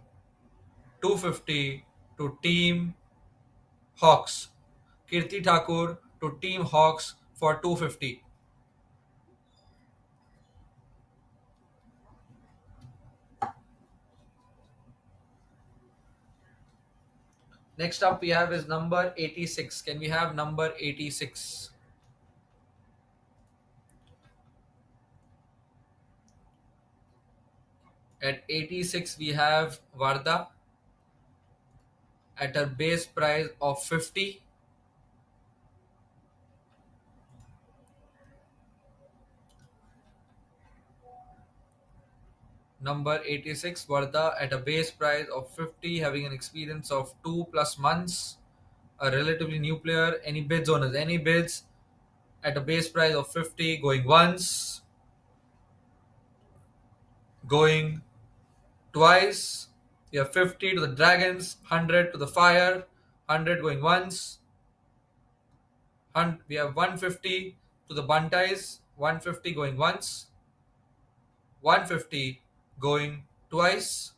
250 to Team Hawks. Kirti Thakur to Team Hawks for 250. Next up we have is number 86. Can we have number 86? At 86 we have Varda at her base price of 50. Number 86 Varda at a base price of 50, having an experience of 2+ months. A relatively new player. Any bids on us? Any bids at a base price of 50, going once, going twice. We have 50 to the Dragons, 100 to the Fire, 100 going once. We have 150 to the Buntais, 150 going once, 150 going twice,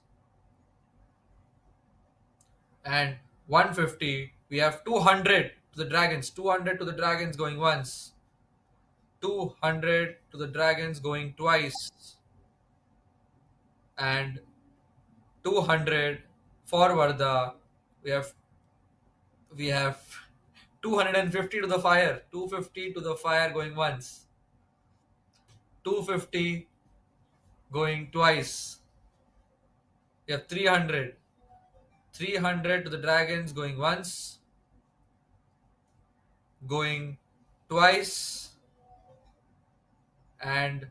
and 150. We have 200 to the dragons. 200 to the dragons going once. 200 to the dragons going twice, and 200 for Varda. We have 250 to the fire. 250 to the fire going once. 250 going twice. We have 300. 300 to the dragons going once, going twice, and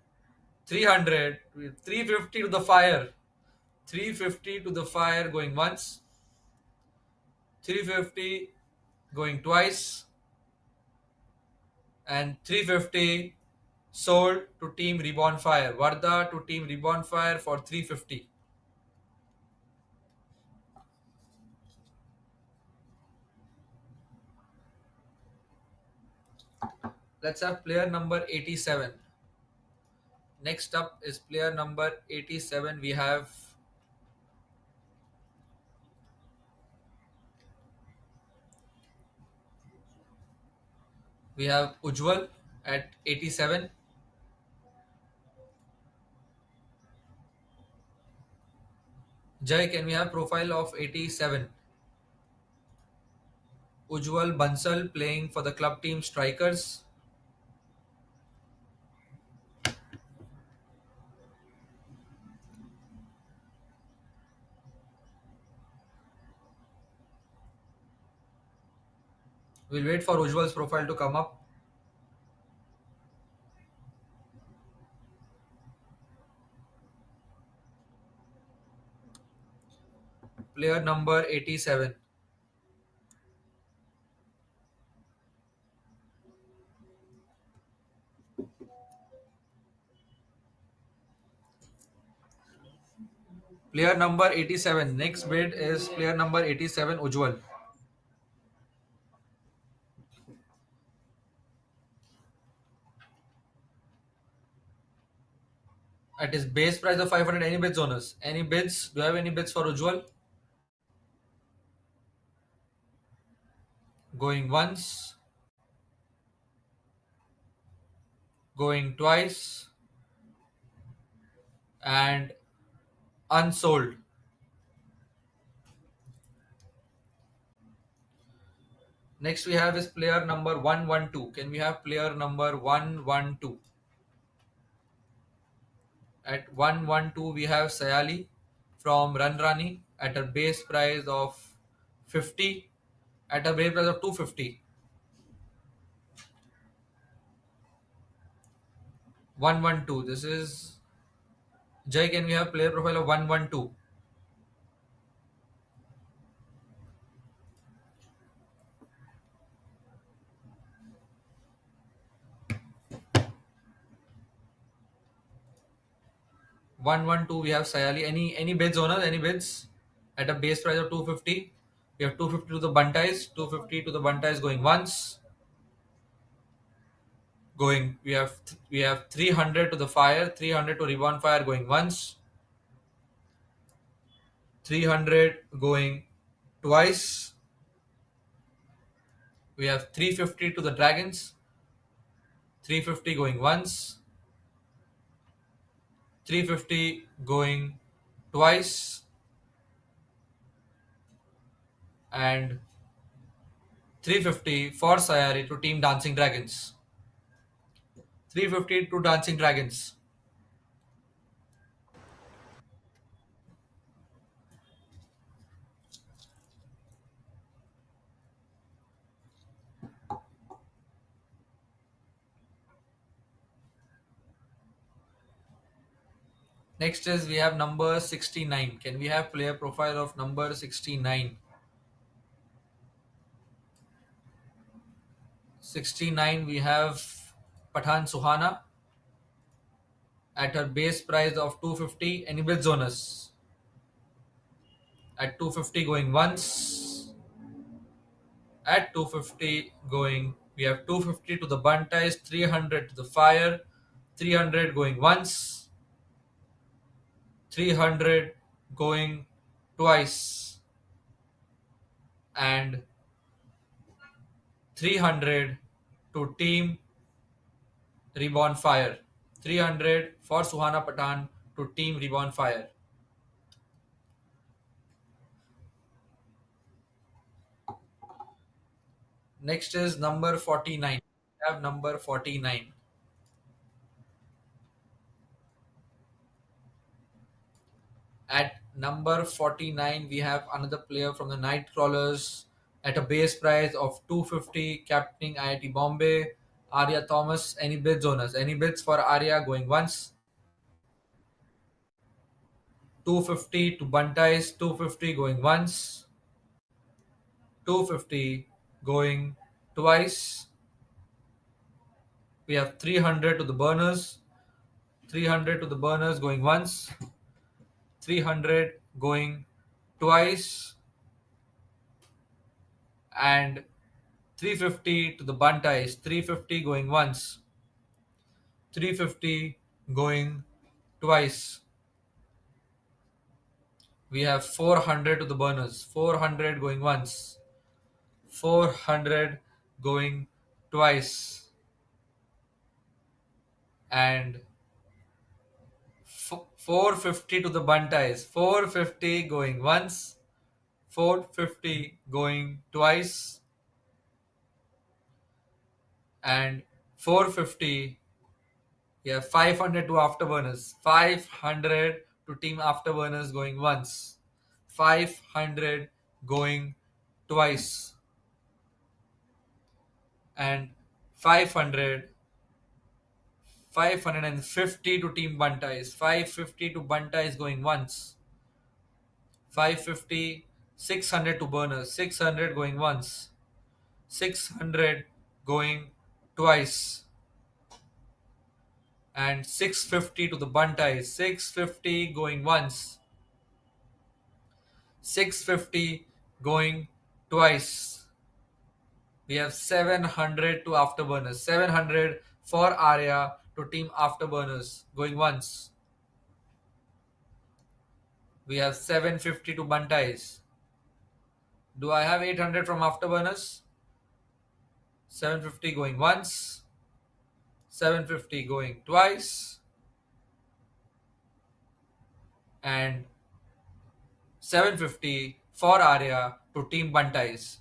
300. 350 to the fire. 350 to the fire going once. 350 going twice, and 350 sold to Team Reborn Fire. Varda to Team Reborn Fire for 350. Let's have player number 87. Next up is player number 87. We have Ujjwal at 87. Jai, can we have profile of 87? Ujjwal Bansal playing for the club team Strikers. We'll wait for Ujjwal's profile to come up. Player number 87. Player number 87. Next bid is player number 87, Ujjwal. At his base price of 500, any bids, owners? Any bids? Do you have any bids for Ujjwal? Going once. Going twice. And unsold. Next we have is player number 112. Can we have player number 112? At 112 we have Sayali from Ranrani at a base price of 50. At a base price of 250. 112. This is Jai. Can we have player profile of 112? We have Sayali. Any bids, owners? Any bids? At a base price of 250. We have 250 to the Buntais. 250 to the Buntais going once. Going. We have 300 to the Fire. 300 to Reborn Fire going once. 300 going twice. We have 350 to the Dragons. 350 going once. 350 going twice, and 350 for Sayari to Team Dancing Dragons. 350 to Dancing Dragons. Next is we have number 69. Can we have player profile of number 69? 69 we have Pathan Suhana at her base price of 250. Any bids, owners? At 250 going once. At 250 going, we have 250 to the Buntais, 300 to the Fire, 300 going once, 300 going twice, and 300 to Team Reborn Fire. 300 for Suhana Patan to Team Reborn Fire. Next is number 49. We have number 49. At number 49, we have another player from the Nightcrawlers at a base price of 250, captaining IIT Bombay, Arya Thomas. Any bids, owners? Any bids for Arya going once? 250 to Buntais, 250 going once, 250 going twice. We have 300 to the burners, 300 to the burners going once, 300 going twice, and 350 to the Buntais, 350 going once, 350 going twice. We have 400 to the burners, 400 going once, 400 going twice, and 450 to the Buntais, 450 going once, 450 going twice, and 450. We have 500 to afterburners, 500 to team afterburners going once, 500 going twice, and 500 550 to team Buntais, 550 to Buntais going once, 550, 600 to burners, 600 going once, 600 going twice, and 650 to the Buntais, 650 going once, 650 going twice. We have 700 to afterburners, 700 for Arya to team afterburners going once. We have 750 to Buntais. Do I have 800 from afterburners? 750 going once, 750 going twice, and 750 for Arya to team Buntais.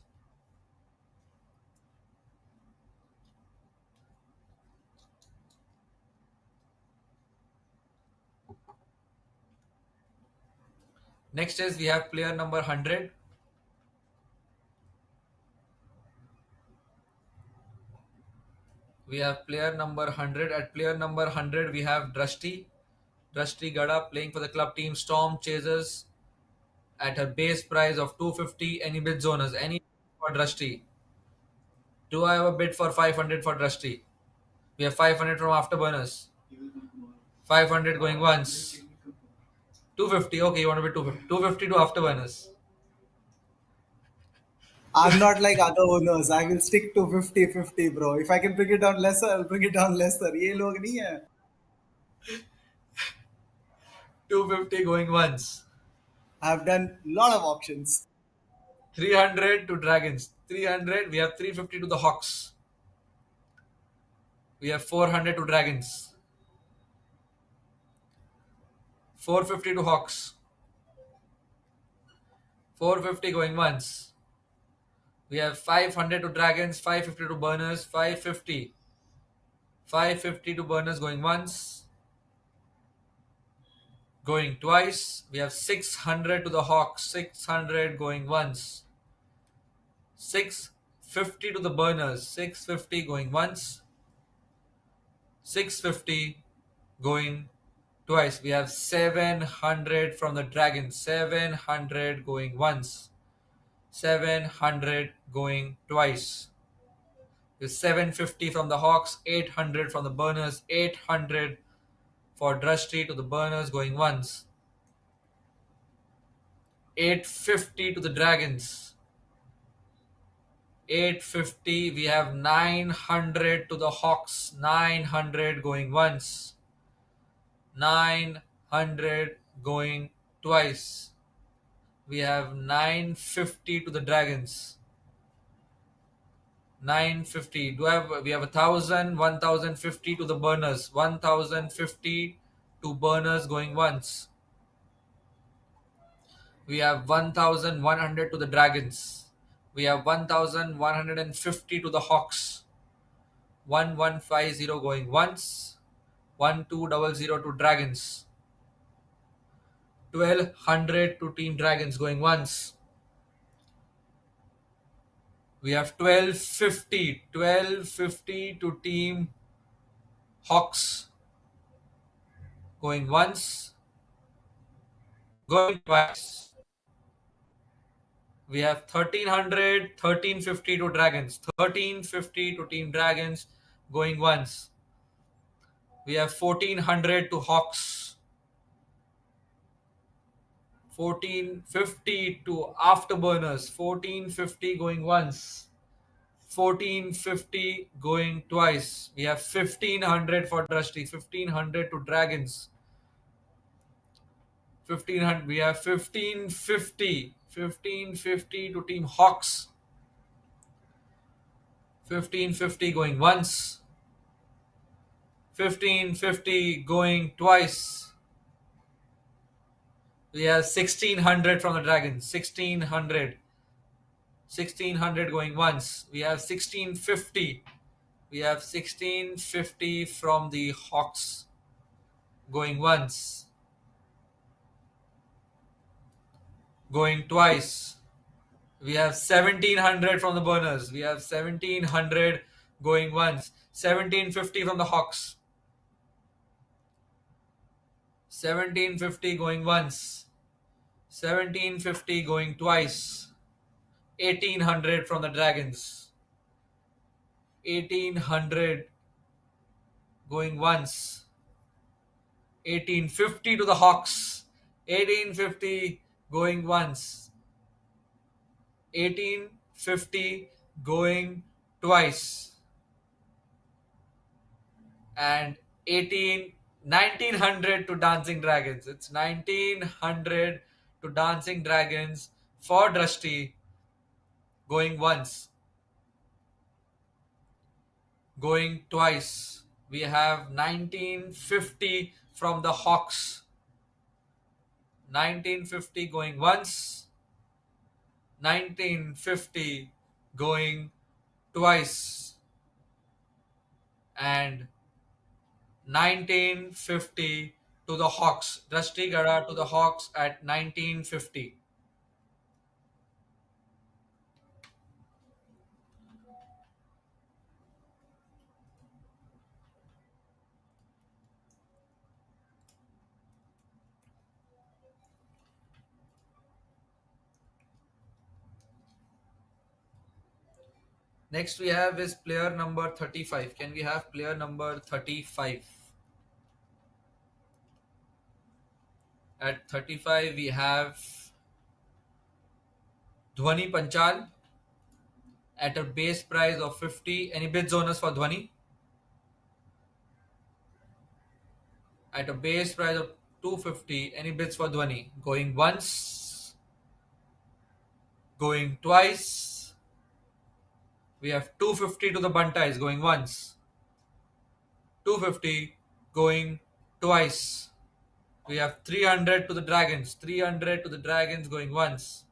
Next is we have player number 100. We have player number 100. At player number 100, we have Drashti Gada playing for the club team Storm Chasers at her base price of 250. Any bid zoners? Any for Drashti? Do I have a bid for 500 for Drashti? We have 500 from afterburners. 500 going once. 250. Okay, you want to bid 250. 250 to afterburners. I'm not like other owners. I will stick to 50-50, bro. If I can bring it down lesser, I'll bring it down lesser. ये लोग नहीं है. 250 going once. I've done a lot of options. 300 to Dragons. 300. We have 350 to the Hawks. We have 400 to Dragons. 450 to Hawks. 450 going once. We have 500 to Dragons, 550 to Burners, 550. 550 to Burners going once. Going twice. We have 600 to the Hawks, 600 going once. 650 to the Burners, 650 going once. 650 going twice. We have 700 from the Dragons, 700 going once. 700 going twice. With 750 from the Hawks, 800 from the Burners, 800 for Drashti to the Burners going once. 850 to the Dragons. 850. We have 900 to the Hawks, 900 going once. 900 going twice. We have 950 to the Dragons. 950. We have 1,000, 1,050 to the Burners. 1,050 to Burners going once. We have 1,100 to the Dragons. We have 1,150 to the Hawks. 1,150 going once. 1,200 to Dragons. 1,200 to Team Dragons going once. We have 1,250 to Team Hawks going once, going twice. We have 1,300, 1,350 to Dragons, 1,350 to Team Dragons going once. We have 1,400 to Hawks, 1,450 to Afterburners, 1,450 going once, 1,450 going twice. We have 1,500 for Drusty, 1,500 to Dragons, 1,500. We have 1,550 to Team Hawks, 1,550 going once, 1,550 going twice. We have 1,600 from the Dragons, 1,600 going once. We have 1,650. We have 1,650 from the Hawks going once, going twice. We have 1,700 from the Burners. We have 1,700 going once. 1,750 from the Hawks. 1,750 going once. 1,750 going twice. 1,800 from the Dragons. 1,800 going once. 1,850 to the Hawks. 1,850 going once. 1,850 going twice. And 1,900 to Dancing Dragons. It's 1,900 to Dancing Dragons for Drusty going once, going twice. We have 1,950 from the Hawks. 1,950 going once, 1,950 going twice, and 1,950 to the Hawks. Drusty Gara to the Hawks at 1,950. Next we have is player number 35. Can we have player number 35? At 35 we have Dhwani Panchal at a base price of 50. Any bids owners for Dhwani? At a base price of 250. Any bids for Dhwani? Going once, going twice. We have 250 to the Buntais going once, 250 going twice. We have 300 to the Dragons, 300 to the Dragons going once,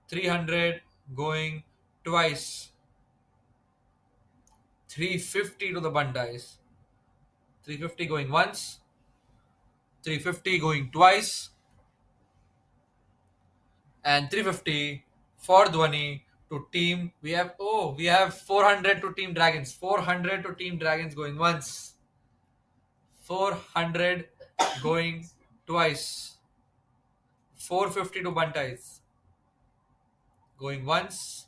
300 going twice, 350 to the Buntais, 350 going once, 350 going twice, and 350 for Dhwani to team. We have 400 to Team Dragons, 400 to Team Dragons going once, 400 going twice, 450 to Buntais going once,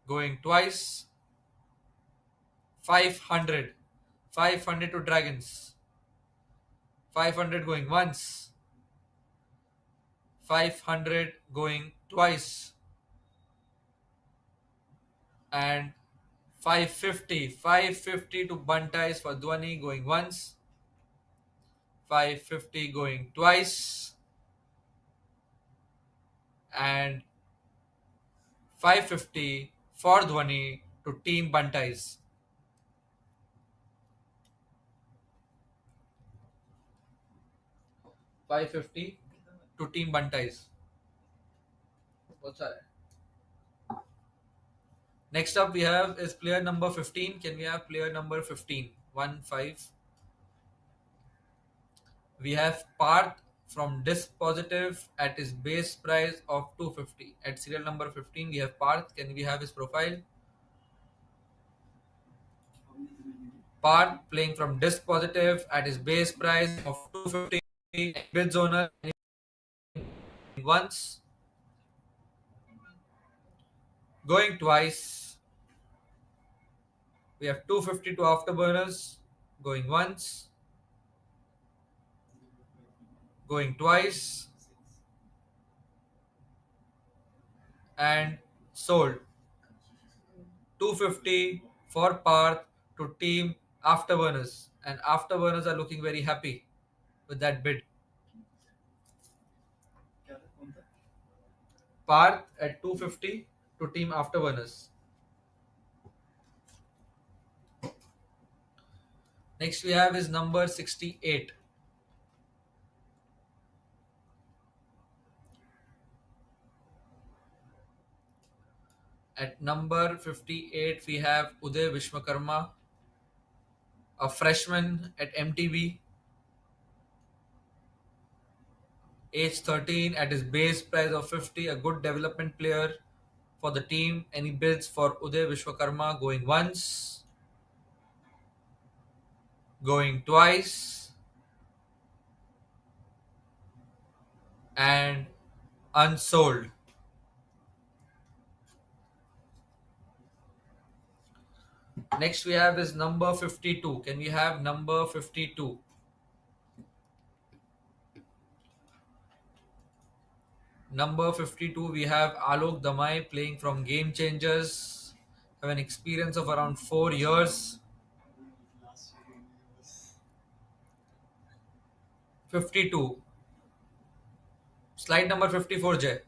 going twice, 500 to Dragons, 500 going once, 500 going twice, and 550 to Buntais for Dhwani going once, 550 going twice, and 550 for Dhwani to Team Bunties. $550 to Team Bunties. What's that? Next up we have is player number 15. Can we have player number 15? 1-5. We have Parth from Disc Positive at his base price of 250. At serial number 15 we have Parth. Can we have his profile? Parth playing from Disc Positive at his base price of 250. Bids owner once, going twice. We have 250 to afterburners, going once, going twice, and sold. 250 for Parth to Team Afterburners, and Afterburners are looking very happy with that bid. Parth at 250 to Team Afterburners. Next we have is number 68. At number 58 we have Uday Vishwakarma, a freshman at MTB, age 13, at his base price of 50, a good development player for the team. Any bids for Uday Vishwakarma? Going once, going twice, and unsold. Next we have is number 52. Can we have number 52? Number 52 we have Alok Damai playing from Game Changers. Have an experience of around 4 years. 52. Slide number 54, Jay.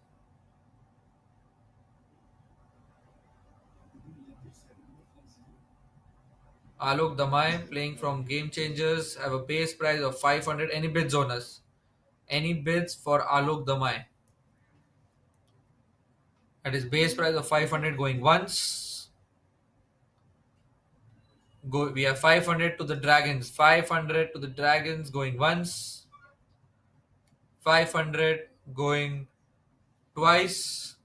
Alok Damai playing from Game Changers, have a base price of 500. Any bids on us? Any bids for Alok Damai? At his base price of 500, going once. We have 500 to the Dragons. 500 to the Dragons, going once. 500 going twice.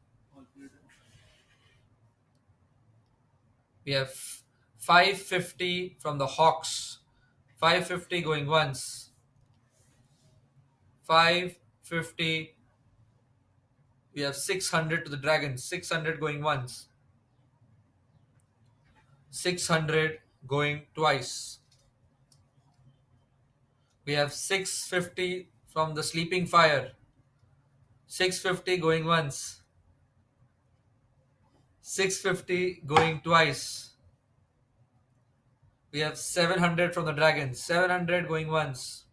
We have 550 from the Hawks. 550 going once. 550. We have 600 to the Dragons. 600 going once. 600 going twice. We have 650 from the Sleeping Fire. 650 going once. 650 going twice. We have 700 from the Dragons. 700 going once.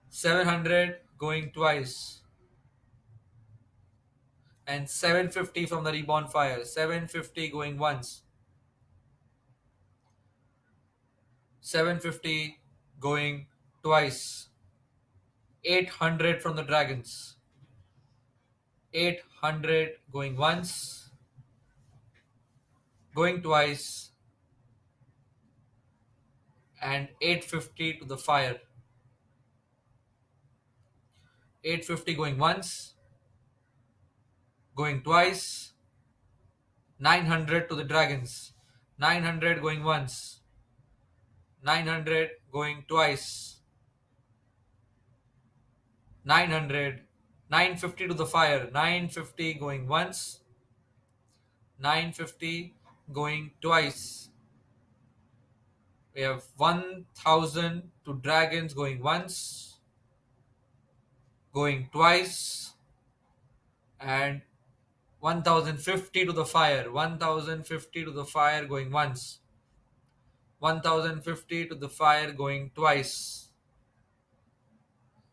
700 going twice. And 750 from the Reborn Fire. 750 going once. 750 going twice. 800 from the Dragons. 800 going once. Going twice. And 850 to the Fire. 850 going once. Going twice. 900 to the Dragons. 900 going once. 900 going twice. 900. 950 to the Fire. 950 going once. 950 going twice. We have 1000 to Dragons, going once, going twice, and 1050 to the Fire. 1050 to the Fire, going once. 1050 to the Fire, going twice.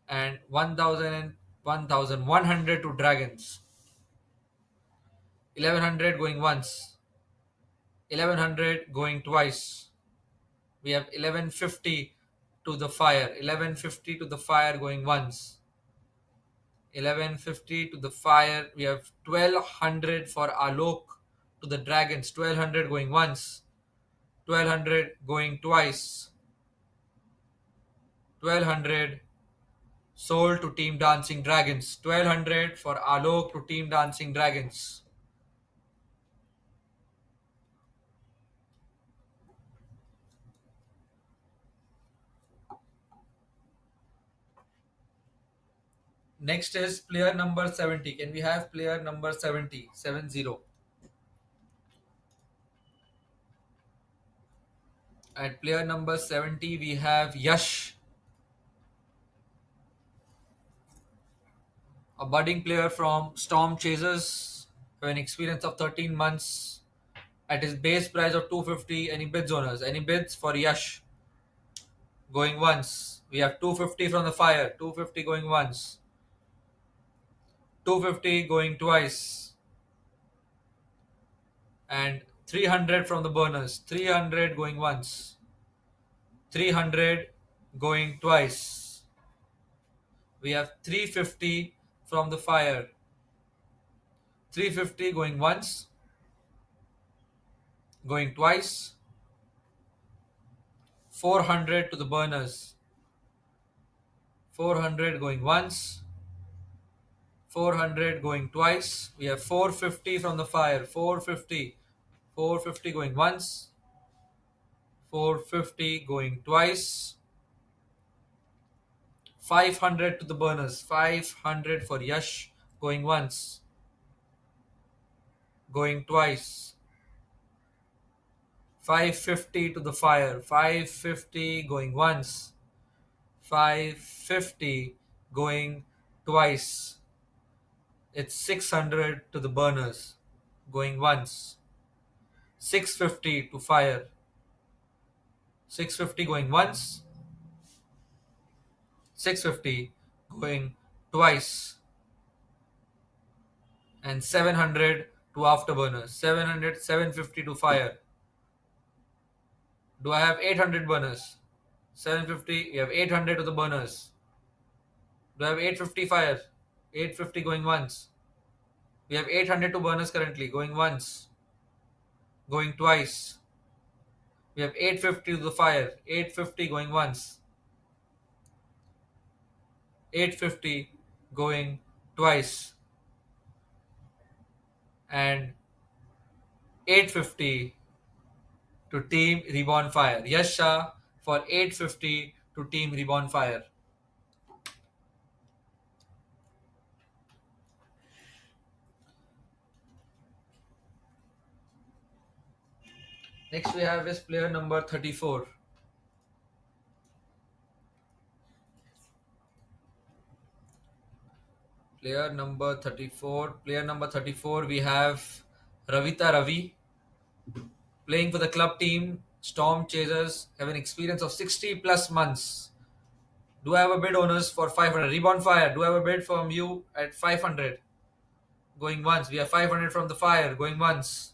And 1000 1100 to dragons. 1100 going once. 1100 going twice. We have 1150 to the fire. 1150 to the fire going once. 1150 to the fire. We have 1200 for Alok to the dragons. 1200 going once. 1200 going twice. 1200 sold to Team Dancing Dragons. 1200 for Alok to Team Dancing Dragons. Next is player number 70. Can we have player number 70? 70. At player number 70, we have Yash, a budding player from Storm Chasers, with an experience of 13 months. At his base price of 250, any bids owners? Any bids for Yash? Going once. We have 250 from the fire. 250 going once. 250 going twice. And 300 from the burners. 300 going once. 300 going twice. We have 350 from the fire. 350 going once. Going twice. 400 to the burners. 400 going once. 400 going twice. We have 450 from the fire. 450. 450 going once. 450 going twice. 500 to the burners. 500 for Yash going once. Going twice. 550 to the fire. 550 going once. 550 going twice. It's 600 to the burners going once. 650 to fire. 650 going once. 650 going twice. And 700 to afterburners. 700, 750 to fire. Do I have 800 burners? 750. We have 800 to the burners. Do I have 850 fire? 850 going once. We have 800 to burners currently. Going once. Going twice. We have 850 to the fire. 850 going once. 850 going twice. And 850 to Team Reborn Fire. Yash Shah for 850 to Team Reborn Fire. Next we have is player number 34. Player number 34. Player number 34, we have Ravita Ravi, playing for the club team Storm Chasers, have an experience of 60 plus months. Do I have a bid owners for 500? Reborn Fire, do I have a bid from you at 500? Going once. We have 500 from the fire. Going once.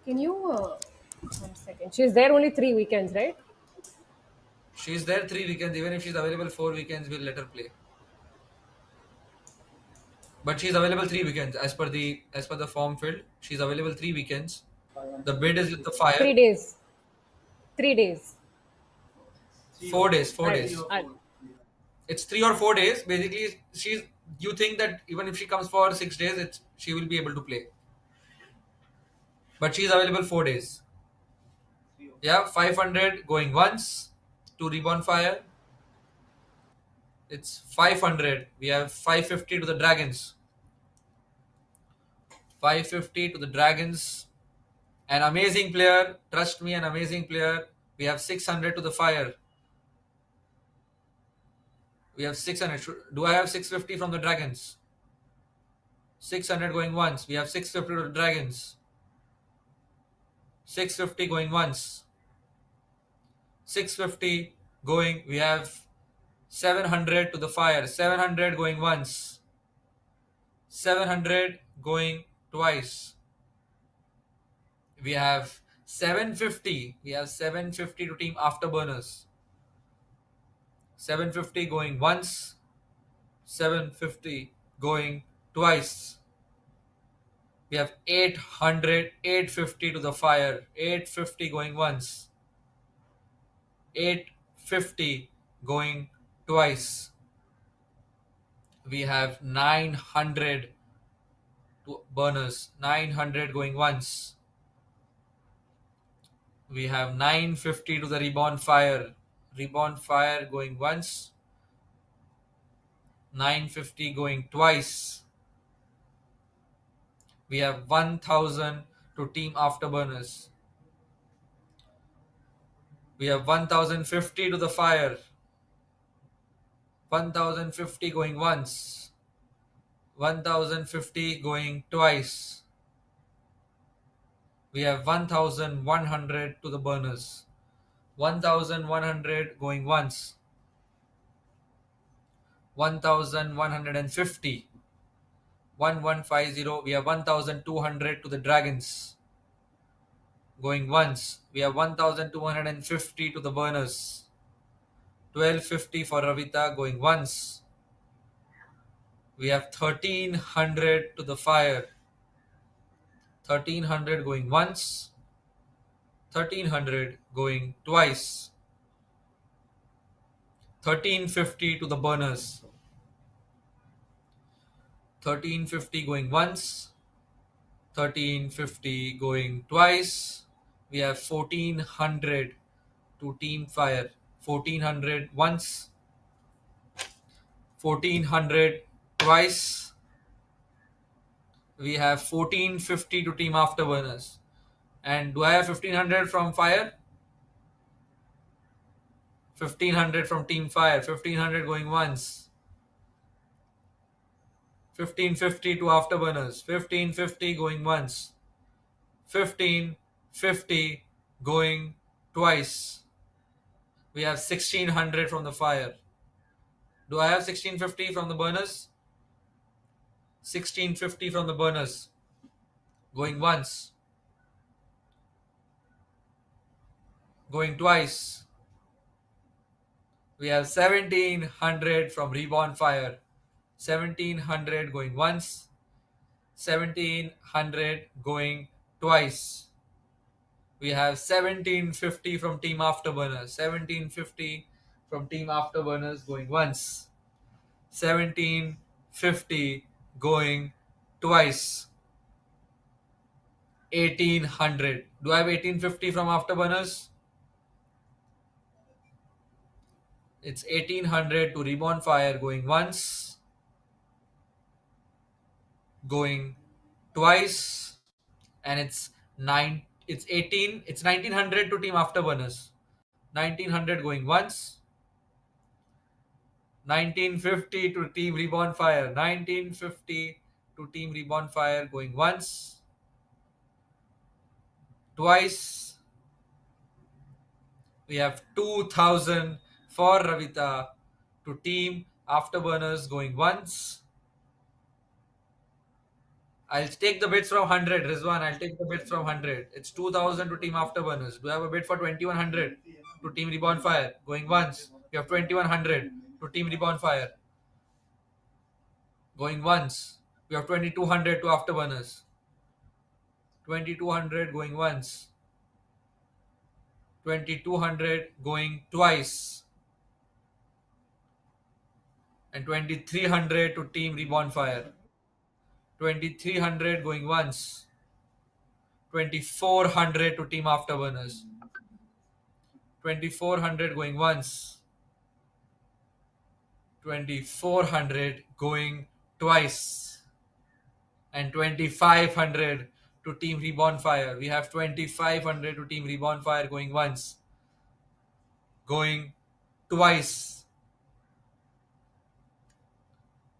Can you, 1 second. She's there only 3 weekends, right? She's there 3 weekends. Even if she's available 4 weekends, we'll let her play. But she's available 3 weekends as per the form filled. She's available 3 weekends. The bid is with the fire. 3 days. 3 days. 4 days. 4 days. I- It's 3 or 4 days. Basically, you think that even if she comes for 6 days, she will be able to play. But she's available 4 days. Yeah, 500 going once to Reborn Fire. It's 500. We have 550 to the Dragons. 550 to the Dragons. An amazing player. Trust me, an amazing player. We have 600 to the Fire. We have 600. Do I have 650 from the Dragons? 600 going once. We have 650 to the Dragons. 650 going once. 650 going. We have 700 to the fire. 700 going once. 700 going twice. We have 750. We have 750 to team afterburners. 750 going once. 750 going twice. We have 800, 850 to the fire. 850 going once. 850 going twice. We have 900 to burners. 900 going once. We have 950 to the reborn fire. Reborn fire going once. 950 going twice. We have 1000 to team afterburners. We have 1050 to the fire. 1050 going once. 1050 going twice. We have 1100 to the burners. 1100 going once. 1150. 1150. We have 1200 to the dragons. Going once. We have 1250 to the burners. 1250 for Ravita going once. We have 1300 to the fire. 1300 going once. 1300 going twice. 1350 to the burners. 1350 going once. 1350 going twice. We have 1400 to team fire. 1400 once. 1400 twice. We have 1450 to team afterburners. And do I have 1500 from fire? 1500 from team fire. 1500 going once. 1550 to afterburners. 1550 going once. 1550 going twice. We have 1600 from the fire. Do I have 1650 from the burners? 1650 from the burners. Going once. Going twice. We have 1700 from reborn fire. 1700 going once. 1700 going twice. We have 1750 from team afterburners. 1750 from team afterburners going once. 1750 going twice. 1800. Do I have 1850 from afterburners? It's 1800 to reborn fire going once. Going twice. And it's 1900 to team afterburners. 1900 going once. 1950 to team reborn fire. 1950 to team reborn fire going once. Twice. We have 2000 for Ravita to team afterburners going once. I'll take the bids from 100. Rizwan, I'll take the bids from 100. It's 2000 to team afterburners. Do I have a bid for 2100 to team reborn fire going once? We have 2100 to team reborn fire going once. We have 2200 to afterburners. 2200 going once. 2200 going twice. And 2300 to team reborn fire. 2300 going once. 2400 to team afterburners. 2400 going once. 2400 going twice. And 2500 to team reborn fire. We have 2500 to team reborn fire going once. Going twice.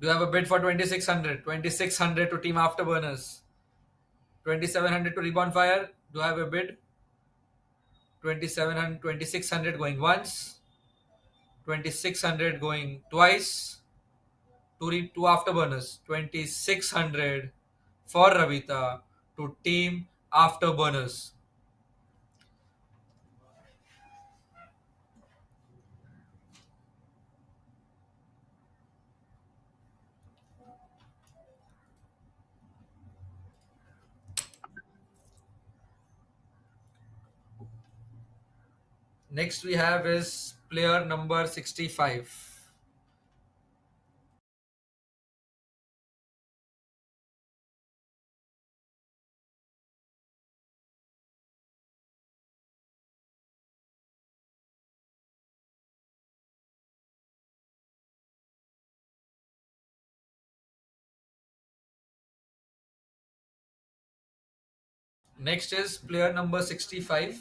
Do you have a bid for 2600? 2600 to team afterburners. 2700 to reborn fire. Do I have a bid? 2700, 2600 going once. 2600 going twice. Two afterburners. 2600 for Ravita to team afterburners. Next we have is player number 65. Next is player number 65.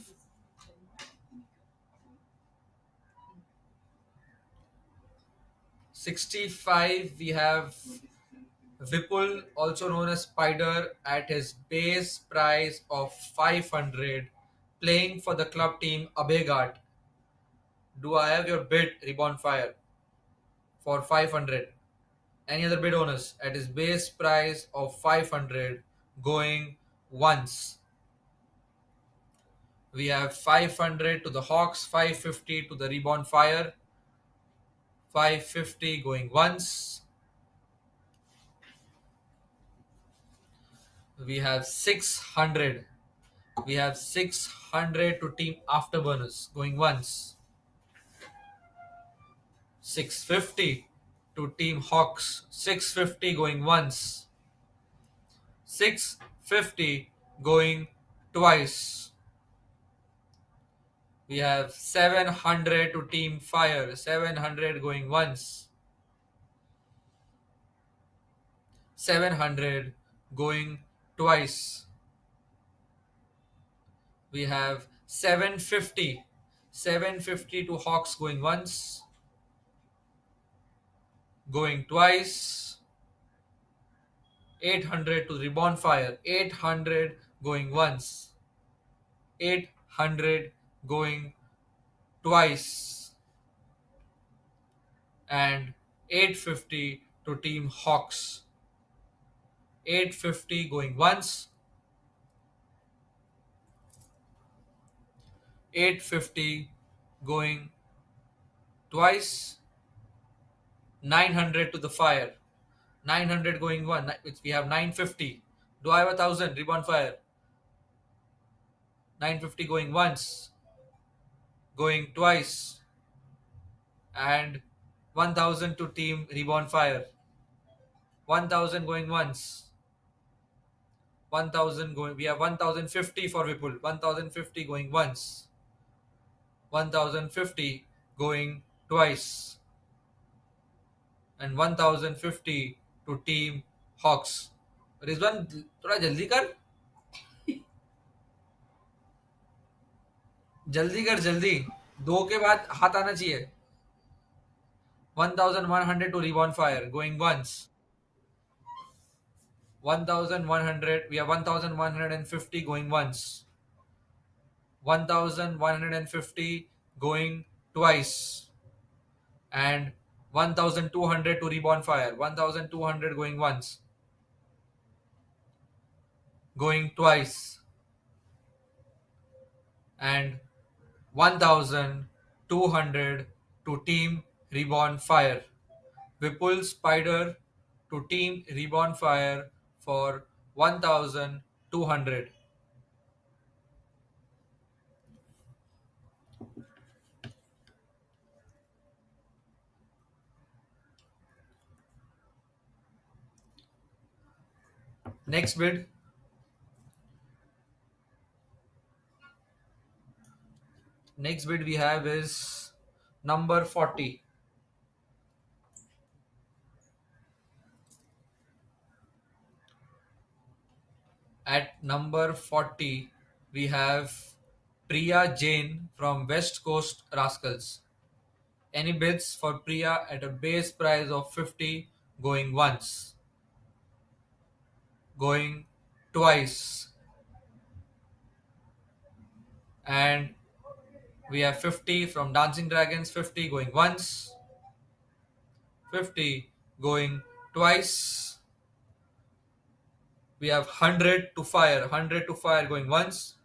65 we have Vipul, also known as Spider, at his base price of 500, playing for the club team Abegat. Do I have your bid, Reborn Fire, for 500? Any other bid owners at his base price of 500 going once? We have 500 to the Hawks, 550 to the Reborn Fire, 550 going once. We have 600. We have 600 to Team Afterburners going once. 650 to Team Hawks. 650 going once. 650 going twice. We have 700 to Team Fire. 700 going once. 700 going twice. We have 750. 750 to Hawks going once. Going twice. 800 to Reborn Fire. 800 going once. 800 going twice. And 850 to Team Hawks. 850 going once. 850 going twice. 900 to the Fire. 900 going one. We have 950. Do I have 1,000? Reborn Fire. 950 going once. Going twice. And 1,000 to Team Reborn Fire. 1,000 going once. 1,000 going. We have 1,050 for Vipul. 1,050 going once. 1,050 going twice. And 1,050 to Team Hawks. Rizwan थोड़ा जल्दी कर. जल्दी कर जल्दी. दो के बाद हाथ आना चाहिए. 1,100 to Reborn Fire going once. 1,100. We have 1,150 going once. 1,150 going twice. And 1,200 to Reborn Fire. 1,200 going once. Going twice. And 1,200 to Team Reborn Fire. Vipul Spider to Team Reborn Fire for 1,200. Next bid. Next bid we have is number 40. At number 40, we have Priya Jain from West Coast Rascals. Any bids for Priya at a base price of 50 going once, going twice, and We have 50 from Dancing Dragons, 50 going once, 50 going twice. We have 100 to fire, 100 to fire going once,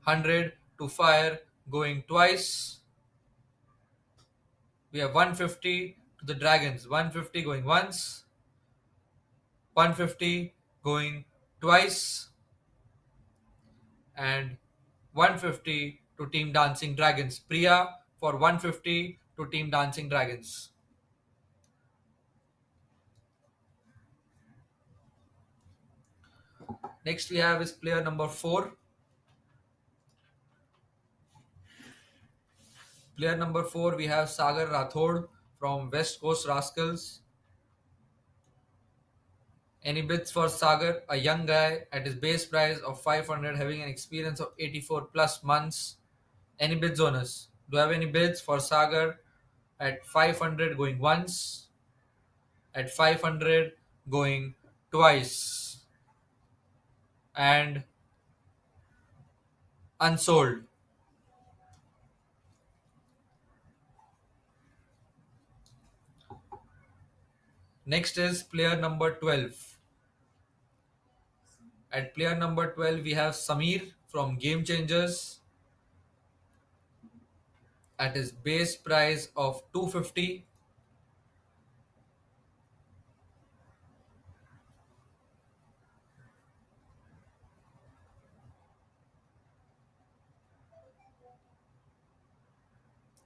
100 to fire going twice. We have 150 to the Dragons, 150 going once, 150 going twice, and 150 to Team Dancing Dragons. Priya for 150 to Team Dancing Dragons. Next we have is player number 4. Player number 4 we have Sagar Rathod from West Coast Rascals. Any bids for Sagar, a young guy at his base price of 500, having an experience of 84 plus months? Any bids on us? Do you have any bids for Sagar at 500 going once, at 500 going twice, and Unsold? Next is player number 12. At player number 12, we have Samir from Game Changers at his base price of 250.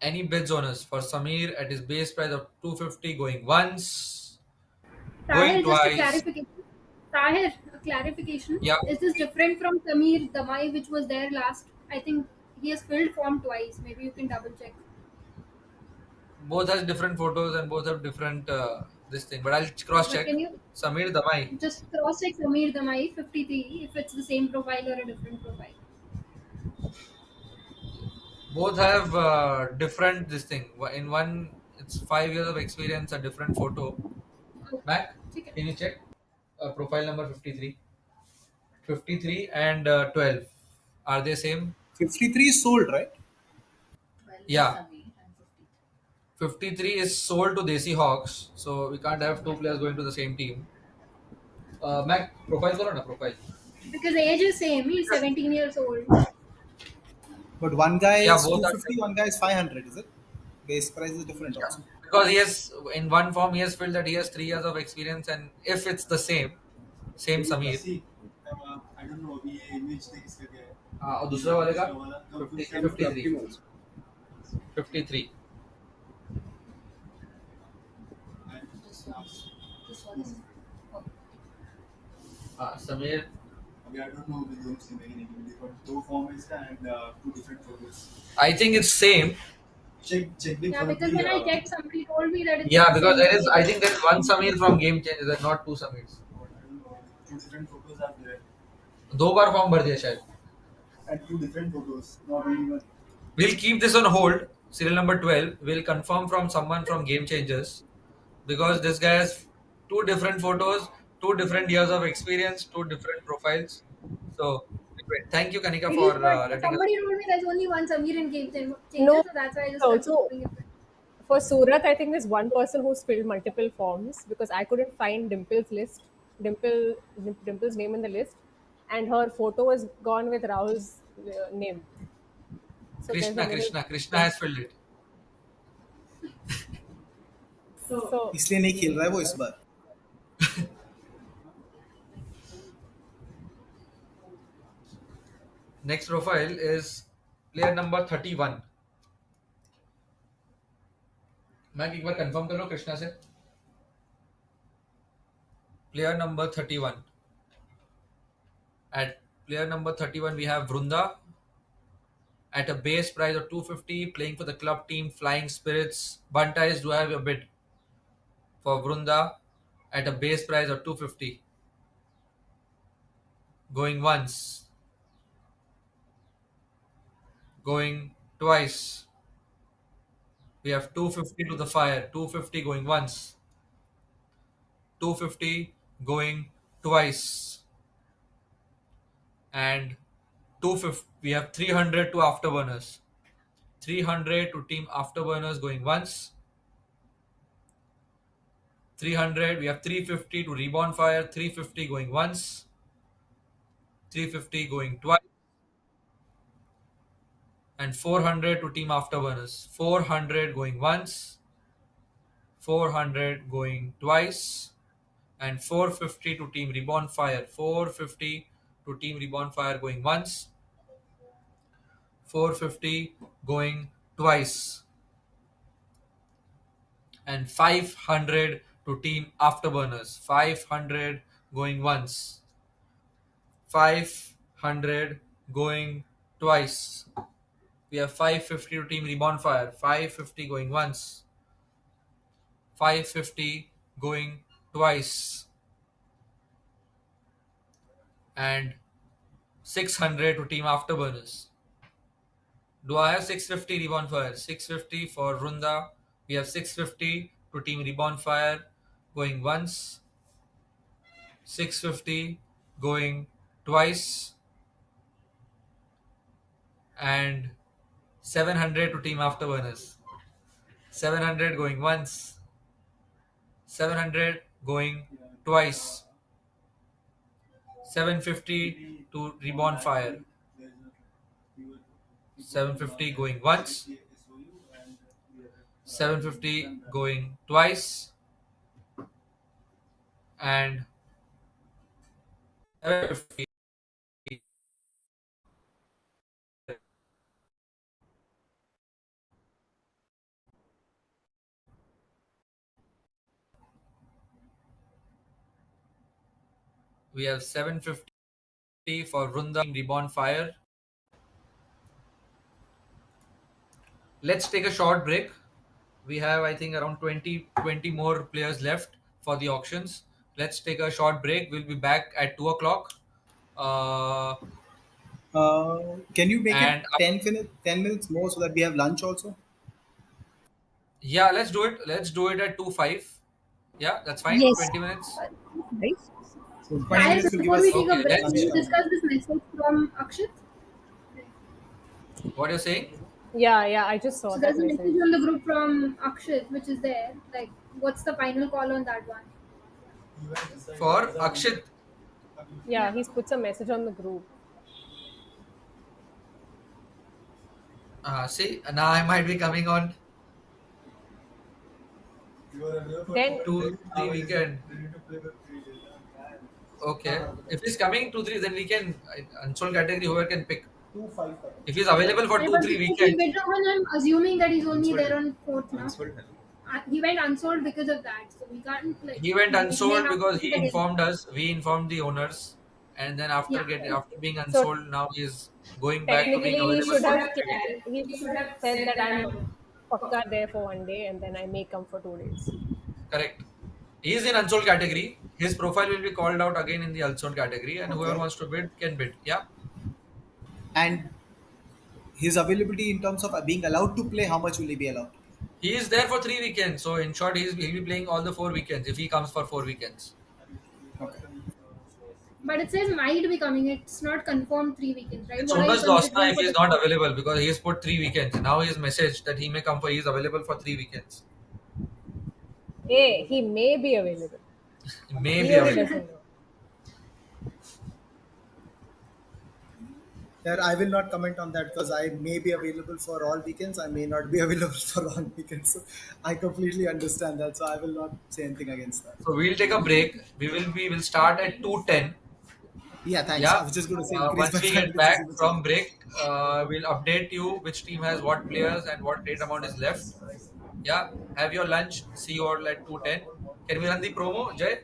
Any bids on us for Samir at his base price of 250 going once, going Tahir, just a twice? clarification. Tahir, a clarification. Yeah, Is this different from Samir Damai, which was there last? I think he has filled form twice. Maybe you can double check. both has different photos and both have different this thing. But I'll cross But check. can you Samir Damai. just cross check Samir Damai 53 if it's the same profile or a different profile? Both have different this thing. In one, it's 5 years of experience, a different photo. Okay. Mac, ठीक है. can you check profile number 53? 53 and 12. Are they same? 53 is sold, right? Yeah. 53 is sold to Desi Hawks, so we can't have two players going to the same team. Mac, profile karo na profile. Because age is same. He's 17 years old. But one guy Yeah, is both are 250, one guy is 500, is it? Base price is different yeah. also. Because he has in one form he has filled that he has 3 years of experience, and if it's the same Samir. See, I don't know अभी ये image देख इसका क्या है? और दूसरा वाले का दूसरा वाला 53. 53. Samir. अभी I don't know अभी दोनों same है कि नहीं because दो form है इसका and two different photos. I think it's same. Check the Yeah, because when I checked, somebody told me that it's Yeah, the because same there is. I profile. think there is one Samir from Game Changers and not two Samirs. But I don't know two different photos are there 2 bar form भर दिया शायद. and two different photos not only one. We'll keep this on hold. Serial number 12. We'll confirm from someone from Game Changers because this guy has 2 different photos, 2 different years of experience, 2 different profiles. So, wait. Thank you, Kanika, for But letting us. somebody told me there's only one Samir in Game Changer, No, so that's why I just also- started doing it. For Surat, I think there's one person who's filled multiple forms because I couldn't find Dimple's list, Dimple's name in the list, and her photo was gone with Rahul's name. So there's a little- Krishna has filled it. So इसलिए नहीं खेल रहा है वो इस बार. Next profile is player number 31. मैं एक बार confirm कर लो कृष्णा से. Player number 31. At player number 31, we have Vrunda at a base price of 250, playing for the club team Flying Spirits. Buntais, do I have a bid for Vrunda at a base price of 250? Going once, going twice. We have 250 to the fire, 250 going once, 250 going twice, and 250. We have 300 to afterburners. 300 to team afterburners going once. 300. We have 350 to reborn fire. 350 going once. 350 going twice. And 400 to team afterburners. 400 going once. 400 going twice. And 450 to team reborn fire. 450 to team reborn fire going once. 450 going twice. And 500 to team afterburners. 500 going once. 500 going twice. We have 550 to team reborn fire. 550 going once. 550 going twice. And 600 to team afterburners. Do I have 650 reborn fire? 650 for Runda. We have 650 to team reborn fire going once. 650 going twice. And 700 to team afterburners. 700 going once. 700 going twice. 750 to reborn fire. 750 going once. 750 going twice. And 750. We have 750 for Runda reborn fire. Let's take a short break. We have, I think, around 20 more players left for the auctions. Let's take a short break. We'll be back at 2 o'clock. Can you make it And 10 minutes more so that we have lunch also? yeah, let's do it. Let's do it at 2:05. Yeah, that's fine. Yes. 20 minutes. Right? So 20 Guys, minutes will give before us we take a Okay, break, let's. can you discuss this message from Akshit? What you're saying? Yeah, I just saw So that there's a message. message on the group from Akshit, which is there. Like, what's the final call on that one? For Akshit. Yeah, he's put some message on the group. See, now I might be coming on Then 2-3 weekend. Okay. If he's coming 2-3, then we can Unsold category whoever can pick. If he's available for But 2-3 if he weekends. withdrawn, I'm assuming that he's only there on 4th now. He went unsold because of that, so we can't like. He went we may unsold have to because he put it again. informed us. We informed the owners, and then after Yeah. after being So unsold, now he's going back to being technically available. he should have said that I'm pakka there for one day and then I may come for 2 days. Correct. He is in unsold category. His profile will be called out again in the unsold category, and whoever wants to bid can bid. Yeah. And his availability in terms of being allowed to play, how much will he be allowed to play? He is there for 3 weekends. So in short, he'll be playing all the 4 weekends if he comes for 4 weekends. Okay. But it says might be coming. It's not confirmed 3 weekends, right? It's What are you owner's loss now considering if for he's the not available because he has put 3 weekends. Now he has messaged that he may come for. He is available for 3 weekends. Hey, he may be available. Maybe He only available. doesn't know. There, I will not comment on that because I may be available for all weekends. I may not be available for all weekends. So I completely understand that. So I will not say anything against that. So we'll take a break. We'll start at 2:10. Yeah, thanks. I Yeah. was just going to say increase Once by we 5 get minutes. back from break, we'll update you which team has what players and what rate amount is left. Yeah. Have your lunch. See you all at 2:10. Can we run the promo, Jay?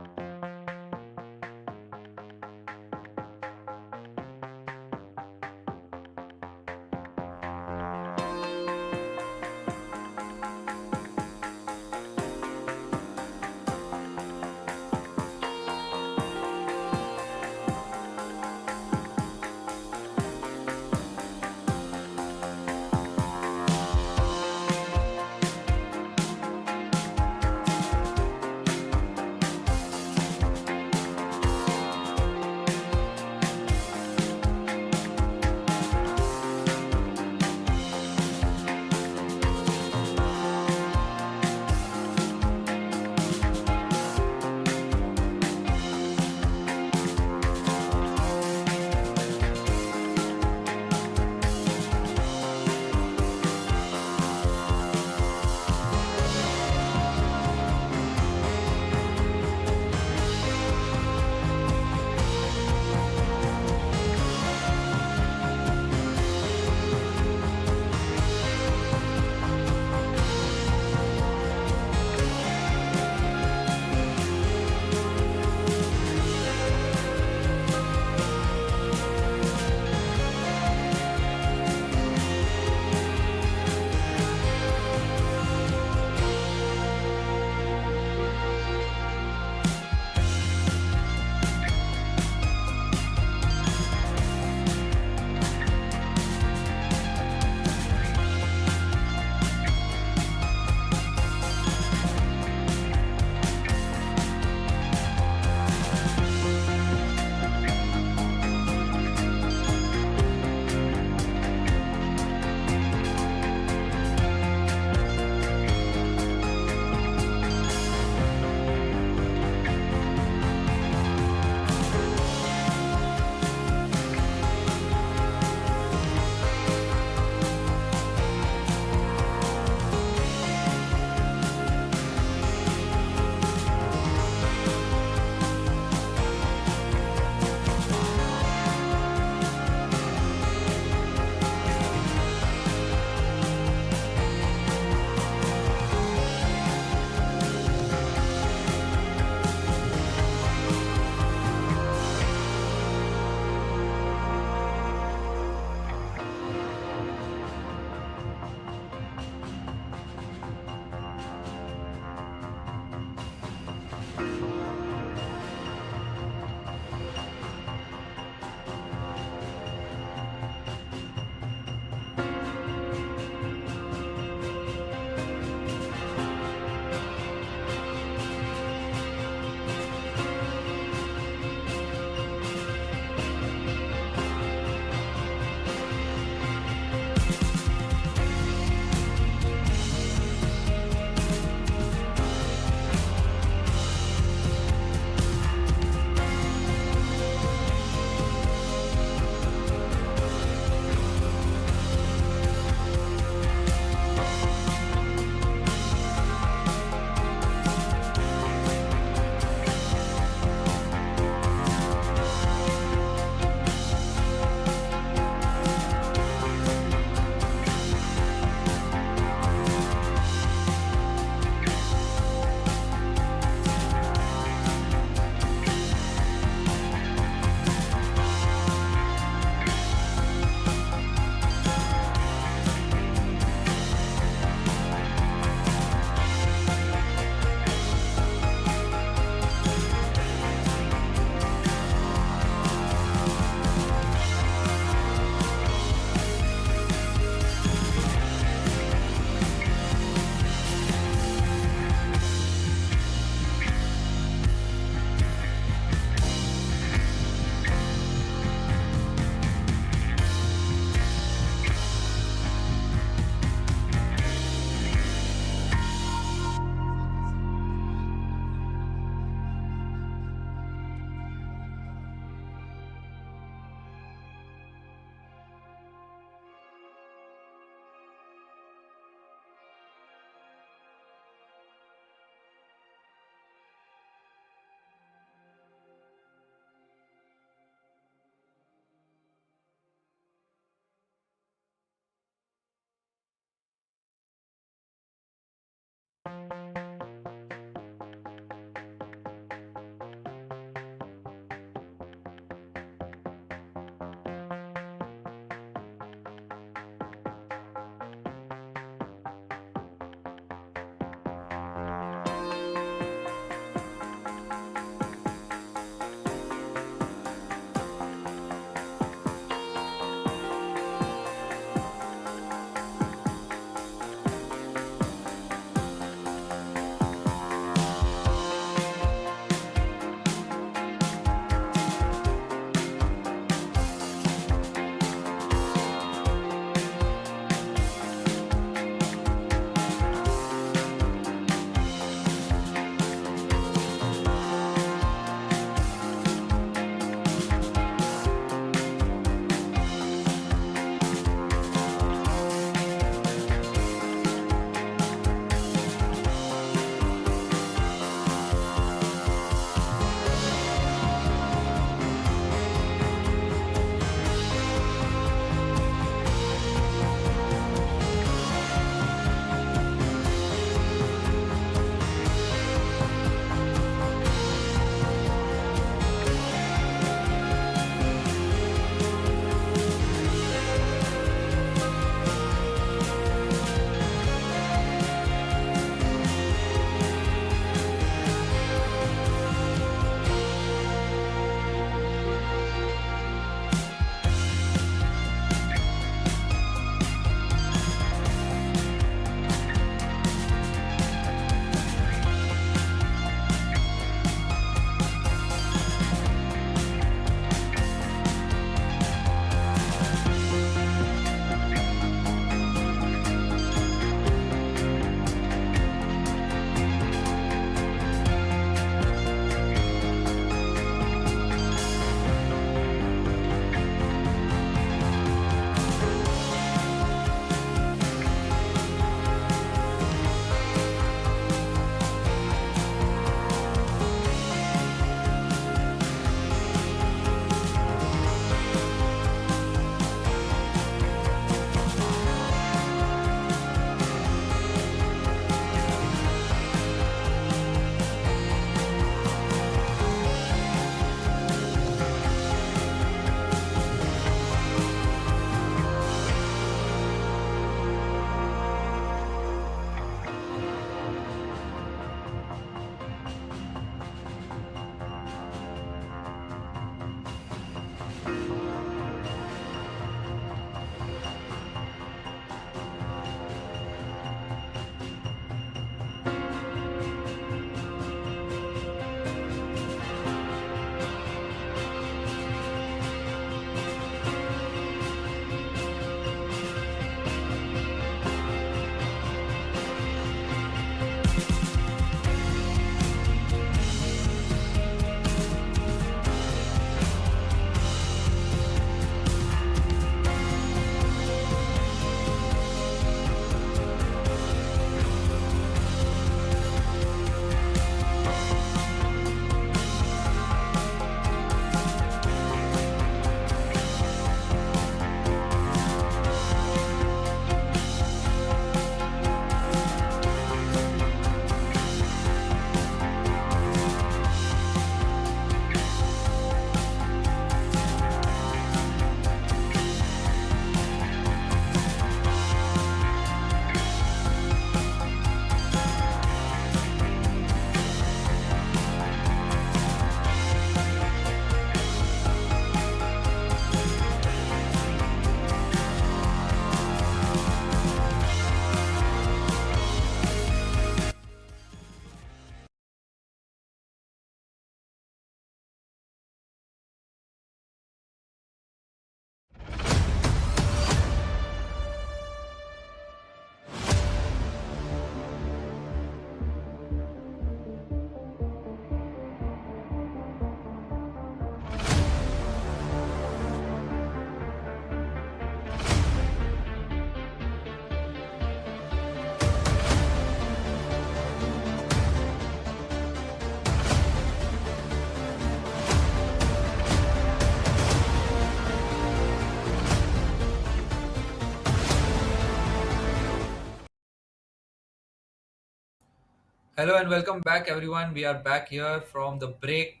Hello and welcome back, everyone. We are back here from the break.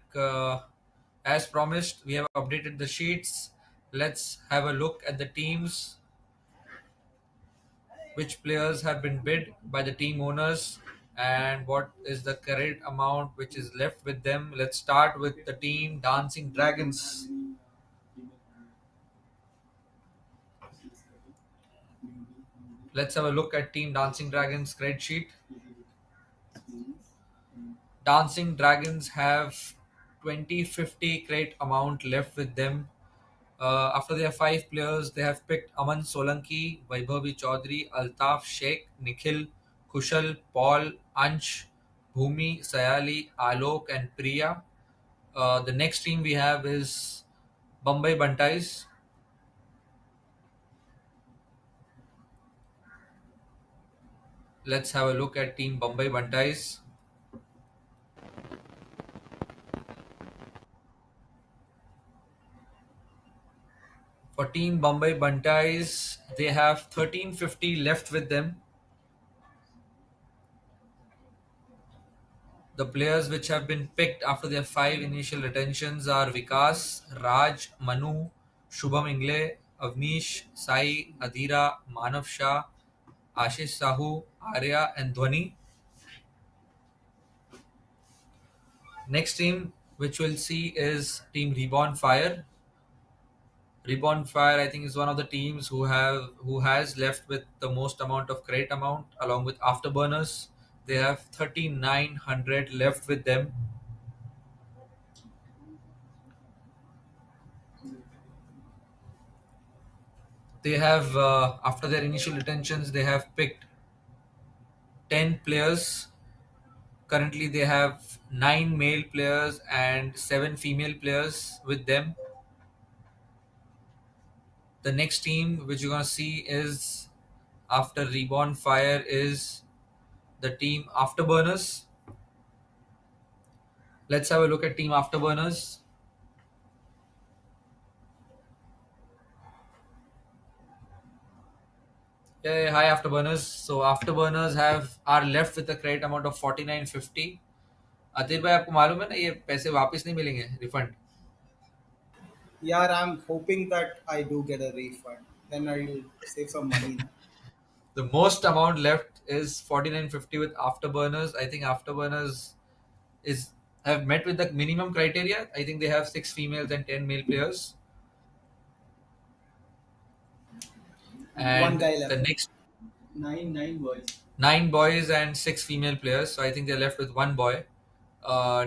As promised, we have updated the sheets. Let's have a look at the teams, which players have been bid by the team owners, and what is the current amount which is left with them. Let's start with the team Dancing Dragons. Let's have a look at Team Dancing Dragons credit sheet. Dancing Dragons have 2050 crate amount left with them. After their 5 players, they have picked Aman Solanki, Vaibhavi Chaudhary, Altaf Sheikh, Nikhil, Kushal, Paul, Ansh, Bhumi, Sayali, Alok, and Priya. The next team we have is Mumbai Bantais. Let's have a look at Team Mumbai Bantais. For Team Mumbai Bantais, they have 1350 left with them. The players which have been picked after their 5 initial retentions are Vikas, Raj, Manu, Shubham Ingle, Avnish, Sai, Adira, Manav Shah, Ashish Sahu, Arya, and Dhwani. Next team which we'll see is Team Reborn Fire. Reborn Fire, I think, is one of the teams who has left with the most amount of crate amount, along with Afterburners. They have 3900 left with them. They have after their initial retentions, they have picked 10 players. Currently, they have 9 male players and 7 female players with them. The next team which you're going to see is after Reborn Fire is the team Afterburners. Let's have a look at Team Afterburners. Yeah, hi Afterburners. So Afterburners are left with a credit amount of 4950. अतीर भाई, आपको मालूम है ना ये पैसे वापस नहीं मिलेंगे, refund. Yeah, I'm hoping that I do get a refund. Then I'll save some money. The most amount left is 4950 with Afterburners. I think Afterburners have met with the minimum criteria. I think they have 6 females and 10 male players. One And guy the left. next Nine boys. 9 boys and 6 female players. So I think they're left with 1 boy.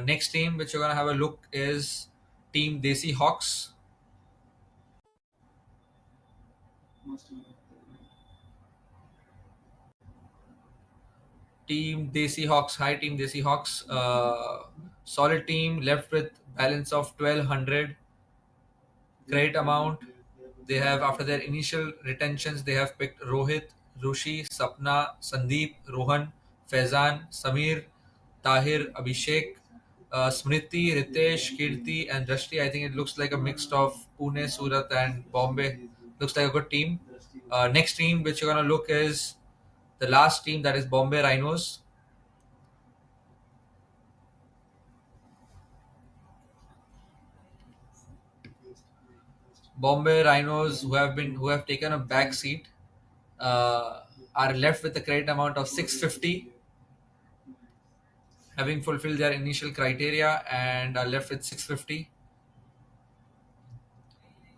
Next team which you're gonna have a look is Team Desi Hawks. Team Desi Hawks. Hi, Team Desi Hawks. Solid team left with balance of 1200 credit amount. They have, after their initial retentions, they have picked Rohit, Rushi, Sapna, Sandeep, Rohan, Faizan, Samir, Tahir, Abhishek, Smriti, Ritesh, Kirti, and Drashti. I think it looks like a mix of Pune, Surat, and Bombay. Looks like a good team. Next team which you're going to look is the last team, that is Bombay Rhinos. Bombay Rhinos, who have taken a back seat, are left with a credit amount of 650, having fulfilled their initial criteria, and are left with 650.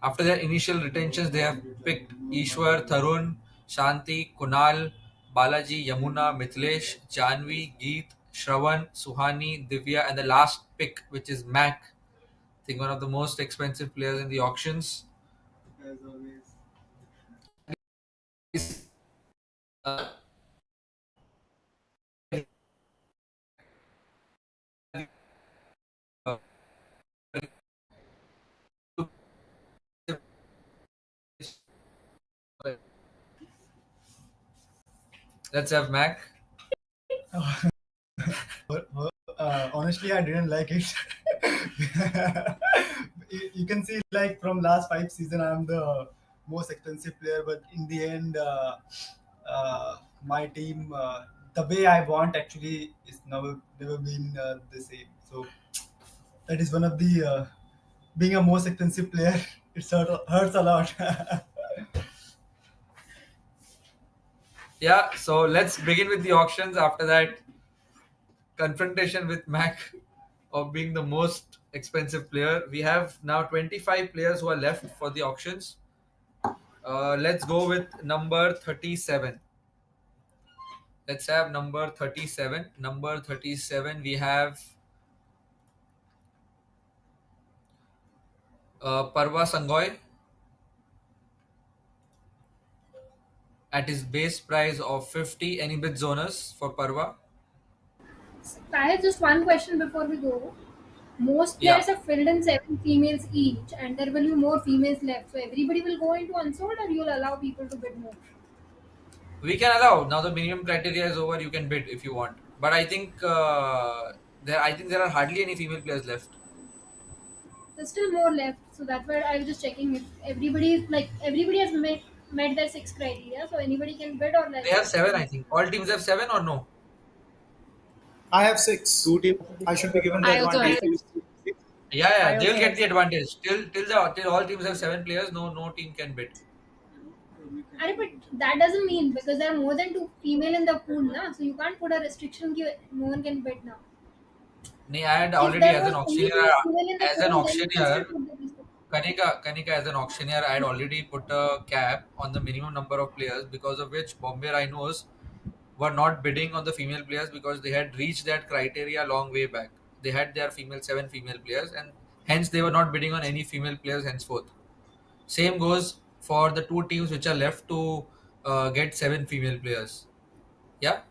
After their initial retentions, they have picked Ishwar, Tarun, Shanti, Kunal, Balaji, Yamuna, Mithilesh, Janvi, Geet, Shravan, Suhani, Divya, and the last pick, which is Mac. I think one of the most expensive players in the auctions. As always. Uh, Let's have Mac. Honestly, I didn't like it. You can see, like, from last 5 seasons, I'm the most expensive player, but in the end, my team the way I want actually is never been the same. So that is one of the being a most expensive player. Hurts a lot. Yeah, so let's begin with the auctions. After that, confrontation with Mac of being the most expensive player. We have now 25 players who are left for the auctions. Let's go with number 37. Let's have number 37. Number 37, we have Parva Sangoy at his base price of 50. Any bids owners for Parva? I have just one question before we go. Most Yeah, players have filled in 7 females each, and there will be more females left. So everybody will go into unsold, or you'll allow people to bid more. we can allow. Now the minimum criteria is over. You can bid if you want. But I think there are hardly any female players left. There's still more left, so that's why I was just checking if everybody has met their 6 criteria, so anybody can bid or They like have it's seven, I just. think. All teams have seven or no? I have 6. Two teams. I should be given the I also have advantage. 6. Yeah, I yeah, they'll also get have the 6. advantage. Till all teams have 7 players, no team can bid. But that doesn't mean because there are more than 2 female in the pool, na. So you can't put a restriction that no one can bid now. Nee, I had If already there was only one female in the as an pool, then you can still auctioneer, put the restriction. Kanika, as an auctioneer, I had already put a cap on the minimum number of players, because of which Bombay Rhinos were not bidding on the female players because they had reached that criteria a long way back. They had their 7 female players, and hence they were not bidding on any female players henceforth. Same goes for the two teams which are left to get 7 female players. Yeah,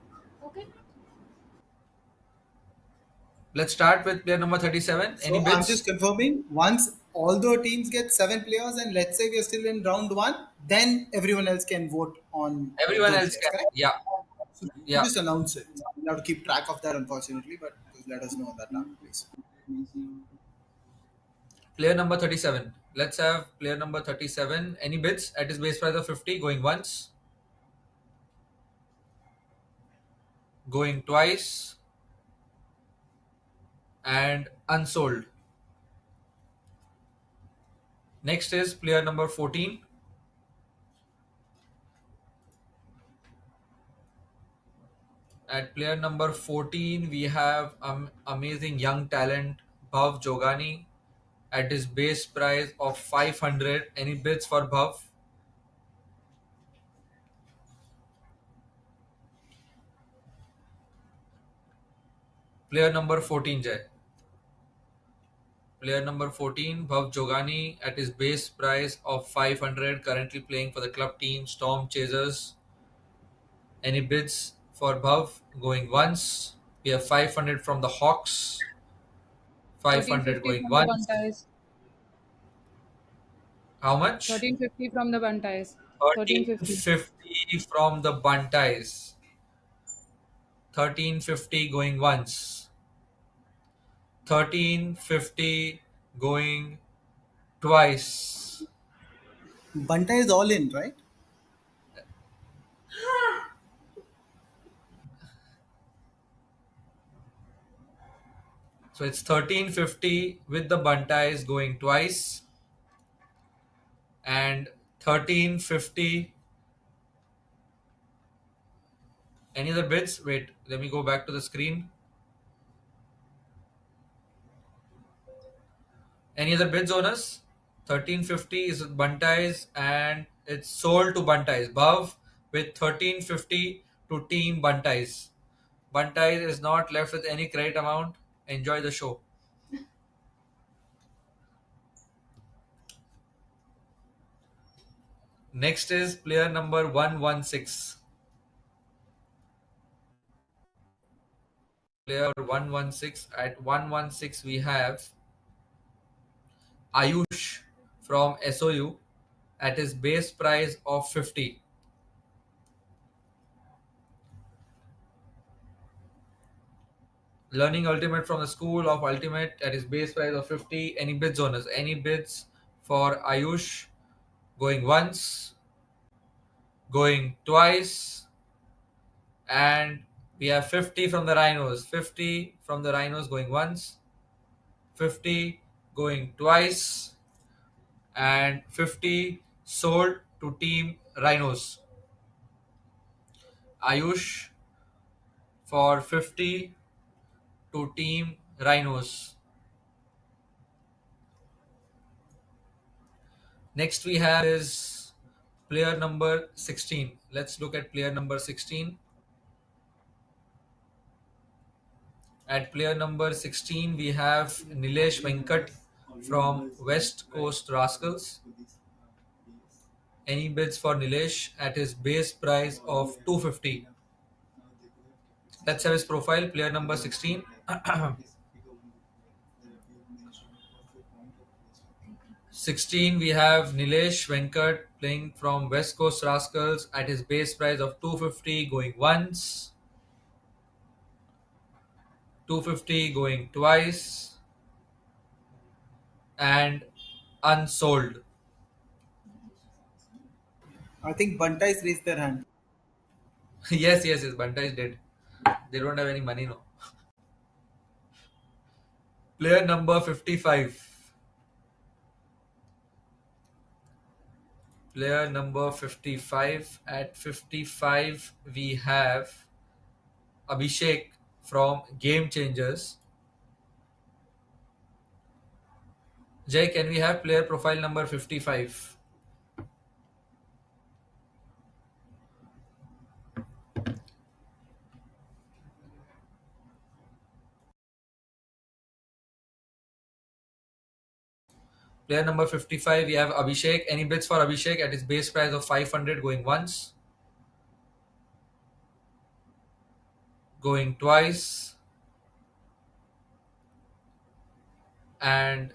Okay. let's start with player number 37. Any So I'm just bids? confirming once all the teams get 7 players, and let's say we're still in round one, then everyone else can vote on Everyone those else players, can. correct? Yeah, So you yeah. just announce it. We'll have to keep track of that, unfortunately, but just let us know that now, please. Player number 37. Let's have player number 37. Any bids at his base price of 50? Going once, going twice, and unsold. Next is player number 14. At player number 14, we have amazing young talent Bhav Jogani at his base price of 500. Any bids for Bhav? Player number 14, Jay. Player number 14, Bhav Jogani at his base price of 500, currently playing for the club team Storm Chasers. Any bids for Bhav? Going once. We have 500 from the Hawks. 500 1350 going from the once. Bunties. How much? 1350 from the Bunties. 1350. 1350 from the Bunties. 1350 going once. 1350 going twice. Banta is all in, right? So it's 1350 with the Bunties going twice, and 1350. Any other bids? Wait, let me go back to the screen. Any other bids, owners? 1350 is with Bunties, and it's sold to Bunties. Bhav with 1350 to Team Bunties. Bunties is not left with any credit amount. Enjoy the show. Next is player number 116. Player 116. At 116, we have Ayush from SOU at his base price of 50. Learning Ultimate from the School of Ultimate at his base price of 50. Any bids, owners? Any bids for Ayush? Going once, going twice, and We have 50 from the Rhinos. 50 from the Rhinos going once, 50 going twice, and 50 sold to Team Rhinos. Ayush for 50 to Team Rhinos. Next we have is player number 16. Let's look at player number 16. At player number 16, we have Nilesh Venkat from West Coast Rascals. Any bids for Nilesh at his base price of 250? Let's have his profile. Player number 16. 16, we have Nilesh Venkat playing from West Coast Rascals at his base price of 250 going once, 250 going twice, and unsold. I think Buntais raised their hand. Yes, Bantais did. They don't have any money, no. Player number 55. Player number 55. At 55, we have Abhishek from Game Changers. Jay, can we have player profile number 55? Player number 55, we have Abhishek. Any bids for Abhishek at his base price of 500 going once, going twice, and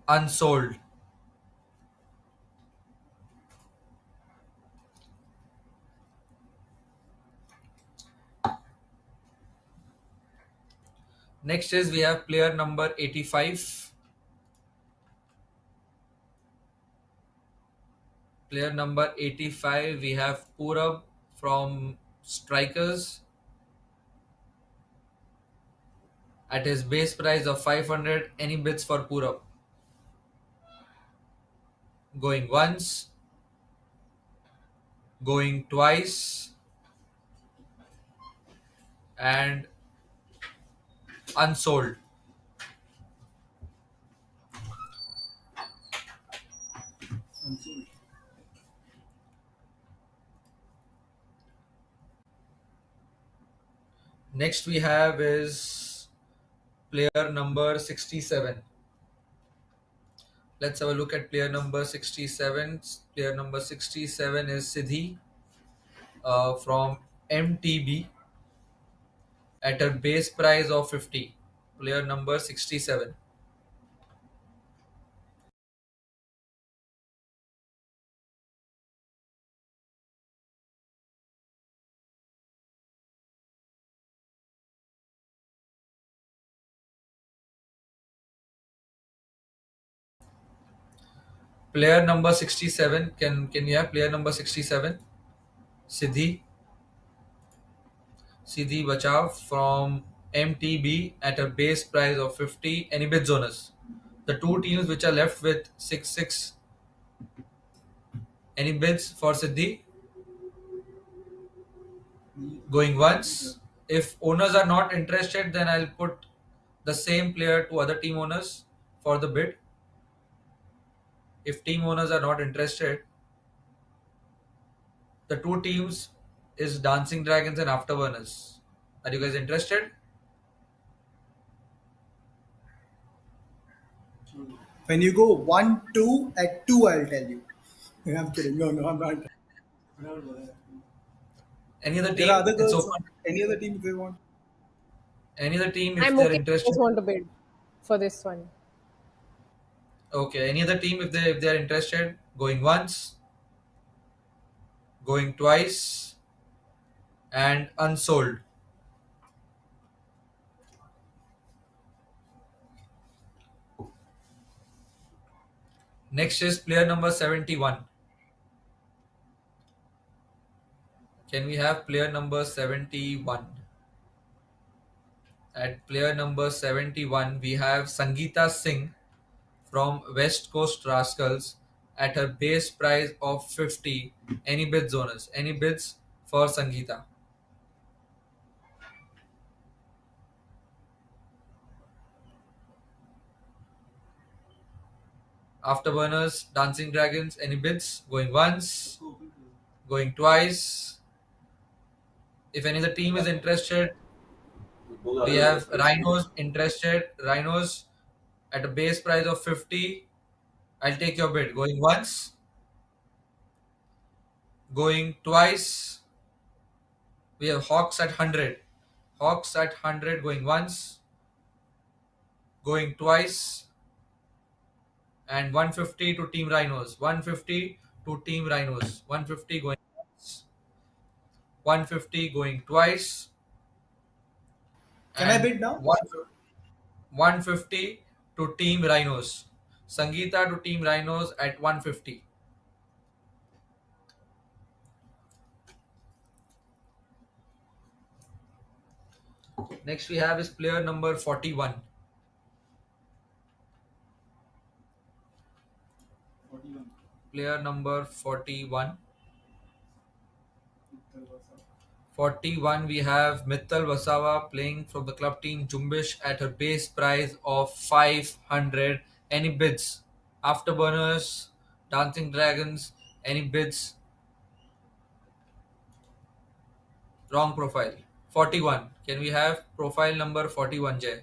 unsold. Next is we have player number 85. Player number 85, we have Purab from Strikers. At his base price of 500, any bids for Purab? Going once, going twice, and unsold. Next we have is player number 67. Let's have a look at player number 67. Player number 67 is Siddhi from MTB at a base price of 50. Player number 67. Player number 67. Can you have player number 67? Siddhi. Siddhi Bachav from MTB at a base price of 50. Any bids on us? The two teams which are left with 6-6. Any bids for Siddhi? Going once. If owners are not interested, then I'll put the same player to other team owners for the bid. If team owners are not interested, the two teams is Dancing Dragons and Afterburners. Are you guys interested? When you go 1-2 at 2, I'll tell you. I'm kidding. No, I'm not. Any other There are team? other It's girls. open. Any other team if they want. Any other team if I'm they're okay. I interested? just want to bid for this one. Okay. Any other team if they're interested? Going once, going twice, and unsold. Next is player number 71. Can we have player number 71? At player number 71, we have Sangeeta Singh from West Coast Rascals at her base price of 50. Any bids, owners? Any bids for Sangeeta? Afterburners, Dancing Dragons, any bids? Going once, going twice. If any of the team is interested, we have Rhinos interested. Rhinos at a base price of 50. I'll take your bid. Going once, going twice. We have Hawks at 100. Hawks at 100 going once, going twice, and 150 to Team Rhinos. 150 to Team Rhinos. 150 going once, 150 going twice, Can I and bid now? 150 to Team Rhinos. Sangeeta to Team Rhinos at 150. Next we have is player number 41. Player number 41. 41 we have Mittal Wasawa playing from the club team Jumbish at her base price of 500. Any bids? Afterburners, Dancing Dragons, any bids? Wrong profile. 41. Can we have profile number 41, Jay?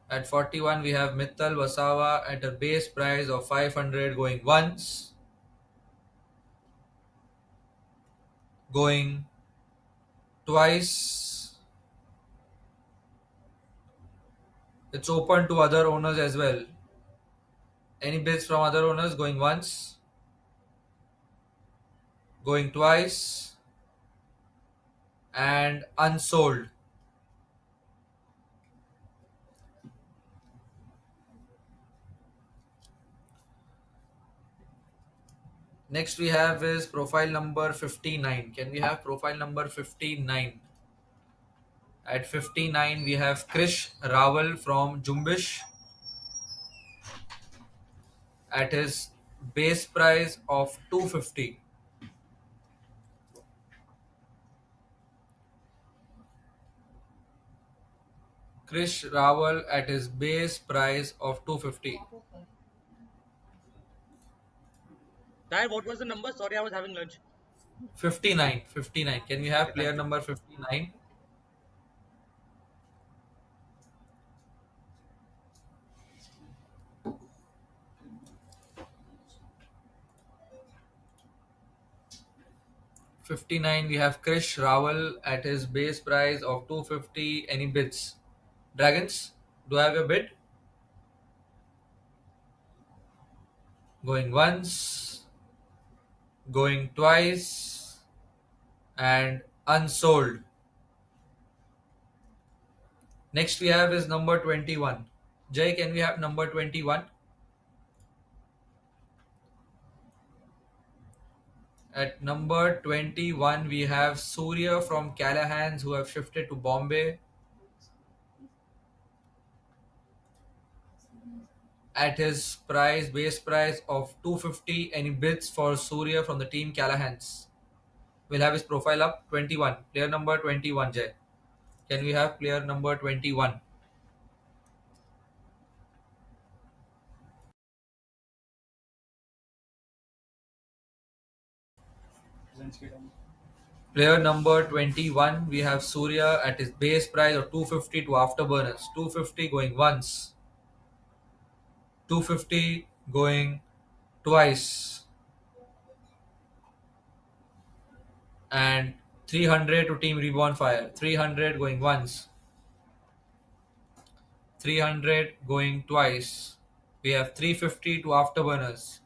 At 41 we have Mittal Wasawa at her base price of 500 going once, going twice. It's open to other owners as well. Any bids from other owners? Going once, going twice, and Unsold. Next we have is profile number 59. Can we have profile number 59? At 59 we have Krish Rawal from Jumbish at his base price of 250. Krish Rawal at his base price of 250. Dad, what was the number? Sorry, I was having lunch. 59. 59. Can we have Okay, player thank you. number 59? 59 we have Krish Rawal at his base price of 250. Any bids? Dragons, do I have a bid? Going once, going twice, and Unsold. Next we have is number 21. Jay, can we have number 21? At number 21 we have Surya from Callahans who have shifted to Bombay at his base price of 250. Any bids for Surya from the team Callahans? We'll have his profile up. 21. Player number 21, Jay. Can we have player number 21? Player number 21, we have Surya at his base price of 250 to Afterburners. 250 going once, 250 going twice, and 300 to Team Reborn Fire. 300 going once, 300 going twice. We have 350 to Afterburners.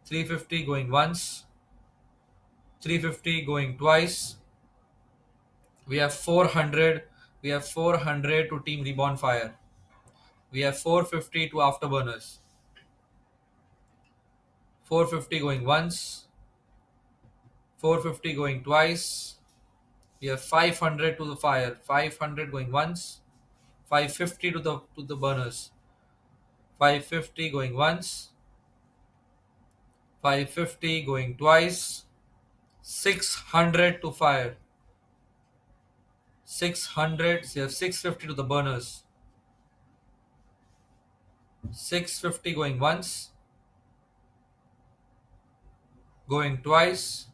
350 going once, 350 going twice. We have 400. We have 400 to Team Reborn Fire. We have 450 to Afterburners. 450 going once, 450 going twice. We have 500 to the fire, 500 going once, 550 to the burners, 550 going once, 550 going twice, 600 to fire, 600. So you have 650 to the burners, 650 going once, going twice,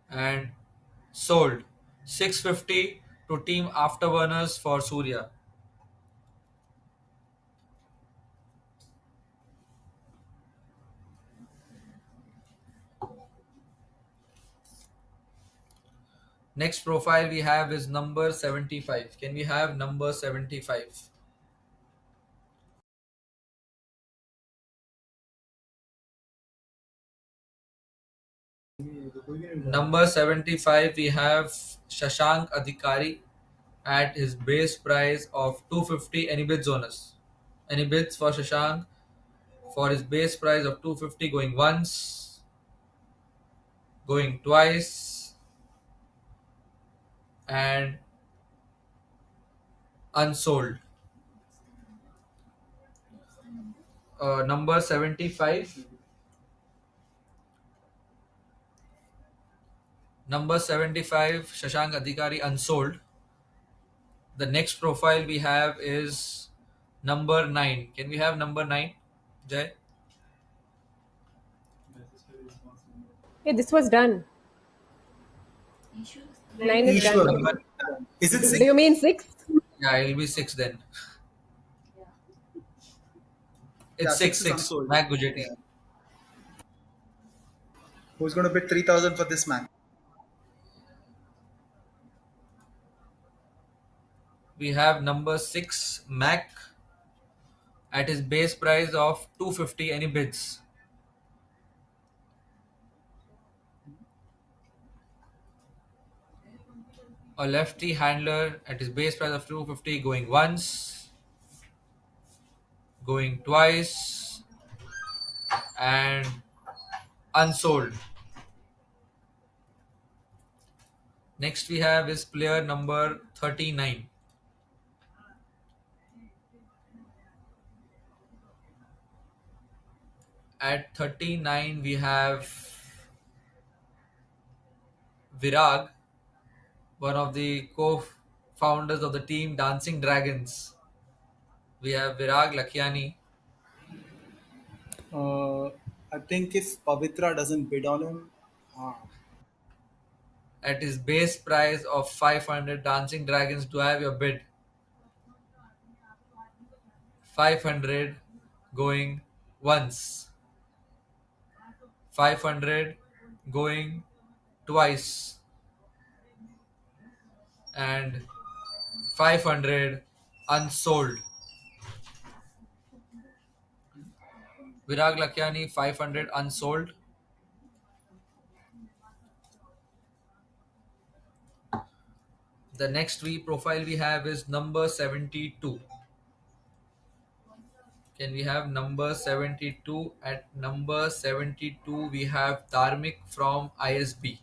and sold. 650 to team afterburners for Surya. Next profile we have is number 75. Can we have number 75? Number 75 we have Shashank Adhikari at his base price of 250. Any bids on us? Any bids for Shashank for his base price of 250 going once, going twice, and unsold. Number 75. Number 75, Shashank Adhikari unsold. The next profile we have is number 9. Can we have number 9, Jay? Hey, this was done. 9 is Ishwar. done. Number, Is it Do 6? you mean 6? yeah, it'll be 6 then. Yeah, It's 6 6 is 6. unsold. Mac Gujeti. Yeah. Who's going to bid 3,000 for this man? We have number 6, Mac, at his base price of 250. Any bids? A lefty handler at his base price of 250 going once, going twice, and unsold. Next we have is player number 39. At 39 we have Virag, one of the co-founders of the team Dancing Dragons. We have Virag Lakiani. I think if Pavitra doesn't bid on him, At his base price of 500, Dancing Dragons, do I have your bid? 500 going once, 500 going twice, and 500 unsold. Virag Lakiani 500 unsold. The next profile we have is number 72. Can we have number 72? At number 72 we have Dharmik from ISB.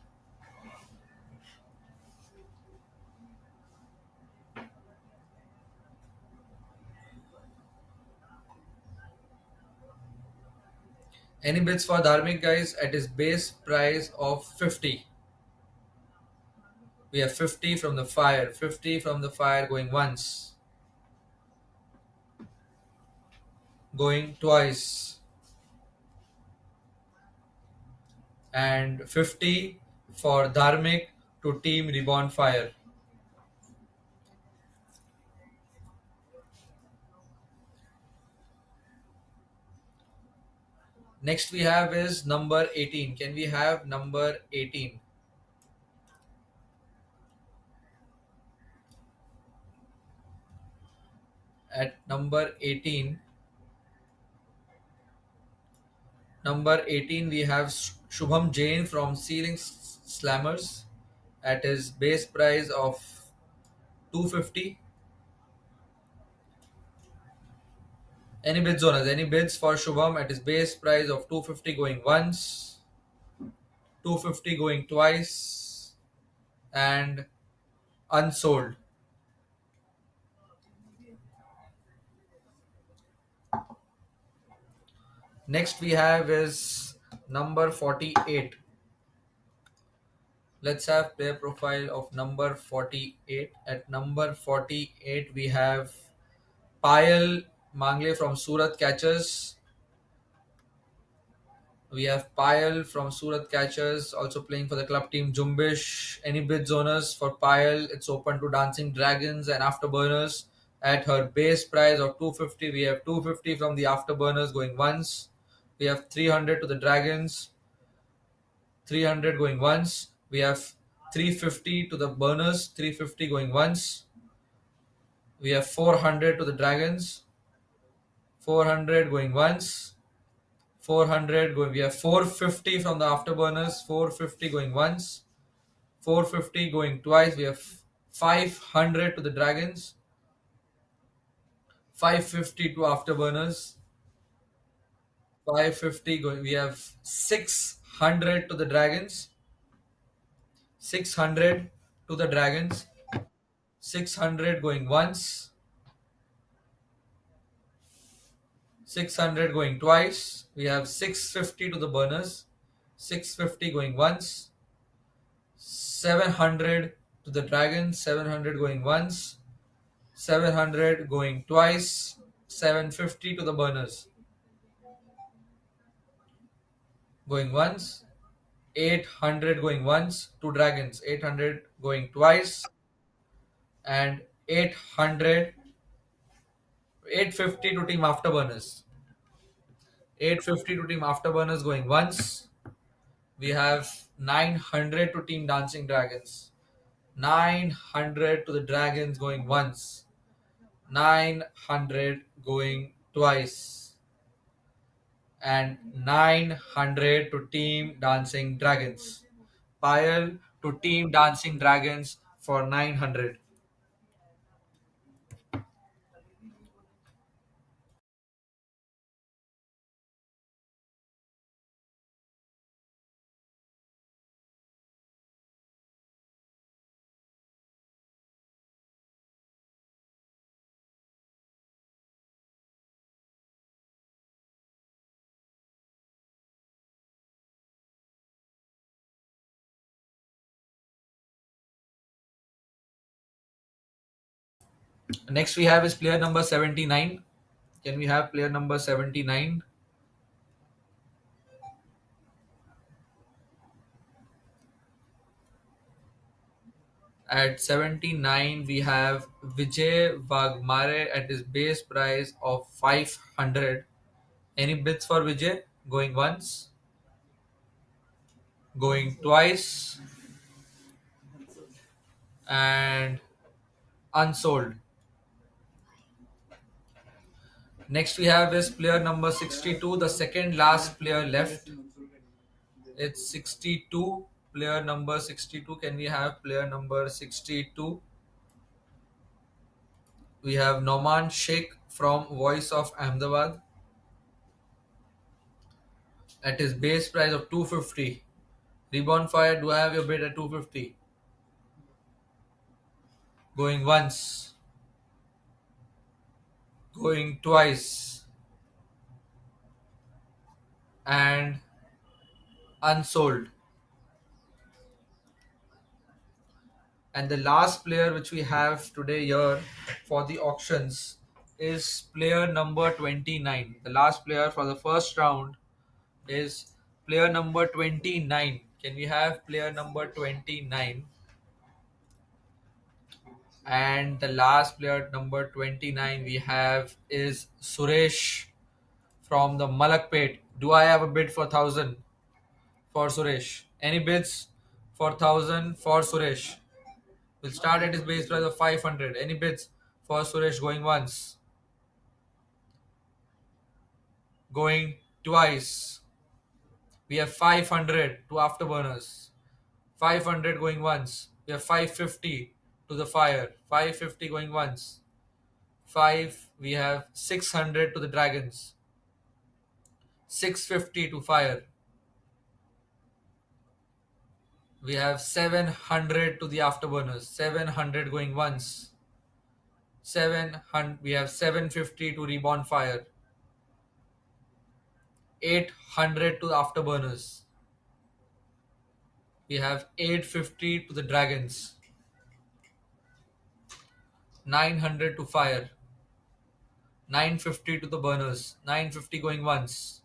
Any bids for Dharmik, guys? At his base price of 50. We have 50 from the fire, 50 from the fire going once, going twice, and 50 for Dharmik to team Reborn Fire. Next we have is number 18. Can we have number 18? At number 18 we have Shubham Jain from Ceiling Slammers at his base price of 250. Any bids owners? Any bids for Shubham at his base price of 250 going once, 250 going twice, and unsold. Next we have is number 48. Let's have player profile of number 48. At number 48 we have Payal Mangle from Surat Catchers. We have Payal from Surat Catchers also playing for the club team Jumbish. Any bids owners for Payal? It's open to Dancing Dragons and Afterburners. At her base price of 250, we have 250 from the Afterburners going once. We have 300 to the Dragons, 300 going once. We have 350 to the Burners, 350 going once. We have 400 to the Dragons, 400 going once. 400 going. We have 450 from the Afterburners, 450 going once, 450 going twice. We have 500 to the Dragons, 550 to Afterburners, 550 going. We have 600 to the Dragons, 600 to the Dragons, 600 going once, 600 going twice. We have 650 to the Burners, 650 going once, 700 to the Dragons, 700 going once, 700 going twice, 750 to the Burners going once, 800 going once, to Dragons, 800 going twice, and 800, 850 to Team Afterburners. 850 to Team Afterburners going once. We have 900 to Team Dancing Dragons. 900 to the Dragons going once. 900 going twice, and 900 to Team Dancing Dragons. Pile to Team Dancing Dragons for 900. Next we have is player number 79. Can we have player number 79? At 79, we have Vijay Vagmare at his base price of 500. Any bids for Vijay? Going once, going twice, and unsold. Next we have is player number 62, the second last player left. It's 62, player number 62. Can we have player number 62? We have Noman Sheikh from Voice of Ahmedabad at his base price of 250. Reborn Fire, do I have your bid at 250? Going once, going twice, and unsold. And the last player which we have today here for the auctions is player number 29. The last player for the first round is player number 29. Can we have player number 29? And the last player number 29 we have is Suresh from the Malakpet. Do I have a bid for 1000 for Suresh? Any bids for 1000 for Suresh? We'll start at his base price of 500. Any bids for Suresh going once? Going twice? We have 500 to Afterburners. 500 going once. We have 550 to the Fire. 550 going once. 5. We have 600 to the dragons. 650 to fire. We have 700 to the afterburners. 700 going once. 700. We have 750 to reborn fire. 800 to the afterburners. We have 850 to the dragons. 900 to fire. 950 to the burners. 950 going once.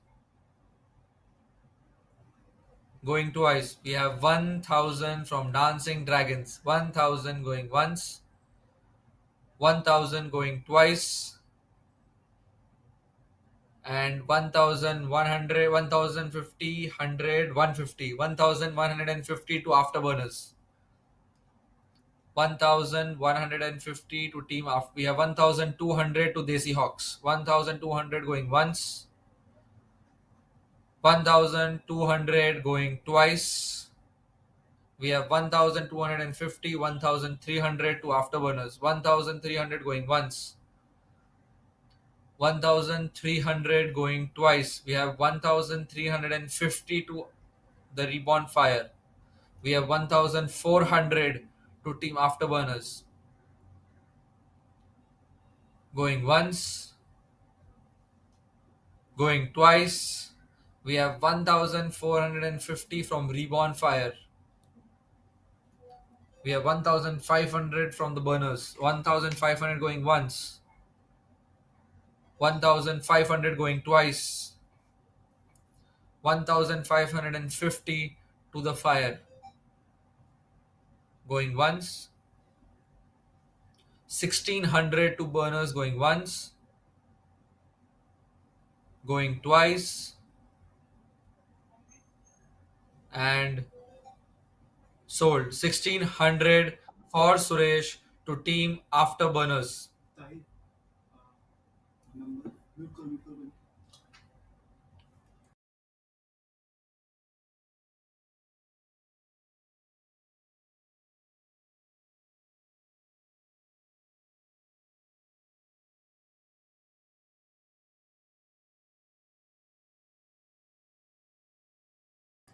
Going twice. We have 1000 from dancing dragons. 1000 going once. 1000 going twice. And 1100, 1050, 100, 150. 1150 to afterburners. 1150 to team after. We have 1200 to Desi Hawks. 1200 going once. 1200 going twice. We have 1250, 1300 to afterburners. 1300 going once. 1300 going twice. We have 1350 to the reborn fire. We have 1400 to team afterburners. Going once. Going twice. We have 1450 from reborn fire. We have 1500 from the burners. 1500 going once. 1500 going twice. 1550 to the fire. Going once. 1600 to burners going once. Going twice. And sold. 1600 for Suresh to team afterburners.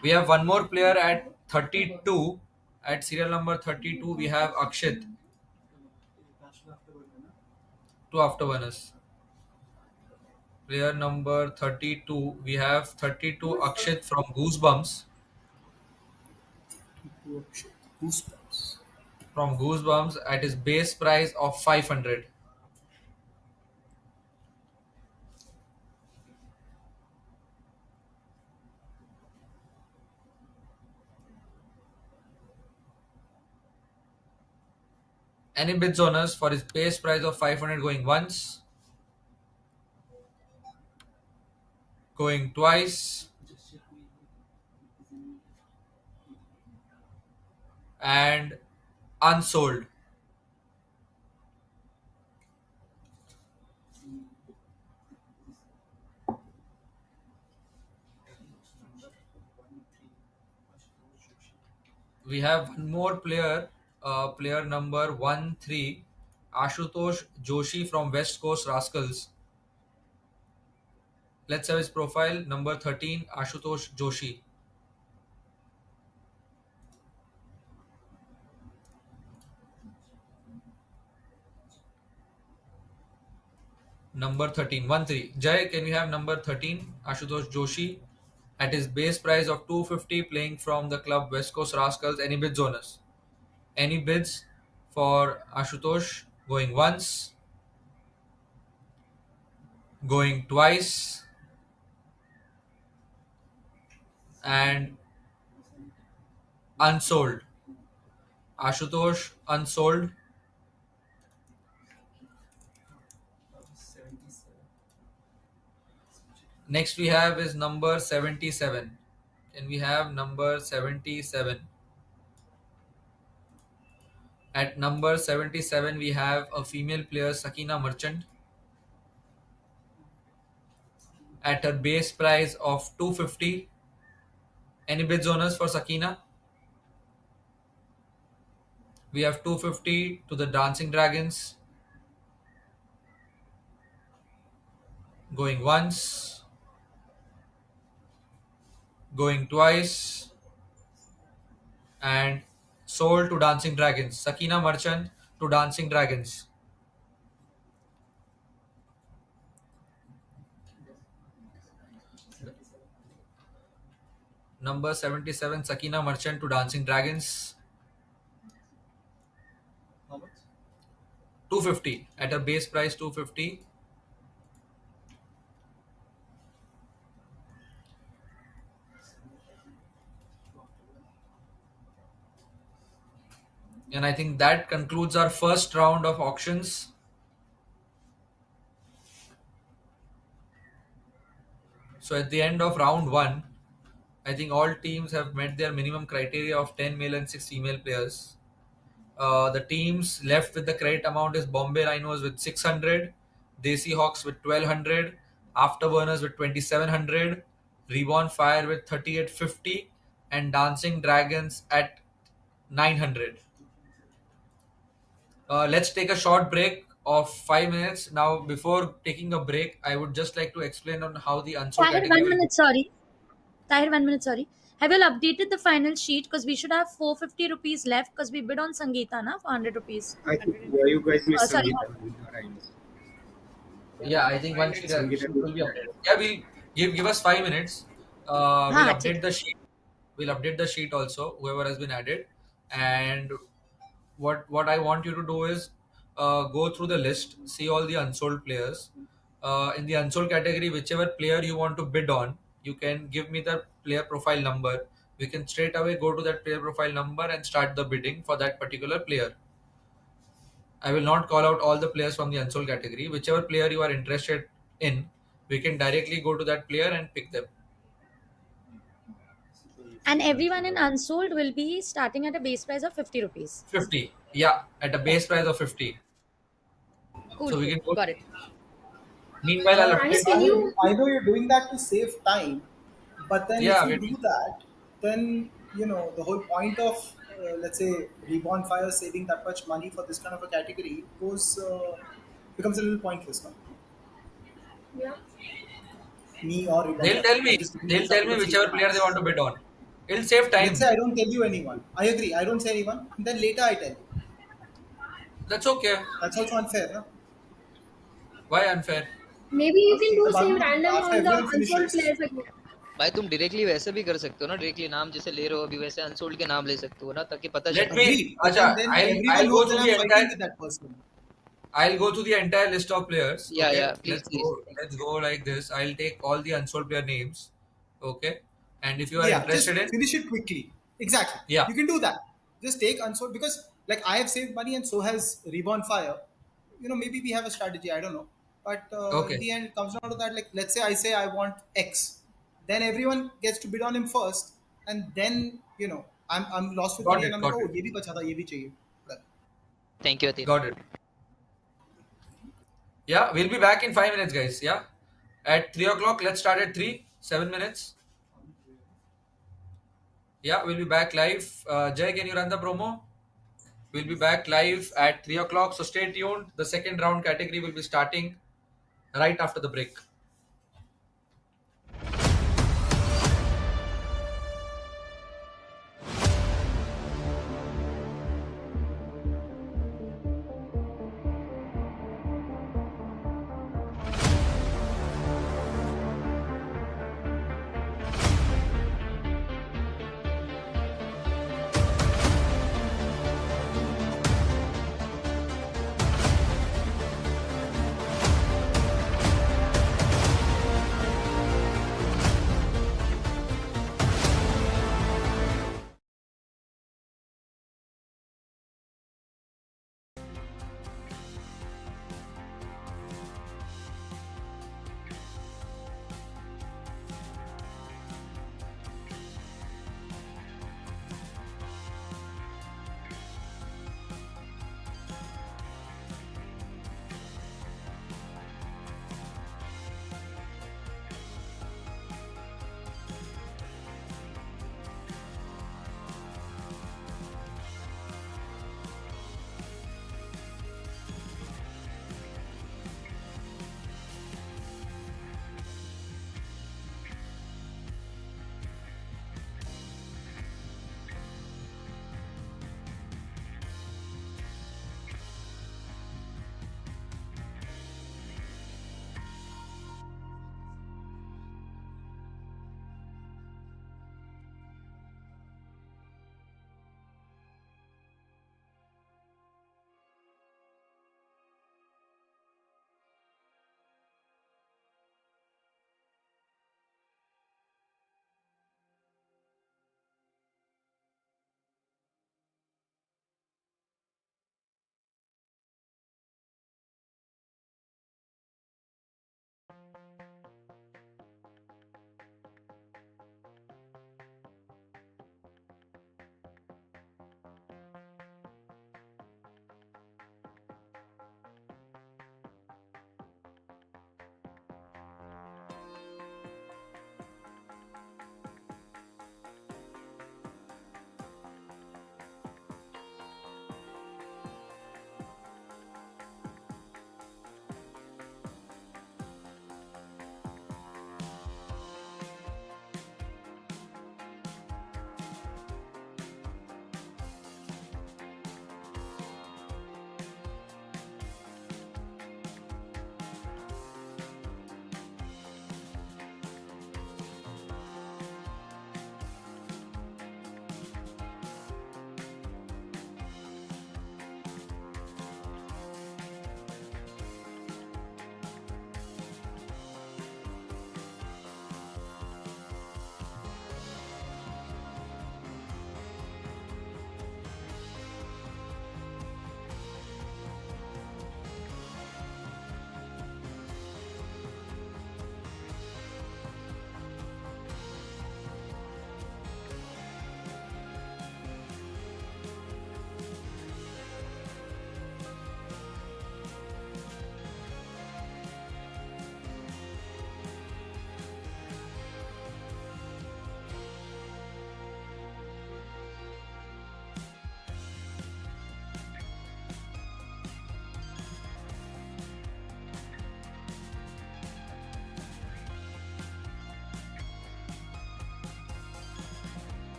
We have one more player at 32. At serial number 32, we have Akshit to afterburners. Player number 32, we have 32 Akshit from Goosebumps. From Goosebumps at his base price of 500. Any bids on us for his base price of 500 going once, going twice, and unsold. We have one more player, player number 13, Ashutosh Joshi from West Coast Rascals. Let's have his profile. Number 13, Ashutosh Joshi. Number 13, 13. Jai, can we have number 13, Ashutosh Joshi, at his base price of 250, playing from the club West Coast Rascals? Any bids on us? Any bids for Ashutosh? Going once, going twice, and unsold. Ashutosh unsold. Next we have is number 77. Can we have number 77? At number 77 we have a female player, Sakina Merchant, at her base price of 250. Any bids on us for Sakina? We have 250 to the Dancing Dragons, Going once. Going twice. And sold to Dancing Dragons. Sakina Merchant to Dancing Dragons. Number 77, Sakina Merchant to Dancing Dragons. How much? 250 at a base price 250. And I think that concludes our first round of auctions. So at the end of round 1, I think all teams have met their minimum criteria of 10 male and 6 female players. The teams left with the credit amount is Bombay Rhinos with 600, Desi Hawks with 1200, Afterburners with 2700, Reborn Fire with 3850, and Dancing Dragons at 900. Let's take a short break of 5 minutes. Now, before taking a break, I would just like to explain on how the unsold Tahir, category one will. minute, sorry. Tahir, 1 minute, sorry. Have you all updated the final sheet? Because we should have 450 rupees left because we bid on Sangeeta na, for 100 rupees. I think you guys missed Sorry. Sangeeta. Right. Yeah, I think one sheet Sangeeta will be updated. Yeah, we'll give us 5 minutes. We'll Haan, update the sheet. We'll update the sheet also, whoever has been added. And what I want you to do is go through the list, see all the unsold players. In the unsold category, whichever player you want to bid on, you can give me the player profile number. We can straight away go to that player profile number and start the bidding for that particular player. I will not call out all the players from the unsold category. Whichever player you are interested in, we can directly go to that player and pick them. And everyone in Unsold will be starting at a base price of 50 rupees. 50. Yeah, at a base price of 50. Cool, So we cool. can go. Got it. Meanwhile, I'll Guys, update. can you? I know you're doing that to save time, but then Yeah, if you we're do that, then the whole point of let's say Reborn Fire saving that much money for this kind of a category becomes a little pointless. No? Yeah. Me or Reborn They'll Fire. tell I'm me. just giving the They'll tell example me of whichever saving player they want max. to bid on. It'll save Let's time. say I don't tell you anyone. I agree. I don't say anyone. And then later I tell you. That's okay. That's also unfair. No? Why unfair? Maybe you can do The same bottom random after on the everyone unsold finishes. players again. भाई तुम directly वैसे भी कर सकते हो ना, directly नाम जैसे ले रहे हो अभी वैसे अनसोल्ड के नाम ले सकते हो ना, ताकि पता Let चले. me. Agreed. But Acha, then I'll everyone go knows that through I'm the fighting entire. with that person. I'll go through the entire list of players. Yeah, Okay. yeah, please, please. Let's go like this. I'll take all the unsold player names. Okay. And if you are Yeah, interested just in, finish it quickly. Exactly. yeah, You can do that. Just take unsold because like I have saved money and so has Reborn Fire. Maybe we have a strategy. I don't know. But in okay, the end, it comes down to that. Like, let's say I say I want X, then everyone gets to bid on him first, and then I'm lost with got money, and it, I'm like, got oh, it, ये भी बचा था, ये भी चाहिए. Thank you, Atin. got it. Yeah, we'll be back in 5 minutes, guys. Yeah, at 3 o'clock. Let's start at 3. 7 minutes. Yeah, we'll be back live. Jay, can you run the promo? We'll be back live at 3 o'clock. So stay tuned. The second round category will be starting right after the break.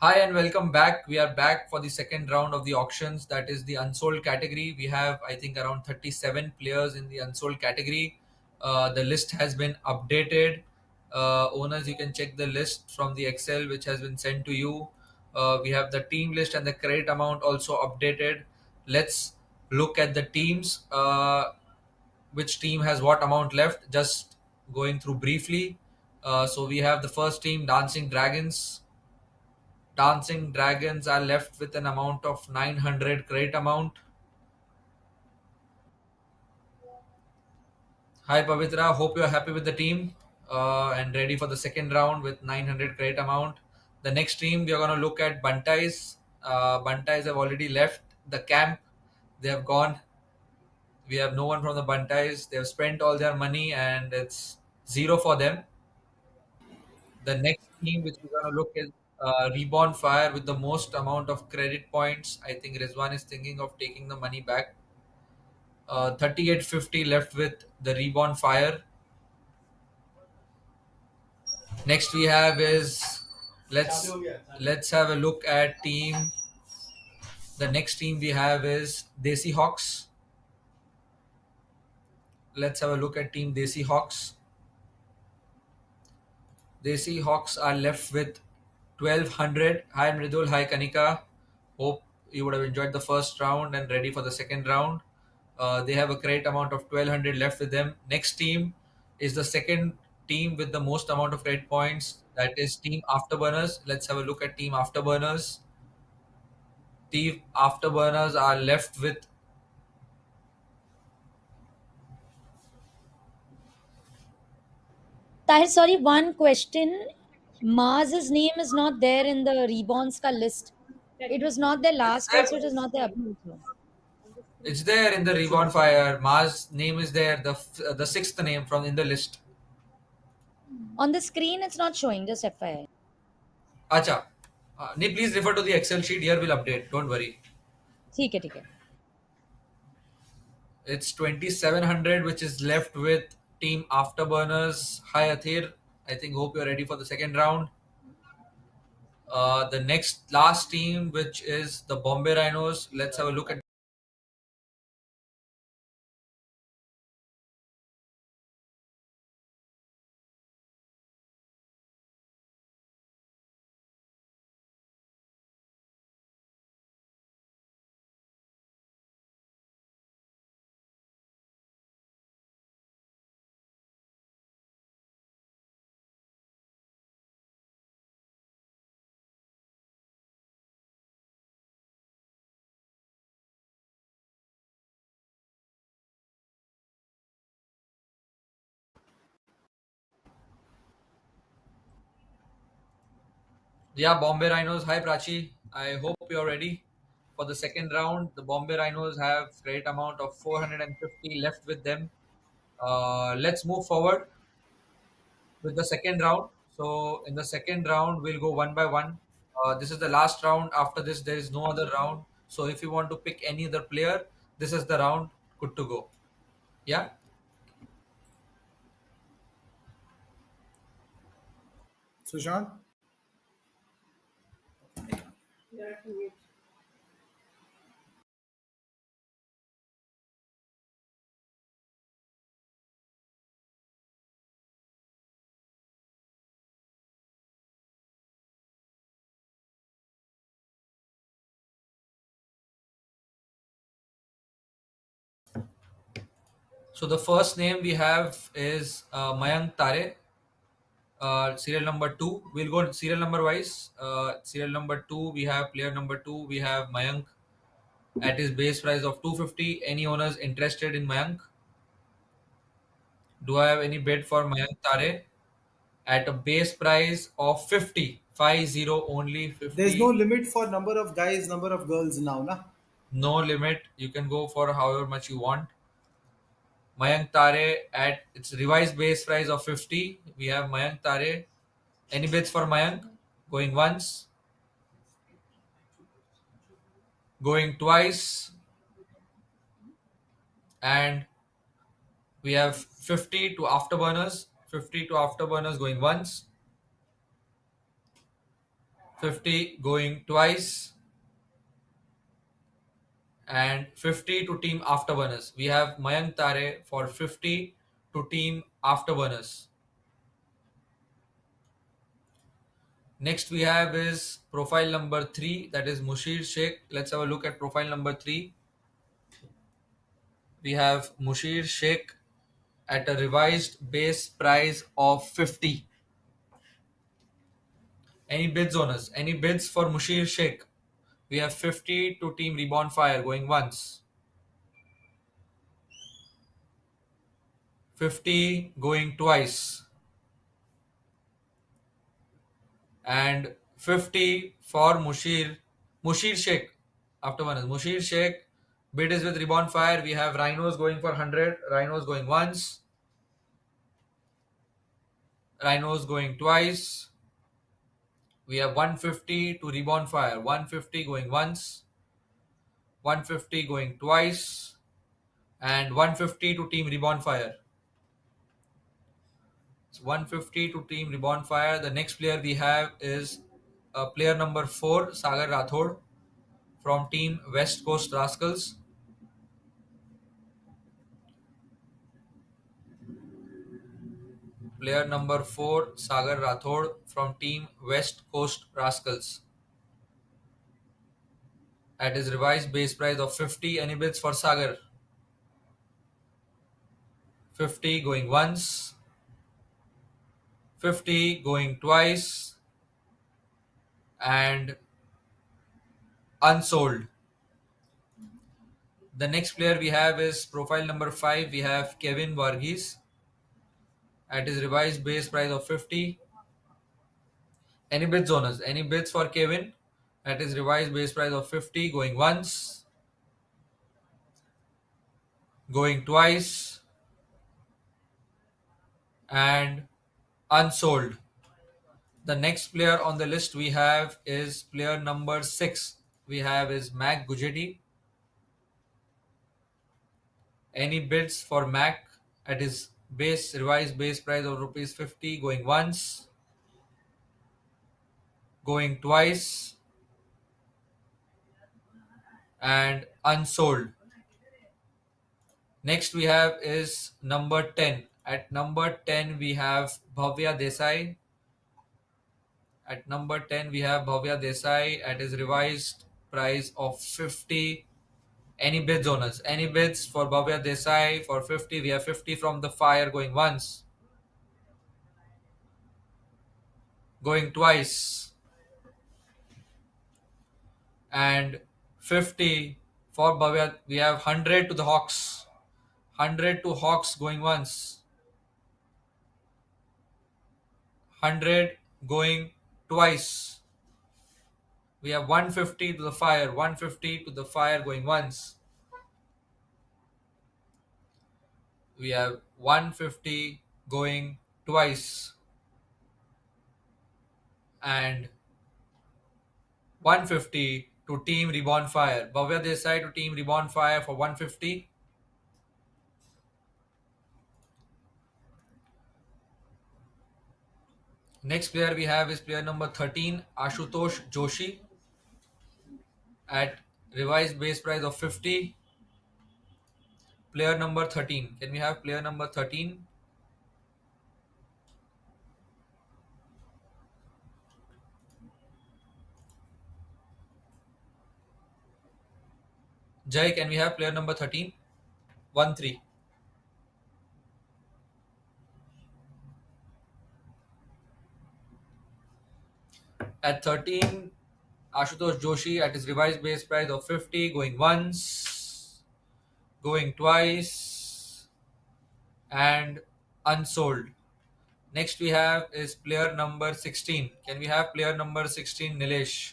Hi and welcome back. We are back for the second round of the auctions. That is the unsold category. We have, I think, around 37 players in the unsold category. The list has been updated. Owners, you can check the list from the Excel which has been sent to you. We have the team list and the credit amount also updated. Let's look at the teams. Which team has what amount left? Just going through briefly. So we have the first team, Dancing Dragons. Dancing Dragons are left with an amount of 900 credit amount. Hi Pavitra, hope you are happy with the team and ready for the second round with 900 credit amount. The next team we are going to look at Buntais. Buntais have already left the camp. They have gone. We have no one from the Buntais. They have spent all their money and it's zero for them. The next team which we're going to look is Reborn Fire with the most amount of credit points. I think Rizwan is thinking of taking the money back. 3850 left with the Reborn Fire. Next we have is let's have a look at team. The next team we have is Desi Hawks. Let's have a look at team Desi Hawks. Desi Hawks are left with 1200. Hi Mridul, hi Kanika. Hope you would have enjoyed the first round and ready for the second round. They have a great amount of 1200 left with them. Next team is the second team with the most amount of credit points. That is Team Afterburners. Let's have a look at Team Afterburners. Team Afterburners are left with Tahir, sorry, one question. Mars's name is not there in the Reborns ka list. It was not there it's last there, also, it was not there abhi also. it's there in the Reborn Fire. Mars name is there, the sixth name from in the list. On the screen, it's not showing, just FYI. Acha. Please refer to the Excel sheet. Here we'll update. Don't worry. ठीक है ठीक है. It's 2700, which is left with Team Afterburners. Hi Athir. I think hope you're ready for the second round. The next last team, which is the Bombay Rhinos. Let's have a look at. Yeah, Bombay Rhinos. Hi Prachi. I hope you're ready for the second round. The Bombay Rhinos have great amount of 450 left with them. Let's move forward with the second round. So in the second round, we'll go one by one. This is the last round. After this, there is no other round. So if you want to pick any other player, this is the round. Good to go. Yeah. Sushant? So the first name we have is Mayank Tare. Serial number two. We'll go serial number wise. Serial number two, we have player number two. We have Mayank at his base price of 250. Any owners interested in Mayank? Do I have any bid for Mayank Tare at a base price of 50? 50 only There's no 50. limit for number of guys, number of girls now, na? No limit. You can go for however much you want. Mayank Tare at its revised base price of 50. We have Mayank Tare. Any bids for Mayank? Going once, going twice, and we have 50 to afterburners. 50 to afterburners going once, 50 going twice, and 50 to team afterburners. We have Mayank Tare for 50 to team afterburners. Next we have is profile number 3, that is Mushir Sheikh. Let's have a look at profile number 3. We have Mushir Sheikh at a revised base price of 50. Any bids, owners? Any bids for Mushir Sheikh? We have 50 to team Reborn Fire going once. 50 going twice. And 50 for Mushir Sheikh. After one is Mushir Sheikh. Bid is with Reborn Fire. We have Rhinos going for 100. Rhinos going once. Rhinos going twice. We have 150 to Reborn Fire. 150 going once. 150 going twice. And 150 to Team Reborn Fire. It's 150 to Team Reborn Fire. The next player we have is player number 4, Sagar Rathod from Team West Coast Rascals. Player number 4, Sagar Rathod from Team West Coast Rascals. At his revised base price of 50, any bids for Sagar? 50 going once, 50 going twice, and unsold. The next player we have is profile number 5. We have Kevin Varghese at his revised base price of 50. Any bids, owners? Any bids for Kevin at his revised base price of 50? Going once, going twice, and unsold. The next player on the list we have is player number 6. We have is Mac Gujeti. Any bids for Mac at his revised base price of rupees 50? Going once, going twice, and unsold. Next we have is number 10. At number 10 we have Bhavya Desai. At number 10 we have Bhavya Desai at his revised price of 50. Any bids, owners? Any bids for Bhavya Desai for 50? We have 50 from the fire going once, going twice, and 50 for Bhavya. We have 100 to the Hawks. 100 to Hawks going once, 100 going twice. We have 150 to the fire. 150 to the fire going once. We have 150 going twice, and 150 to Team Reborn Fire. Bhavya Desai to Team Reborn Fire for 150. Next player we have is player number 13, Ashutosh Joshi at revised base price of 50. Player number 13. Can we have player number 13? Jai, can we have player number 13? 1-3. At 13, Ashutosh Joshi at his revised base price of 50, going once, going twice, and unsold. Next we have is player number 16. Can we have player number 16, Nilesh?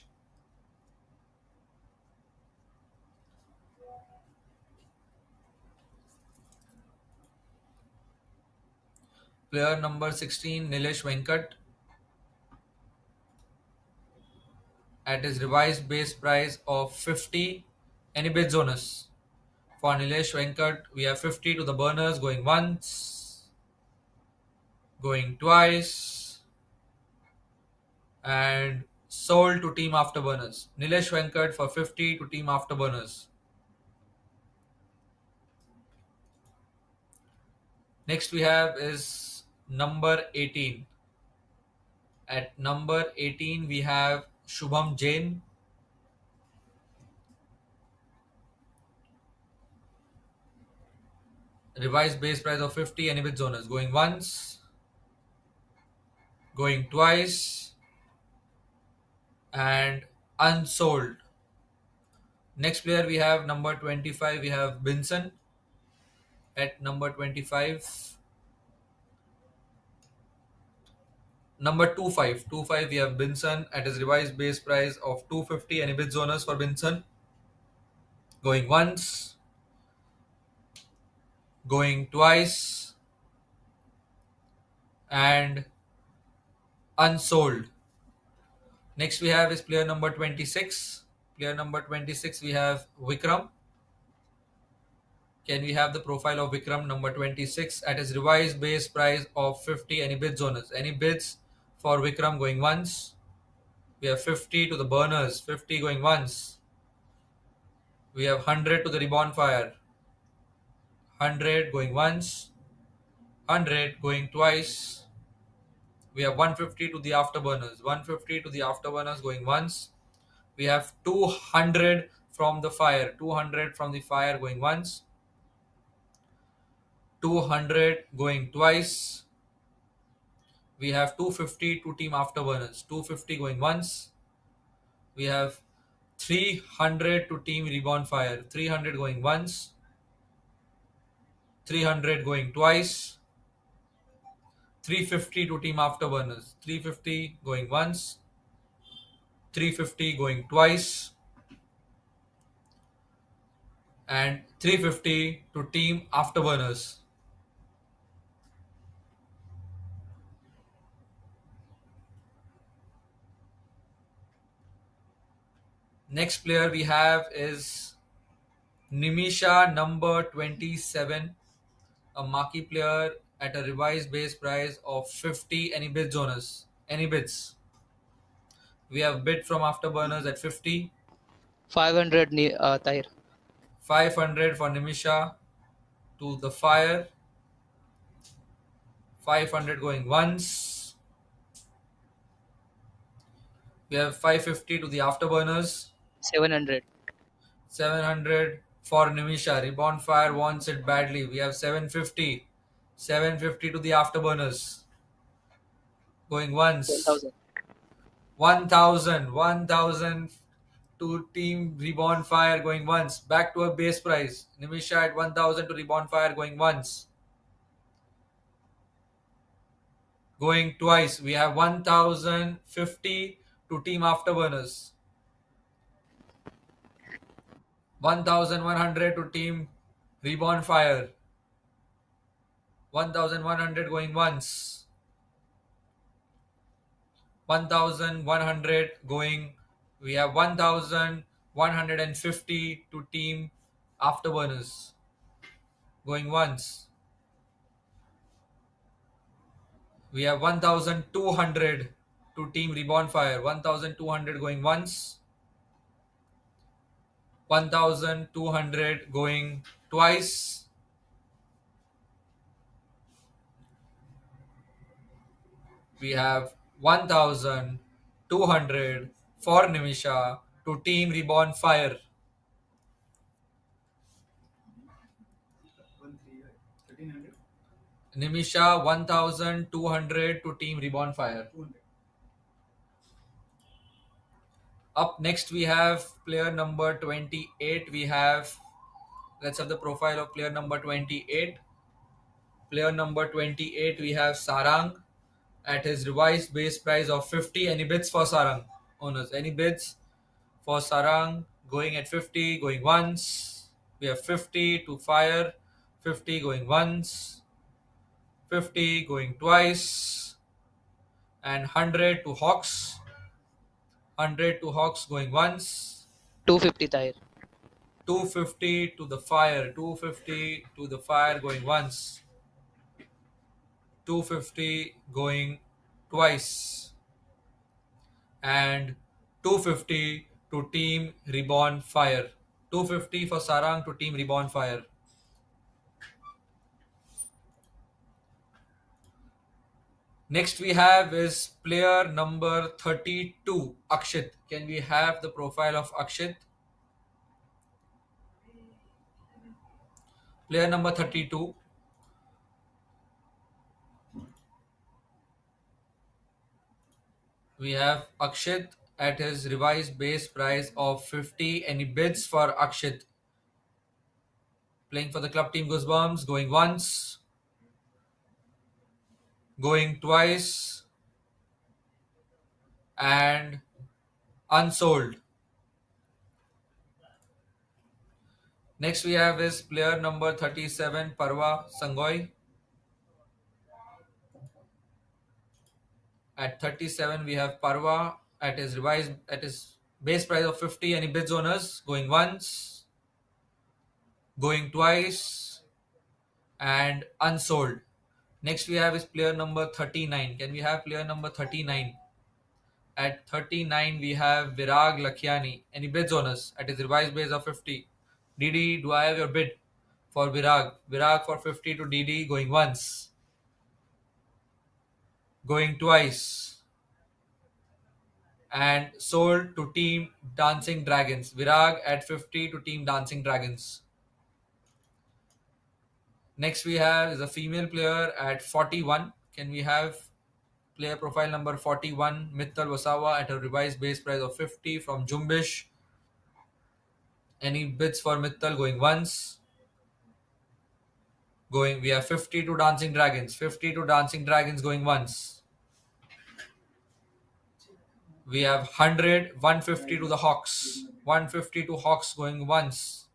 Player number 16, Nilesh Venkat at his revised base price of 50. Any bids, owners? For Nilesh Venkat, we have 50 to the burners going once, going twice, and Sold to team afterburners. Nilesh Venkat for 50 to team afterburners. Next we have is number 18. At number 18 we have Shubham Jain. Revised base price of 50, any bid zoners. Going once, going twice, and unsold. Next player we have number 25, we have Binson at number 25. Number 25, we have Binson at his revised base price of 250. Any bid zoners for Binson? Going once, going twice, and unsold. Next we have is player number 26. Player number 26 we have Vikram. Can we have the profile of Vikram number 26 at his revised base price of 50? Any bids owners? Any bids for Vikram going once? We have 50 to the burners, 50 going once. We have 100 to the reborn fire, 100 going once, 100 going twice. We have 150 to the afterburners, 150 to the afterburners going once. We have 200 from the fire, 200 from the fire going once, 200 going twice. We have 250 to team afterburners, 250 going once. We have 300 to team reborn fire, 300 going once, 300 going twice, 350 to team afterburners, 350 going once, 350 going twice, and 350 to team afterburners. Next player we have is Nimisha number 27, a marquee player at a revised base price of 50. Any bids owners? Any bids? We have bid from afterburners at 50. 500 Tahir. 500 for Nimisha to the fire. 500 going once. We have 550 to the afterburners. 700. 700 for Nimisha. Reborn Fire wants it badly. We have 750. 750 to the afterburners. Going once. 1000. 1000. 1000 to Team Reborn Fire going once. Back to a base price. Nimisha at 1000 to Reborn Fire going once. Going twice. We have 1050 to Team Afterburners. 1100 to Team Reborn Fire. 1100 going once. 1100 going. We have 1150 to Team Afterburners. Going once. We have 1200 to Team Reborn Fire. 1200 going once. 1200 going twice. We have 1200 for Nimisha to Team Reborn Fire. 1300. Nimisha 1200 to Team Reborn Fire. 200. Up next we have player number 28. Let's have the profile of player number 28. Player number 28 we have Sarang at his revised base price of 50. Any bids for Sarang? Owners, any bids for Sarang? Going at 50, going once. We have 50 to fire, 50 going once, 50 going twice, and 100 to Hawks. 100 to Hawks going once. 250 Tahir. 250 to the fire, 250 to the fire going once. 250 going twice, and 250 to Team Reborn Fire. 250 for Sarang to Team Reborn Fire. Next we have is player number 32, Akshit. Can we have the profile of Akshit? Player number 32. We have Akshit at his revised base price of 50. Any bids for Akshit? Playing for the club team Goosebumps, going once, going twice, and unsold. Next we have is player number 37, Parva Sangoy. At 37, we have Parva at his base price of 50. Any bids owners? Going once, going twice, and unsold. Next we have is player number 39. Can we have player number 39? At 39, we have Virag Lakhiani. Any bids owners? At his revised base of 50. DD, do I have your bid for Virag? Virag for 50 to DD, going once, going twice, and sold to Team Dancing Dragons. Virag at 50 to Team Dancing Dragons. Next we have is a female player at 41. Can we have player profile number 41, Mittal Wasawa at a revised base price of 50 from Jumbish? Any bids for Mittal? Going once, going, we have 50 to Dancing Dragons. 50 to Dancing Dragons going once. We have 100, 150 to the Hawks. 150 to Hawks going once.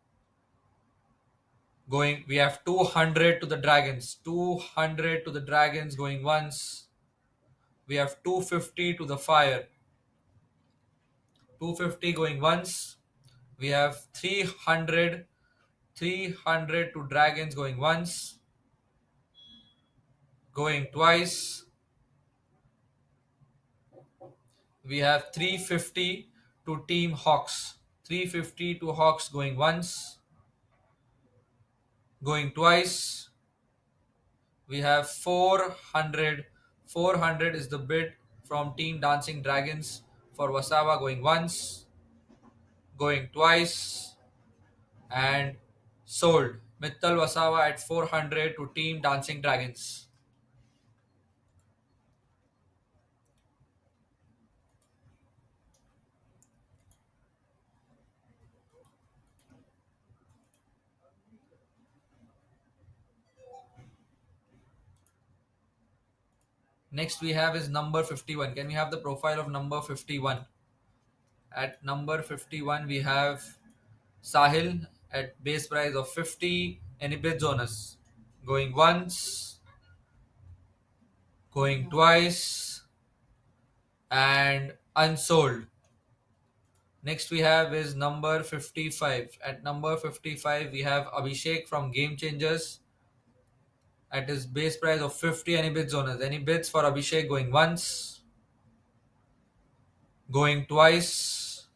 Going, we have 200 to the Dragons. 200 to the Dragons going once. We have 250 to the Fire. 250 going once. We have 300 to Dragons going once, going twice. We have 350 to Team Hawks. 350 to Hawks going once, going twice. We have 400. 400 is the bid from Team Dancing Dragons for Wasawa, going once, going twice, and sold. Mittal Wasawa at 400 to Team Dancing Dragons. Next we have is number 51. Can we have the profile of number 51? At number 51, we have Sahil at base price of 50. Any bids on us? Going once, going twice, and unsold. Next we have is number 55. At number 55, we have Abhishek from Game Changers at his base price of 50. Any bids on us? Any bids for Abhishek? Going once, going twice,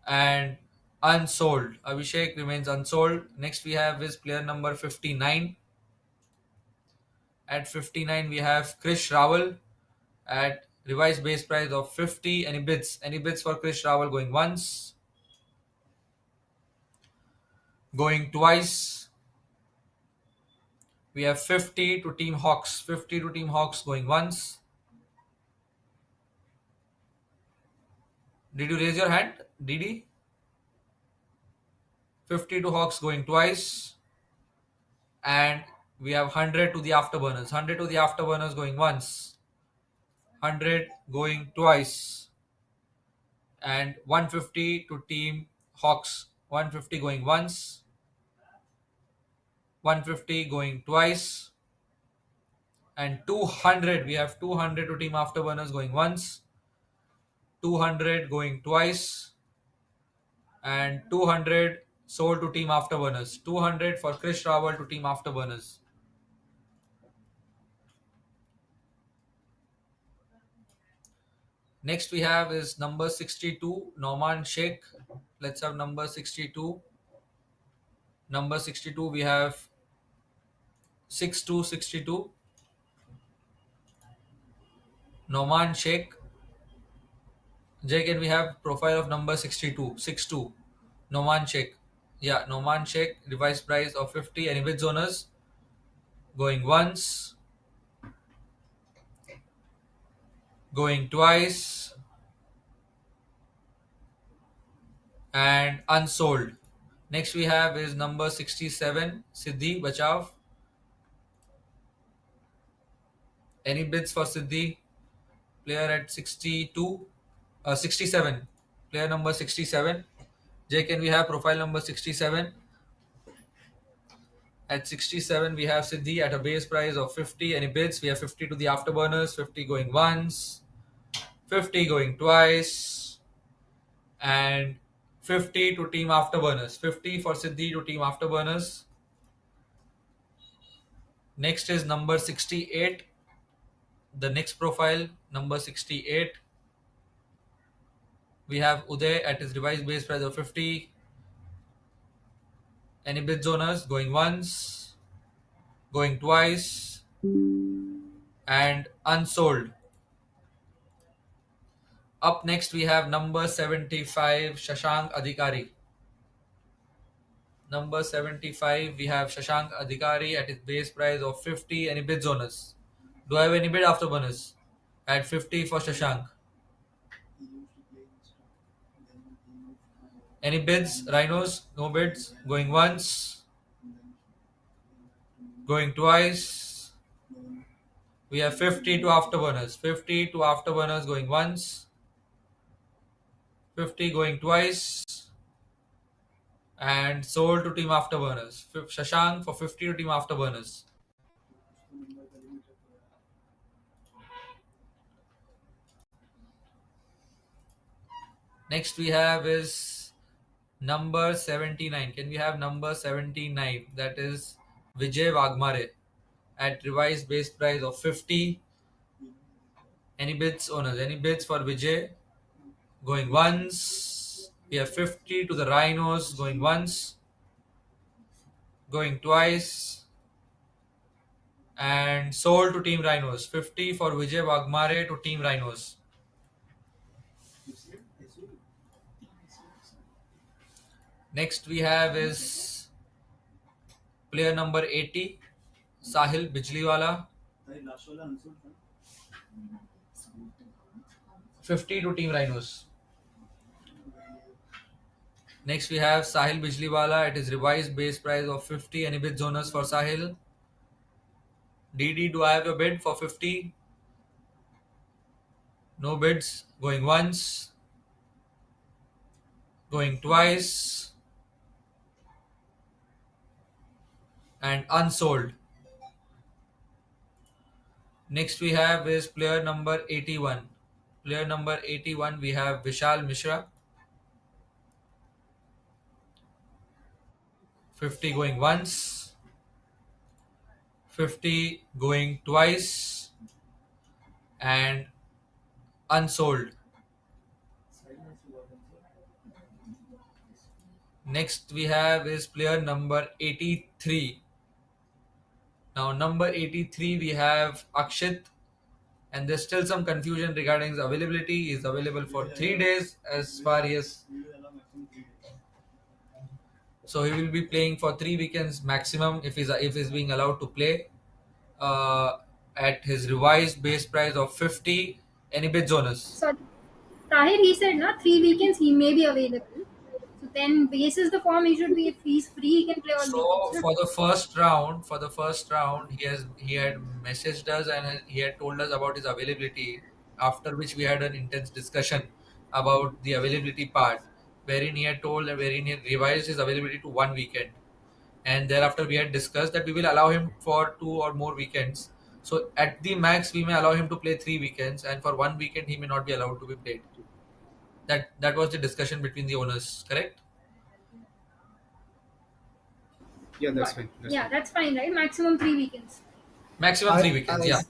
and unsold. Abhishek remains unsold. Next we have is player number 59. At 59, we have Krish Rawal at revised base price of 50. Any bids? Any bids for Krish Rawal? Going once, going twice. We have 50 to Team Hawks. 50 to Team Hawks going once. Did you raise your hand, Didi? 50 to Hawks going twice. And we have 100 to the Afterburners. 100 to the Afterburners going once. 100 going twice. And 150 to Team Hawks. 150 going once. 150 going twice. And 200, we have 200 to Team Afterburners going once. 200 going twice. And 200 sold to Team Afterburners. 200 for Krish Rawal to Team Afterburners. Next we have is number 62, Norman Sheikh. Let's have number 62. Number 62, we have 6262, Norman Sheikh. Jay, can we have profile of number 62? 62. Noman Sheikh. Yeah, Noman Sheikh, revised price of 50. Any bids owners? Going once, going twice, and unsold. Next we have is number 67, Siddhi Bachav. Any bids for Siddhi? Player at 62, 67. Player number 67. Jay, can we have profile number 67? At 67, we have Siddhi at a base price of 50. Any bids? We have 50 to the afterburners, 50 going once, 50 going twice, and 50 to team afterburners. 50 for Siddhi to team afterburners. Next is number 68. The next profile, number 68. We have Uday at his revised base price of 50. Any bids owners? Going once, going twice, and unsold. Up next, we have number 75, Shashank Adhikari. Number 75, we have Shashank Adhikari at his base price of 50. Any bids owners? Do I have any bid afterburners? At 50 for Shashank. Any bids? Rhinos? No bids. Going once, going twice. We have 50 to afterburners. 50 to afterburners going once, 50 going twice, and sold to team afterburners. Shashank for 50 to team afterburners. Next we have is number 79. Can we have number 79? That is Vijay Wagmare at revised base price of 50. Any bids owners? Any bids for Vijay? Going once. We have 50 to the Rhinos going once, going twice, and sold to team Rhinos. 50 for Vijay Wagmare to team Rhinos. Next we have is player number 80, Sahil Bijliwala. 50 to team Rhinos. Next we have Sahil Bijliwala at his revised base price of 50. Any bids owners for Sahil? DD, do I have a bid for 50? No bids. Going once, going twice, and unsold. Next we have is player number 81. Player number 81, we have Vishal Mishra. 50 going once, 50 going twice, and unsold. Next we have is player number 83. Now number 83 we have Akshit, and there's still some confusion regarding his availability. He is available for 3 days as far as, so he will be playing for 3 weekends maximum if he's being allowed to play at his revised base price of 50. Any bids owners? So Tahir, he said na 3 weekends he may be available. So then basis the form he should be, if he's free he can play all So weekends. Na? for the first round, he had messaged us and he had told us about his availability. After which we had an intense discussion about the availability part, wherein he had told and wherein he revised his availability to 1 weekend, and thereafter we had discussed that we will allow him for 2 or more weekends. So at the max, we may allow him to play 3 weekends, and for 1 weekend he may not be allowed to be played. That was the discussion between the owners, correct? Yeah, that's Got it. fine. That's Yeah, fine. that's fine, right? Maximum 3 weekends. Maximum I, 3 weekends, I, yeah.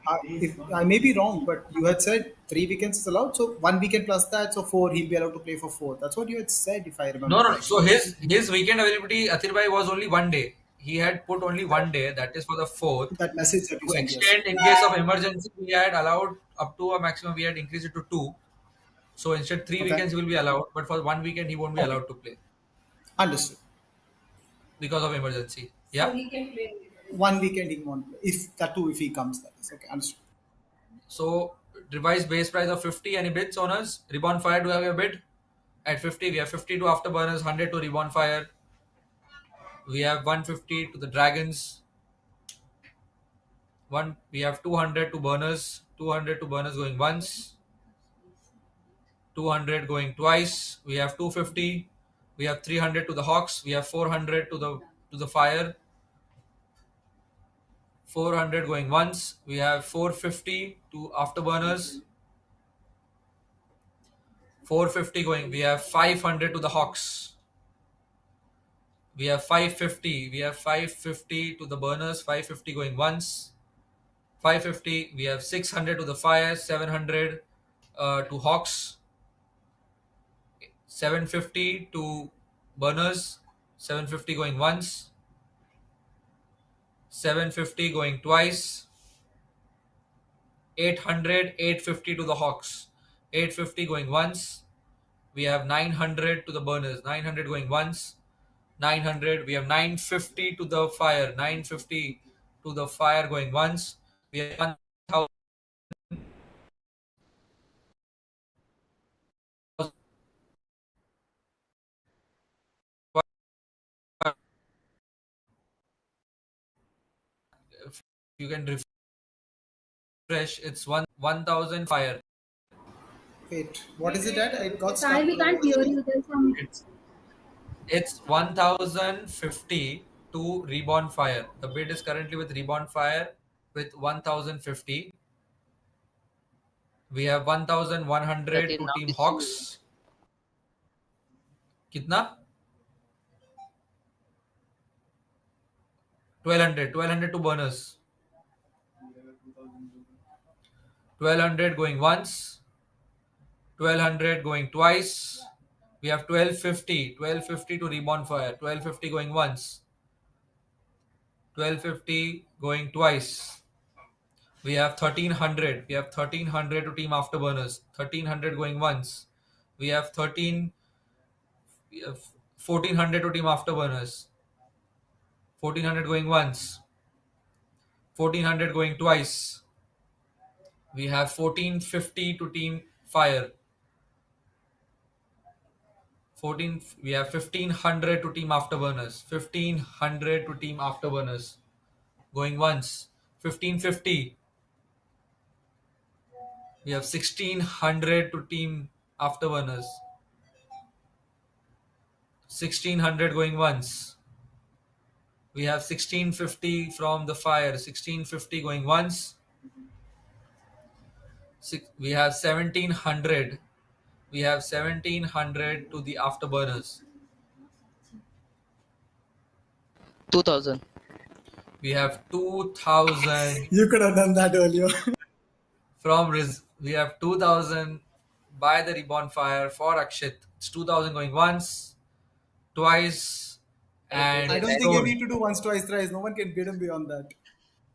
I may be wrong, but you had said 3 weekends is allowed. So 1 weekend plus that, so four, he'll be allowed to play for four. That's what you had said, if I No, remember no. So correctly. his weekend availability, Athir was only 1 day. He had put only 1 day, that is for the fourth. That message that you To sent, yes. extend in case of emergency, we had allowed up to a maximum. We had increased it to two. So instead, three Okay. weekends he will be allowed, but for 1 weekend he won't be Okay. allowed to play Understood. because of emergency. So Yeah. he can play. 1 weekend he won't play. If that too, if he comes, that is okay. Understood. So revised base price of 50. Any bids on us? Reborn Fire, do you have a bid? At 50, we have 50 to Afterburners, 100 to Reborn Fire. We have 150 to the Dragons. We have 200 to Burners. 200 to Burners going once. 200 going twice. We have 250. We have 300 to the Hawks. We have 400 to the Fire. 400 going once. We have 450 to Afterburners. 450 going. We have 500 to the Hawks. We have 550. We have 550 to the Burners. 550 going once. 550. We have 600 to the Fire. 700 to Hawks. 750 to Burners. 750 going once. 750 going twice. 800, 850 to the Hawks. 850 going once. We have 900 to the Burners. 900 going once. 900. We have 950 to the Fire. 950 to the Fire going once. We have 1000. You can refresh. It's 1000 Fire. Wait, what is it at? It got Sai, stuck. we can't hear you. There's some. It's it's 1050 to Reborn Fire. The bid is currently with Reborn Fire with 1050. We have 1100 ताकि to नाम Team भी चाहिए. Hawks. कितना? 1200 to Burners. 1200 going once. 1200 going twice. We have 1250. 1250 to Reborn Fire. 1250 going once. 1250 going twice. We have 1300. We have 1300 to Team Afterburners. 1300 going once. We have 1400 to Team Afterburners. 1400 going once. 1400 going twice. We have 1450 to Team Fire. We have 1500 to Team Afterburners. 1500 to Team Afterburners. Going once. 1550. We have 1600 to Team Afterburners. 1600 going once. We have 1650 from the Fire. 1650 going once. We have 1700. We have 1700 to the Afterburners. 2000. We have 2000 You could have done that earlier. from we have 2000 by the Reborn Fire for Akshit. It's 2000 going once, twice, I and don't think you sold. need to do once, twice, thrice. No one can beat him beyond that.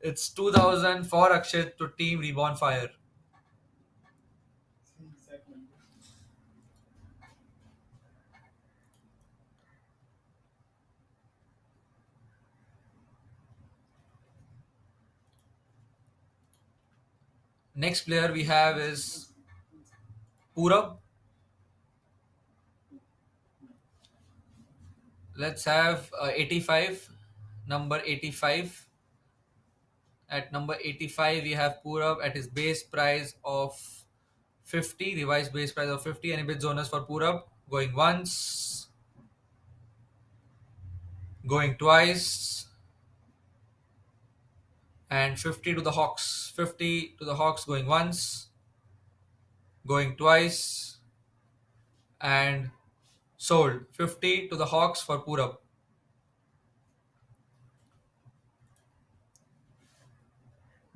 It's 2000 for Akshit to Team Reborn Fire. Next player we have is Purab. Let's have 85, number 85. At number 85, we have Purab at his base price of 50, revised base price of 50. Any bid zoners for Purab? Going once, going twice, and 50 to the Hawks. 50 to the Hawks going once, going twice, and sold. 50 to the Hawks for Purab.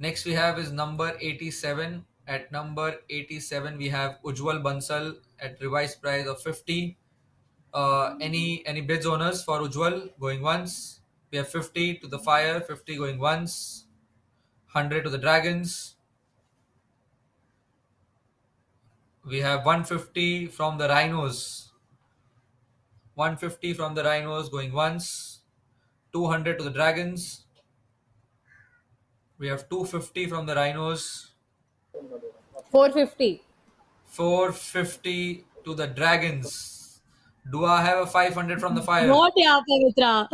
Next we have is number 87. At number 87 we have Ujwal Bansal at revised price of 50. Any bids owners for Ujwal going once? We have 50 to the Fire, 50 going once, 100 to the Dragons. We have 150 from the Rhinos. 150 from the Rhinos going once, 200 to the Dragons. We have 250 from the Rhinos, 450. 450 to the Dragons. Do I have a 500 from the Fire? Not yeah, Pavitra.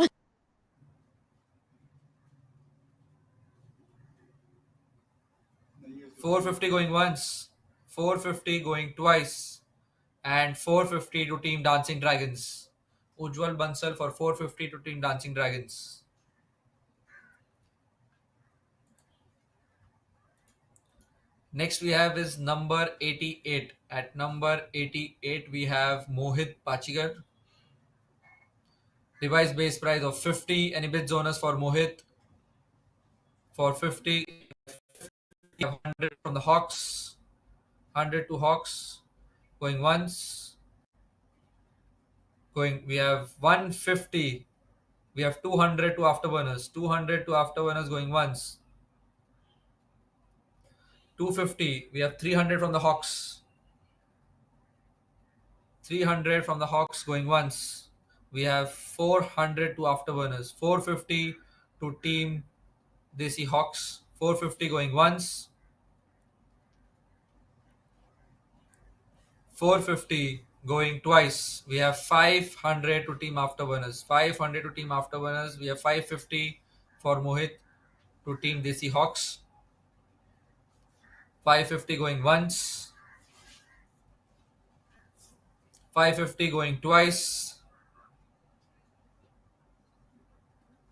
450 going once, 450 going twice, and 450 to Team Dancing Dragons. Ujwal Bansal for 450 to Team Dancing Dragons. Next we have is number 88. At number 88 we have Mohit Pachigar. Revised base price of 50. Any bids on us for Mohit? For 50, we have 100 from the Hawks. 100 to Hawks. Going once. We have 150. We have 200 to Afterburners. 200 to Afterburners going once. 250. We have 300 from the Hawks. 300 from the Hawks going once. We have 400 to Afterburners. 450 to Team Desi Hawks. 450 going once. 450 going twice. We have 500 to Team Afterburners. 500 to Team Afterburners. We have 550 for Mohit to Team Desi Hawks. 550 going once. 550 going twice.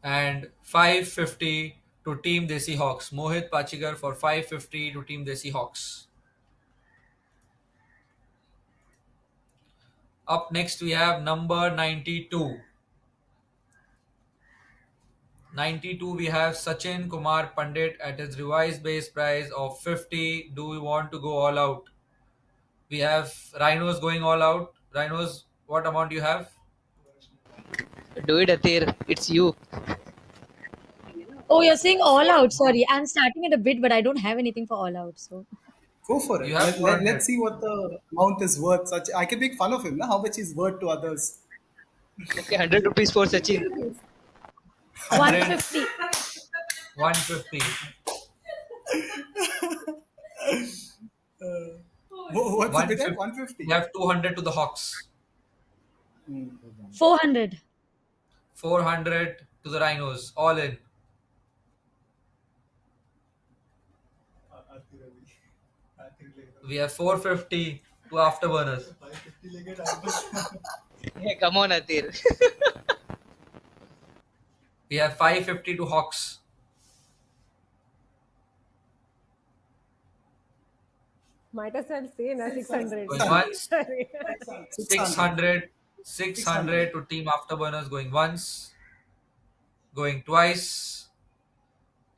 And 550 to Team Desi Hawks. Mohit Pachigar for 550 to Team Desi Hawks. Up next we have number 92. 92 we have Sachin Kumar Pandit at his revised base price of 50. Do we want to go all out? We have Rhinos going all out. Rhinos, what amount do you have? Do it, Atir. It's you. Oh, you're saying all out. Sorry, I'm starting at a bid, but I don't have anything for all out. So Go for it. You have 400. Let's see what the amount is worth. Such I can make fun of him, na? How much he's worth to others. Okay, 100 rupees for Sachin. 100, 150. 150. What's the bid at? 150. 150. We have 200 to the Hawks. 400. 400 to the Rhinos. All in. We have 450 to Afterburners. Hey, come on, Atir. We have 550 to Hawks. Might as well say na 600. Going once. Sorry. 600 to Team Afterburners going once. Going twice.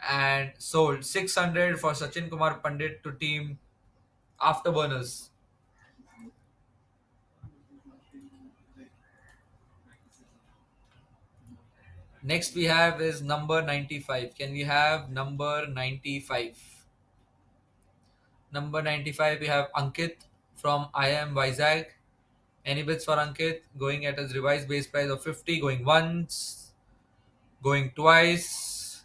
And sold. 600 for Sachin Kumar Pandit to Team Afterburners. Next we have is number 95. Can we have number 95? Number 95 we have Ankit from IM Vizag. Any bids for Ankit? Going at his revised base price of 50. Going once. Going twice.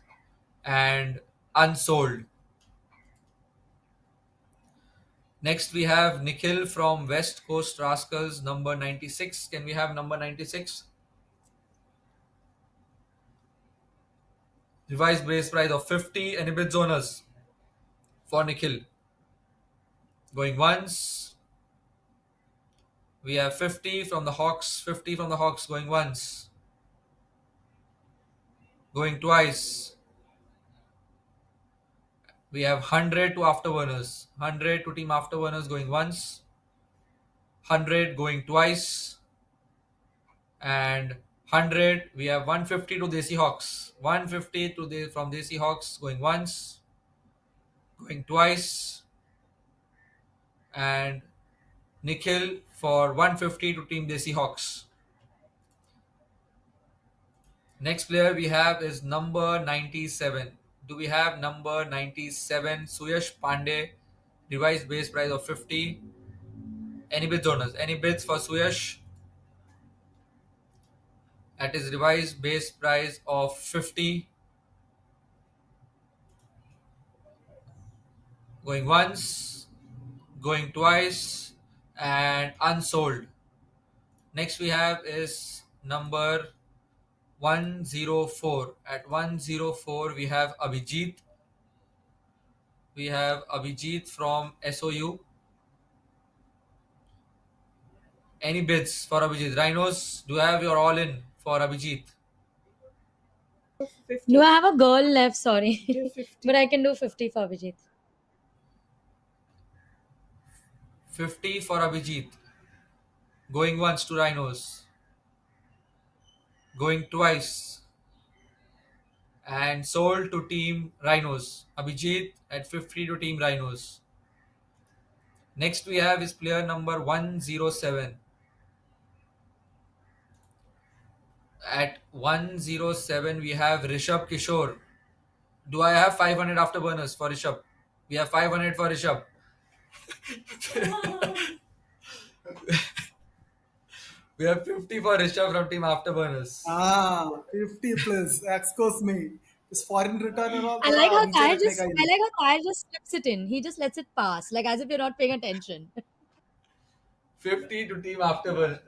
And unsold. Next we have Nikhil from West Coast Rascals, number 96. Can we have number 96? Revised base price of 50. Any bids owners for Nikhil? Going once. We have 50 from the Hawks. 50 from the Hawks going once. Going twice. We have 100 to Afterburners. 100 to Team Afterburners going once. 100 going twice. And 100, we have 150 to Desi Hawks. 150 from Desi Hawks going once. going twice, and Nikhil for 150 to Team Desi Hawks. Next player we have is number 97. Do we have number 97, Suyash Pandey, revised base price of 50? Any bids, owners? Any bids for Suyash at his revised base price of 50? Going once, going twice, and unsold. Next we have is number 104. At 104 we have Abhijit. We have Abhijit from SOU. Any bids for Abhijit? Rhinos, do I have your all in for Abhijit? 50. Do I have a girl left? Sorry. Give 50. But I can do 50 for Vijit. 50 for Abhijit. Going once to Rhinos. Going twice. And sold to Team Rhinos. Abhijit at 50 to Team Rhinos. Next we have is player number 107. At 107 we have Rishabh Kishore. Do I have 500 afterburners for Rishabh? We have 500 for Rishabh. We have 50 for Rishabh from Team Afterburners. 50 plus. Excuse me. This foreign returner all I like how नीचे Kyle रखने just का I like how Kyle just slips it in. He just lets it pass, like as if you're not paying attention. 50 to Team Afterburners.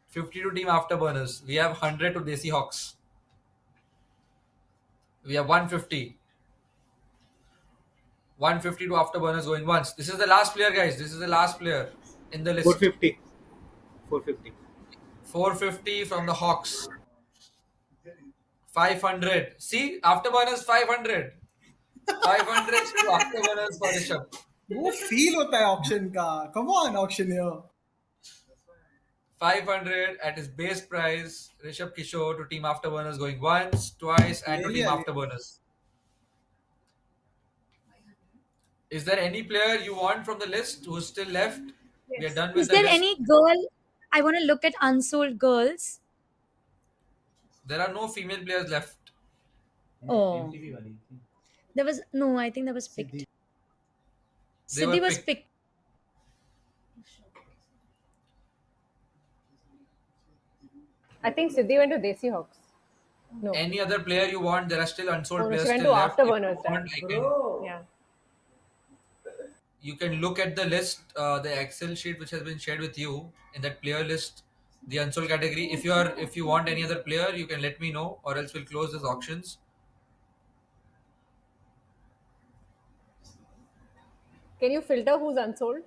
50 to Team Afterburners. We have 100 to Desi Hawks. We have 150. 150 to Afterburners going once. This is the last player, guys. This is the last player in the list. 450. 450. 450 from the Hawks. 500. See, Afterburners 500. 500 to Afterburners for Rishabh. वो feel होता है auction का. Come on, auctioneer. 500 at his base price. Rishabh Kishore to Team Afterburners going once, twice, and to Really, Team Ali? Afterburners. Is there any player you want from the list who's still left? We are done with Is the there list. any girl? I want to look at unsold girls. There are no female players left. Oh, there was no. I think that was picked. They were Siddhi was picked. picked. I think Siddhi went to Desi Hawks. No. Any other player you want? There are still unsold Oh, no, players she went still to left. If you Afterburners, want, right? Yeah. you can look at the list, the Excel sheet which has been shared with you in that player list, the unsold category. If you want any other player, you can let me know, or else we'll close these auctions. Can you filter who's unsold?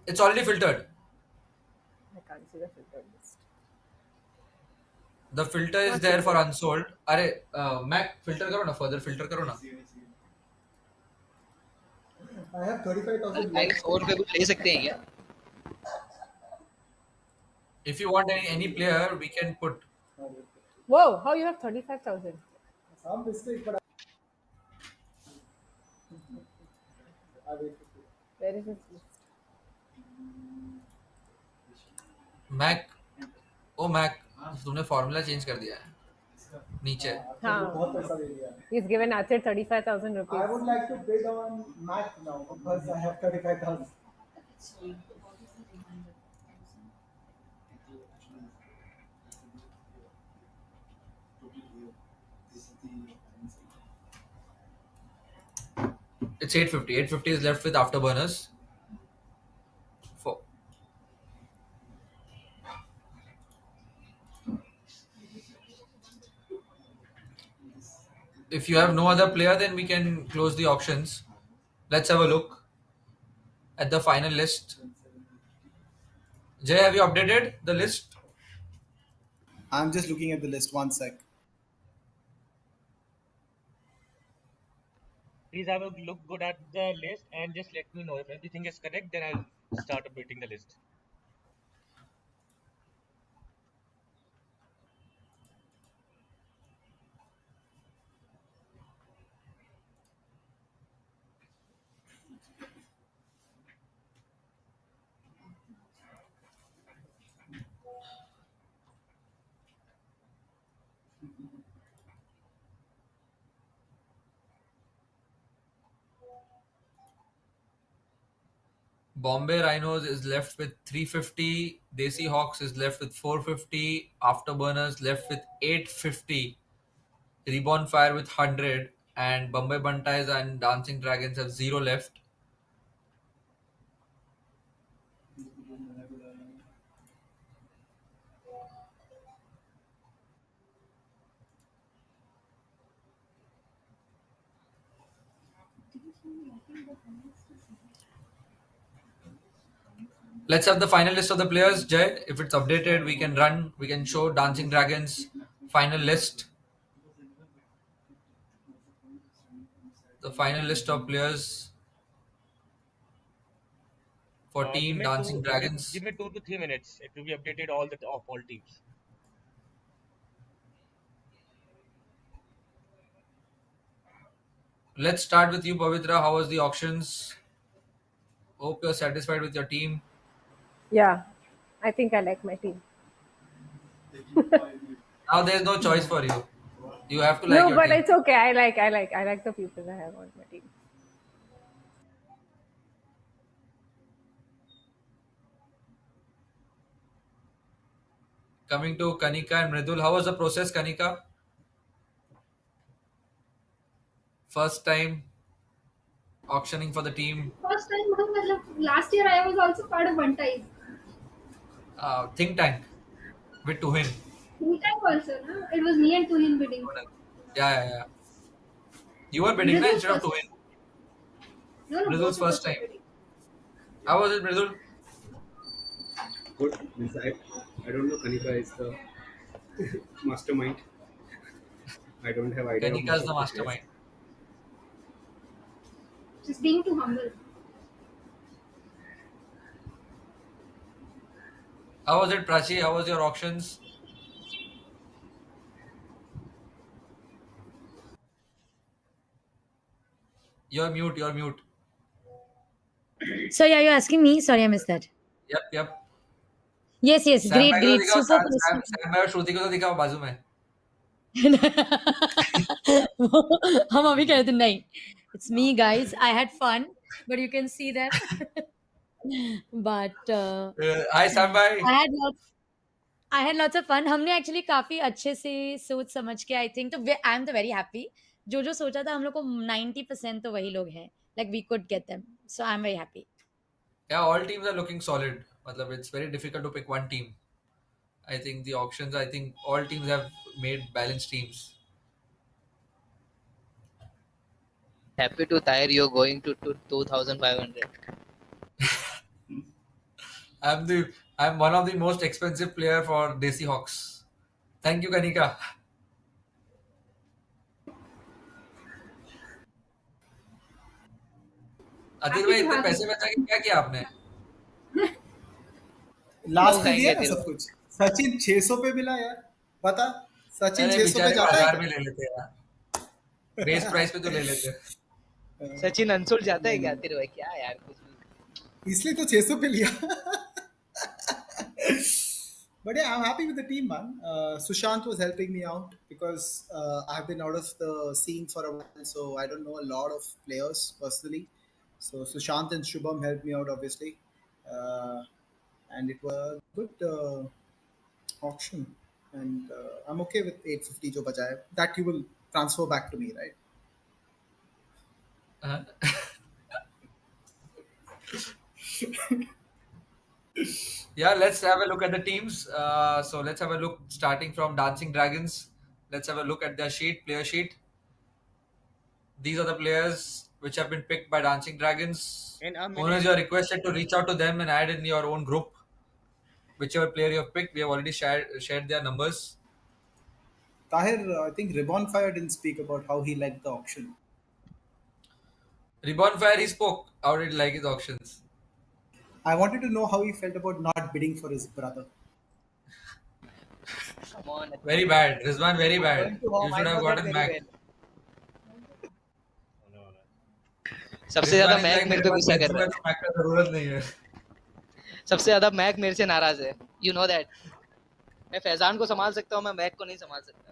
It's already filtered. I can't see the filtered list. The filter is there for unsold. अरे Mac filter करो ना, further filter करो ना. I have 35,000 भाई left. 100 रुपए कुछ ले सकते हैं क्या? If you want any player, we can put. Whoa, how you have 35,000? Some mistake, but I will. Where is this list? Mac, oh Mac, तुमने फॉर्मूला चेंज कर दिया है नीचे. हाँ. बहुत पैसा दे दिया. He's given Athir 35,000 rupees. I would like to bid on Mac now because I have 35,000. It's 850. 850 is left with afterburners. For if you have no other player, then we can close the auctions. Let's have a look at the final list. Jay, have you updated the list? I'm just looking at the list. One sec. Please have a look good at the list and just let me know if everything is correct. Then I'll start updating the list. Bombay Rhinos is left with 350. Desi Hawks is left with 450. Afterburners left with 850. Reborn Fire with 100. And Bombay Buntais and Dancing Dragons have 0 left. Let's have the final list of the players, Jay. If it's updated, we can show Dancing Dragons final list. The final list of players for Give Team me Dancing give Dragons. me 2 to 3 minutes. It will be updated all the of all teams. Let's start with you, Pavitra. How was the auctions? Hope you're satisfied with your team. Yeah, I think I like my team. Now there's no choice for you. You have to like No, your but team. it's okay. I like the people I have on my team. Coming to Kanika and Mridul, how was the process, Kanika? First time auctioning for the team. First time, last year I was also part of one time. Think tank with Tuhin. Two time also, no? It was me and Tuhin bidding. Yeah. You were bidding na, Mridul's instead of first Tuhin. time. No, Mridul's both of first us were time. bidding. How was it, Mridul? Good. Means I don't know. Kanika is the mastermind. I don't have idea of Kanika's much the of the players. mastermind. Just being too humble. How was it, Prachi? How was your auctions? You're mute. You're mute. So yeah, you're asking me. Sorry, I missed that. Yep. Yes, Sam great, भाई को तो great, दिखाओ, super Sam भाई और श्रुति को तो दिखाओ बाजू में. हम अभी कह रहे थे नहीं. It's me, guys. I had fun, but you can see that. But Hi, Sam भाई. I had lots of fun. हमने actually काफी अच्छे से सोच समझ के I think तो I am तो very happy. जो सोचा था हम लोग को 90% तो वही लोग हैं. Like we could get them. So I'm very happy. Yeah, all teams are looking solid. मतलब it's very difficult to pick one team. I think the auctions. I think all teams have made balanced teams. Happy to Tahir, you're going to 2,500. I'm one of the most expensive player for Desi Hawks. Thank you, Kanika. Adil Happy भाई to इतने have you. पैसे बचा के क्या किया आपने? Last में खाएंगे दिया ना तेरे सब को। कुछ। सचिन 600 पे मिला यार, बता। सचिन अरे 600 पे बेचारे को जाता है 1000 में क्या? ले लेते यार. बेस प्राइस पे तो ले लेते. सचिन अनसोल्ड जाता है नहीं, क्या नहीं। तेरे भाई? क्या यार कुछ भी. इसलिए तो 600 पे लिया। But yeah, I'm happy with the team, man. Sushant was helping me out because I've been out of the scene for a while, so I don't know a lot of players personally. So Sushant and Shubham helped me out, obviously, and it was a good auction. And I'm okay with 850 jo bacha hai. That you will transfer back to me, right? Uh, yeah, let's have a look at the teams. So let's have a look starting from Dancing Dragons. Let's have a look at their player sheet. These are the players which have been picked by Dancing Dragons. In a Owners, minute. you are requested to reach out to them and add in your own group. Whichever player you have picked, we have already shared their numbers. Tahir, I think Ribbon Fire didn't speak about how he liked the auction. Reborn Fire, he spoke. How did he like his auctions? I wanted to know how he felt about not bidding for his brother. Come on. Very bad. Rizwan, very bad. Going to home, You should I have know that gotten very Mac. well. सबसे ज्यादा Rizwan is Mac like, मेरे मेरे पे पास गुस्सा कर पैसों रहा में तो Mac का जरूरत नहीं है. है. सबसे ज्यादा मैक मेरे से नाराज है. You know that. मैं फैजान को संभाल सकता हूँ, मैं मैक को नहीं संभाल सकता.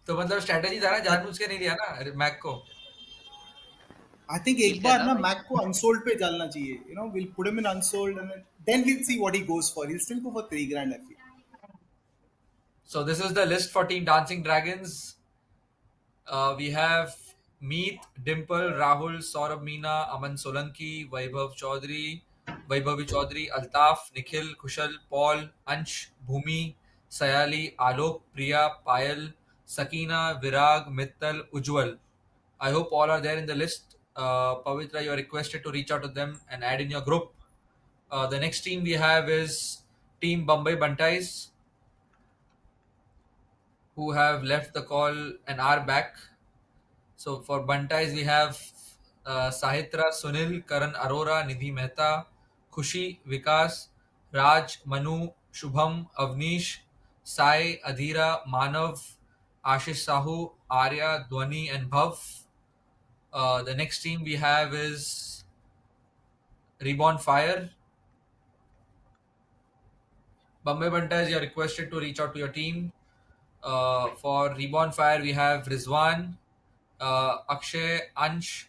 तो मतलब स्ट्रेटेजी था ना, जानबूझ के नहीं लिया ना मैक को. I think फील एक बार करना ना भाई. मैक को अनसोल्ड पे डालना चाहिए. We'll put him in unsold and then we'll see what he goes for. He'll still go for 3 grand, I feel. So this is the list for Team Dancing Dragons. We have Meet, Dimple, Rahul, Saurabh Meena, Aman Solanki, Vaibhavi Chaudhary, Altaf, Nikhil, Kushal, Paul, Ansh, Bhumi, Sayali, Alok, Priya, Payal, Sakina, Virag, Mittal, Ujwal. I hope all are there in the list. Pavitra, you are requested to reach out to them and add in your group. The next team we have is Team Bombay Buntais, who have left the call an hour back. So for Buntais, we have Sahitra, Sunil, Karan Arora, Nidhi Mehta, Khushi, Vikas, Raj, Manu, Shubham, Avnish, Sai, Adhira, Manav, Ashish Sahu, Arya, Dhwani, and Bhav. The next team we have is Reborn Fire. Bombay Buntais, you are requested to reach out to your team. For Reborn Fire, we have Rizwan, Akshay, Ansh,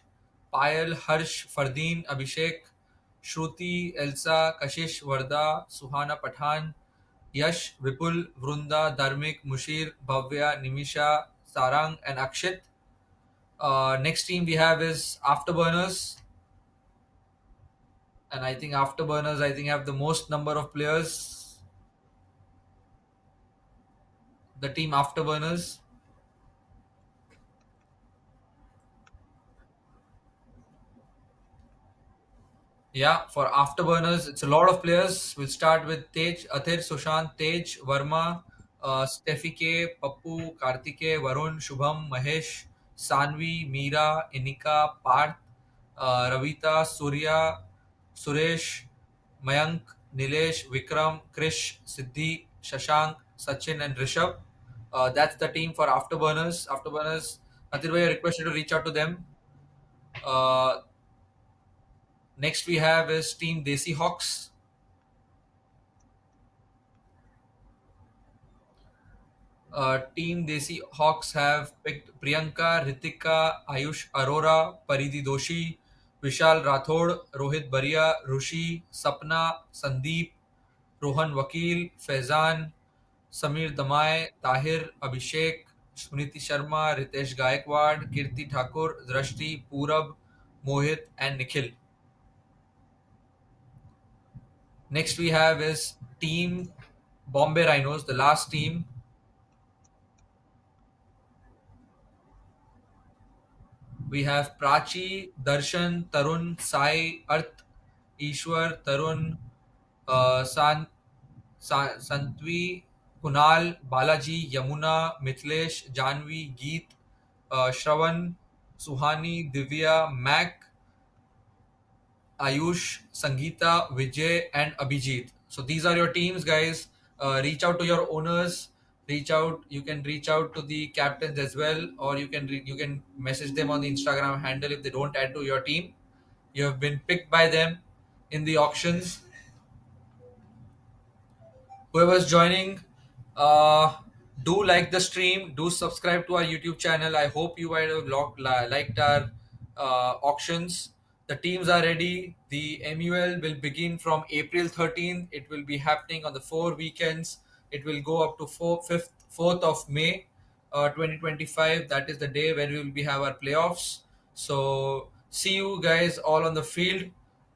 Payal, Harsh, Fardeen, Abhishek, Shruti, Elsa, Kashish, Varda, Suhana Pathan, Yash, Vipul, Vrunda, Dharmik, Mushir, Bhavya, Nimisha, Sarang, and Akshit. Next team we have is Afterburners. And I think Afterburners, have the most number of players. The team Afterburners. Yeah, for Afterburners, it's a lot of players. We'll start with Tej, Athir, Sushant, Tej, Verma, Steffi K, Pappu, Kartike, Varun, Shubham, Mahesh, Sanvi, Meera, Inika, Parth, Ravita, Surya, Suresh, Mayank, Nilesh, Vikram, Krish, Siddhi, Shashank, Sachin, and Rishabh. That's the team for Afterburners. Afterburners, Athir, you're requested to reach out to them. Uh, Next we have is Team Desi Hawks. Team Desi Hawks have picked Priyanka, Ritika, Ayush Arora, Paridhi Doshi, Vishal Rathod, Rohit Baria, Rushi, Sapna, Sandeep, Rohan Vakil, Faizan, Samir Damai, Tahir, Abhishek, Smriti Sharma, Ritesh Gaikwad, Kirti Thakur, Drashti, Purab, Mohit, and Nikhil. Next we have is Team Bombay Rhinos, the last team. We have Prachi, Darshan, Tarun, Sai, Arth, Ishwar, Tarun, Santvi, Kunal, Balaji, Yamuna, Mitlesh, Janvi, Geet, Shravan, Suhani, Divya, Mac, Ayush, Sangeeta, Vijay, and Abhijit. So these are your teams, guys. Reach out to your owners. Reach out. You can reach out to the captains as well, or you can message them on the Instagram handle if they don't add to your team. You have been picked by them in the auctions. Whoever's joining, uh, do like the stream, do subscribe to our YouTube channel. I hope you might have liked our auctions. The teams are ready. The MUL will begin from April 13th. It will be happening on the 4 weekends. It will go up to 4th of May 2025. That is the day when we will be have our playoffs. So see you guys all on the field.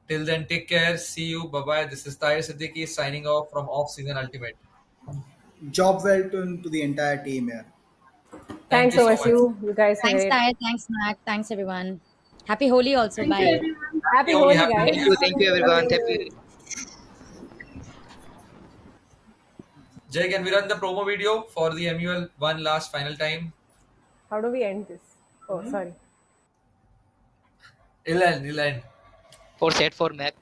Till then, take care. See you. Bye bye. This is Tahir Siddiqui signing off from Off Season Ultimate. Job well done to the entire team here. Thank Thanks, you so much. OSU. You guys are Thanks, great. Ty. Thanks, Mac. Thanks, everyone. Happy Holi also. Thank you, Bye. everyone. Happy Happy Holi, Holi, happy Thank guys. Holi. you, everyone. Happy. Jay, can we run the promo video for the MUL one last final time? How do we end this? Oh, sorry. Ilan. For set for Mac.